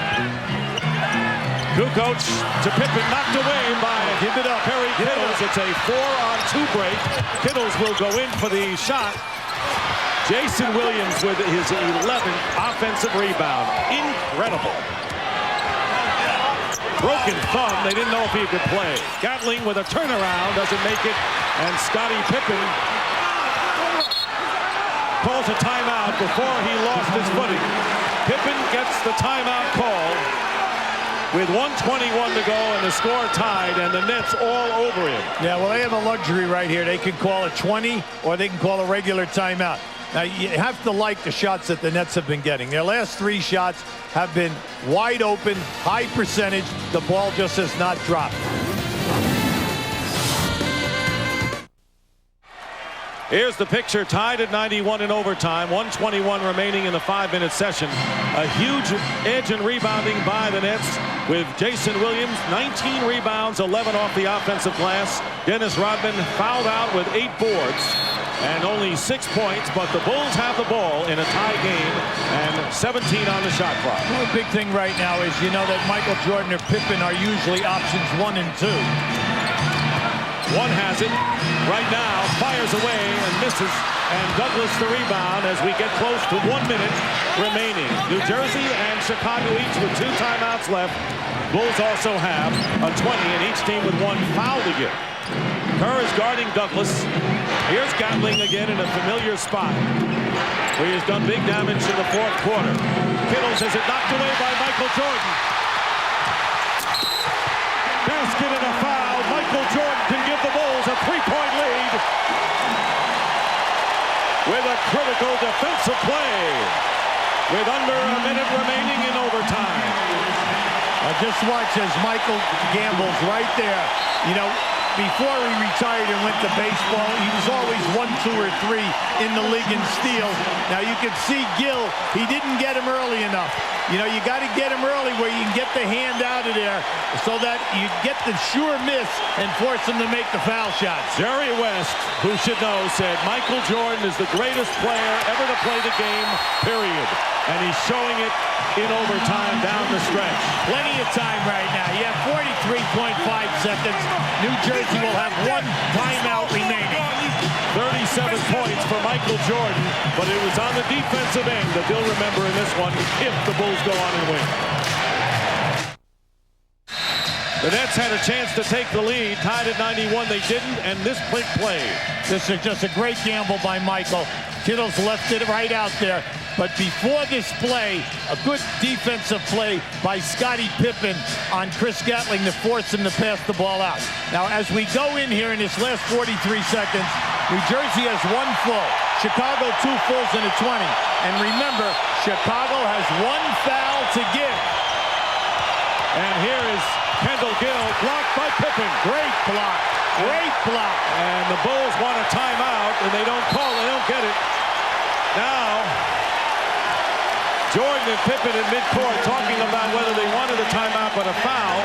Kukoč to Pippen, knocked away by Kerry Kittles. It's a 4-on-2 break. Kittles will go in for the shot. Jayson Williams with his 11th offensive rebound. Incredible. Broken thumb. They didn't know if he could play. Gatling with a turnaround, doesn't make it. And Scottie Pippen calls a timeout before he lost his footing. Pippen gets the timeout call with 1:21 to go and the score tied, and the Nets all over him. Yeah, well, they have a luxury right here. They can call a 20 or they can call a regular timeout. Now, you have to like the shots that the Nets have been getting. Their last 3 shots have been wide open, high percentage. The ball just has not dropped. Here's the picture, tied at 91 in overtime, 1:21 remaining in the 5-minute session. A huge edge and rebounding by the Nets with Jayson Williams, 19 rebounds, 11 off the offensive glass. Dennis Rodman fouled out with 8 boards and only 6 points, but the Bulls have the ball in a tie game and 17 on the shot clock. Well, the big thing right now is you know that Michael Jordan or Pippen are usually options 1 and 2. One has it right now, fires away and misses, and Douglas the rebound as we get close to 1 minute remaining. New Jersey and Chicago each with 2 timeouts left. Bulls also have a 20 and each team with 1 foul to give. Kerr is guarding Douglas. Here's Gatling again in a familiar spot where he has done big damage in the 4th quarter. Kittles has it knocked away by Michael Jordan. Basket and a foul. Michael Jordan can give the Bulls a 3-point lead with a critical defensive play with under a minute remaining in overtime. Just watch as Michael gambles right there. You know, before he retired and went to baseball, he was always 1, 2, or 3 in the league in steals. Now you can see Gill, he didn't get him early enough. You know, you got to get him early where you can get the hand out of there so that you get the sure miss and force him to make the foul shots. Jerry West, who should know, said Michael Jordan is the greatest player ever to play the game, period. And he's showing it in overtime down the stretch. Plenty of time right now. You have 43.5 seconds. New Jersey will have 1 timeout remaining. 37 points for Michael Jordan, but it was on the defensive end that they'll remember in this one if the Bulls go on and win. The Nets had a chance to take the lead, tied at 91. They didn't, and this big play. This is just a great gamble by Michael. Kittle's left it right out there. But before this play, a good defensive play by Scottie Pippen on Chris Gatling to force him to pass the ball out. Now, as we go in here in this last 43 seconds, New Jersey has 1 full. Chicago 2 fulls and a 20. And remember, Chicago has 1 foul to give. And here is Kendall Gill, blocked by Pippen. Great block. Great block. And the Bulls want a timeout, and they don't call it. They don't get it. Now, Jordan and Pippen in midcourt talking about whether they wanted a timeout, but a foul.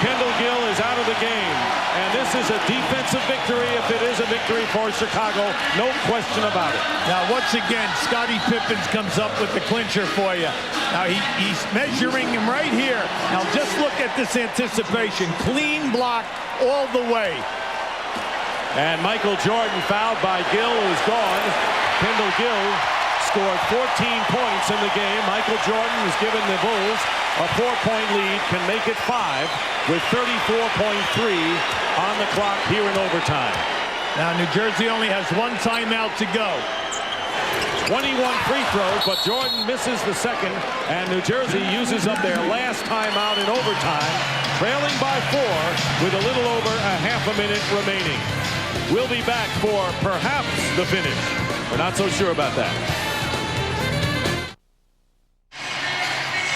Kendall Gill is out of the game. And this is a defensive victory if it is a victory for Chicago. No question about it. Now, once again, Scottie Pippen comes up with the clincher for you. Now, he's measuring him right here. Now, just look at this anticipation. Clean block all the way. And Michael Jordan fouled by Gill, who's gone. Kendall Gill scored 14 points in the game. Michael Jordan has given the Bulls a 4-point lead, can make it 5 with 34.3 on the clock here in overtime. Now New Jersey only has 1 timeout to go. 21 free throws, but Jordan misses the second, and New Jersey uses up their last timeout in overtime, trailing by 4 with a little over a half a minute remaining. We'll be back for perhaps the finish. We're not so sure about that.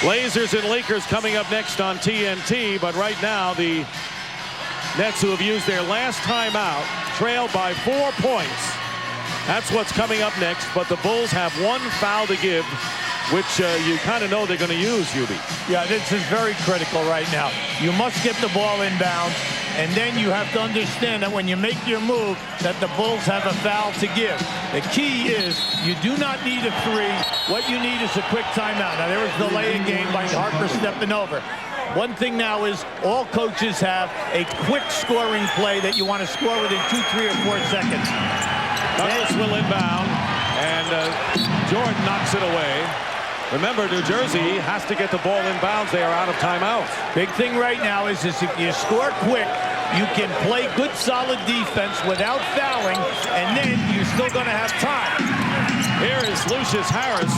Blazers and Lakers coming up next on TNT, but right now the Nets, who have used their last timeout, trail by 4 points. That's what's coming up next, but the Bulls have 1 foul to give, which you kind of know they're going to use, Hubie. Yeah, this is very critical right now. You must get the ball inbounds, and then you have to understand that when you make your move, that the Bulls have a foul to give. The key is you do not need a 3. What you need is a quick timeout. Now, there was the lay-in game by Harper stepping over. One thing now is all coaches have a quick scoring play that you want to score within 2, 3, or 4 seconds. Douglas will inbound, and Jordan knocks it away. Remember, New Jersey has to get the ball inbounds. They are out of timeouts. Big thing right now is if you score quick, you can play good, solid defense without fouling, and then you're still going to have time. Here is Lucius Harris,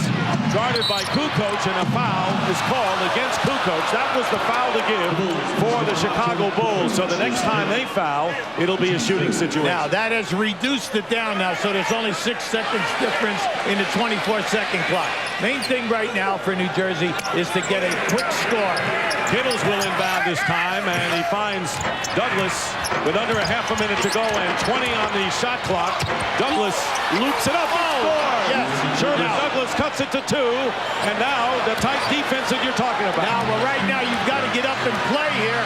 guarded by Kukoč, and a foul is called against Kukoč. That was the foul to give for the Chicago Bulls. So the next time they foul, it'll be a shooting situation. Now, that has reduced it down now, so there's only 6 seconds difference in the 24-second clock. Main thing right now for New Jersey is to get a quick score. Kittles will inbound this time, and he finds Douglas with under a half a minute to go and 20 on the shot clock. Douglas loops it up and scores. Yes, Sherman Douglas cuts it to 2, and now the tight defense that you're talking about. Now, well, right now you've got to get up and play here.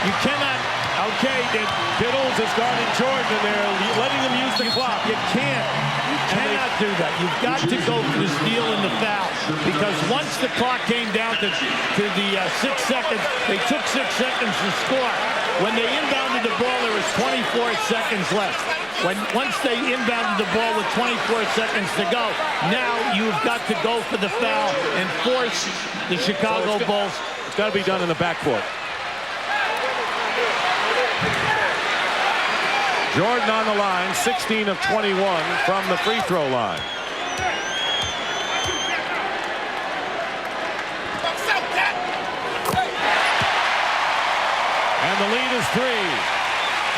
You cannot. Okay, Kittles is guarding Jordan, and they're letting him use the clock. You can't. You cannot do that. You've got to go for the steal and the foul, because once the clock came down to the 6 seconds, they took 6 seconds to score. When they inbounded the ball, there was 24 seconds left. Once they inbounded the ball with 24 seconds to go, now you've got to go for the foul and force the Chicago Bulls. It's got to be done in the backcourt. Jordan on the line, 16 of 21 from the free throw line. And the lead is 3.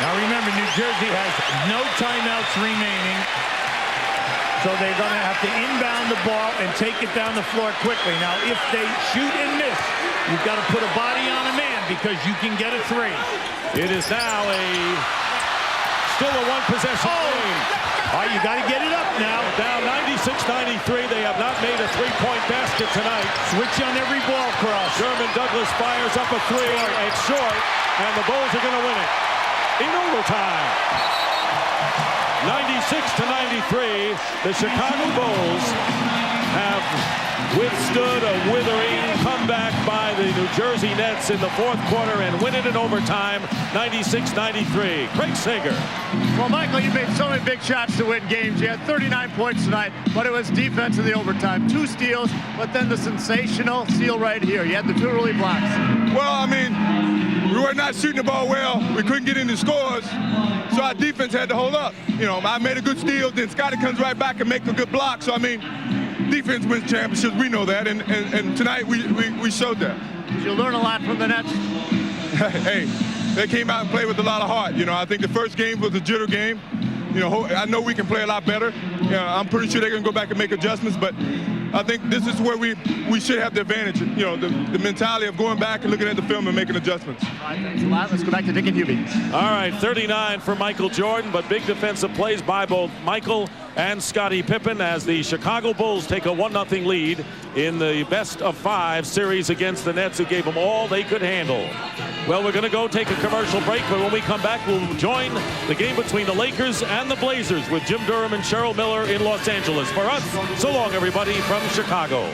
Now remember, New Jersey has no timeouts remaining, so they're going to have to inbound the ball and take it down the floor quickly. Now, if they shoot and miss, you've got to put a body on a man because you can get a 3. It is now still a one-possession game. All right, you got to get it up now. Down 96-93. They have not made a three-point basket tonight. Switch on every ball, Krause. Sherman Douglas fires up a three. It's short, and the Bulls are going to win it in overtime. 96-93. The Chicago Bulls have withstood a withering comeback by the New Jersey Nets in the fourth quarter and win it in overtime, 96-93. Craig Sager. Well, Michael, you made so many big shots to win games. You had 39 points tonight, but it was defense in the overtime. 2 steals, but then the sensational steal right here. You had the 2 early blocks. Well, I mean, we were not shooting the ball well. We couldn't get any scores, so our defense had to hold up. You know, I made a good steal, then Scottie comes right back and makes a good block. So, I mean, defense wins championships. We know that, and tonight we showed that. Did you learn a lot from the Nets? Hey, they came out and played with a lot of heart. You know, I think the first game was a jitter game. You know, I know we can play a lot better. You know, I'm pretty sure they're going to go back and make adjustments, but I think this is where we should have the advantage. You know, the mentality of going back and looking at the film and making adjustments. All right, thanks a lot. Let's go back to Dick and Hubie. All right, 39 for Michael Jordan, but big defensive plays by both Michael and Scottie Pippen as the Chicago Bulls take a 1-0 lead in the best-of-5 series against the Nets, who gave them all they could handle. Well, we're going to go take a commercial break, but when we come back, we'll join the game between the Lakers and the Blazers with Jim Durham and Cheryl Miller in Los Angeles. For us, so long, everybody, from Chicago.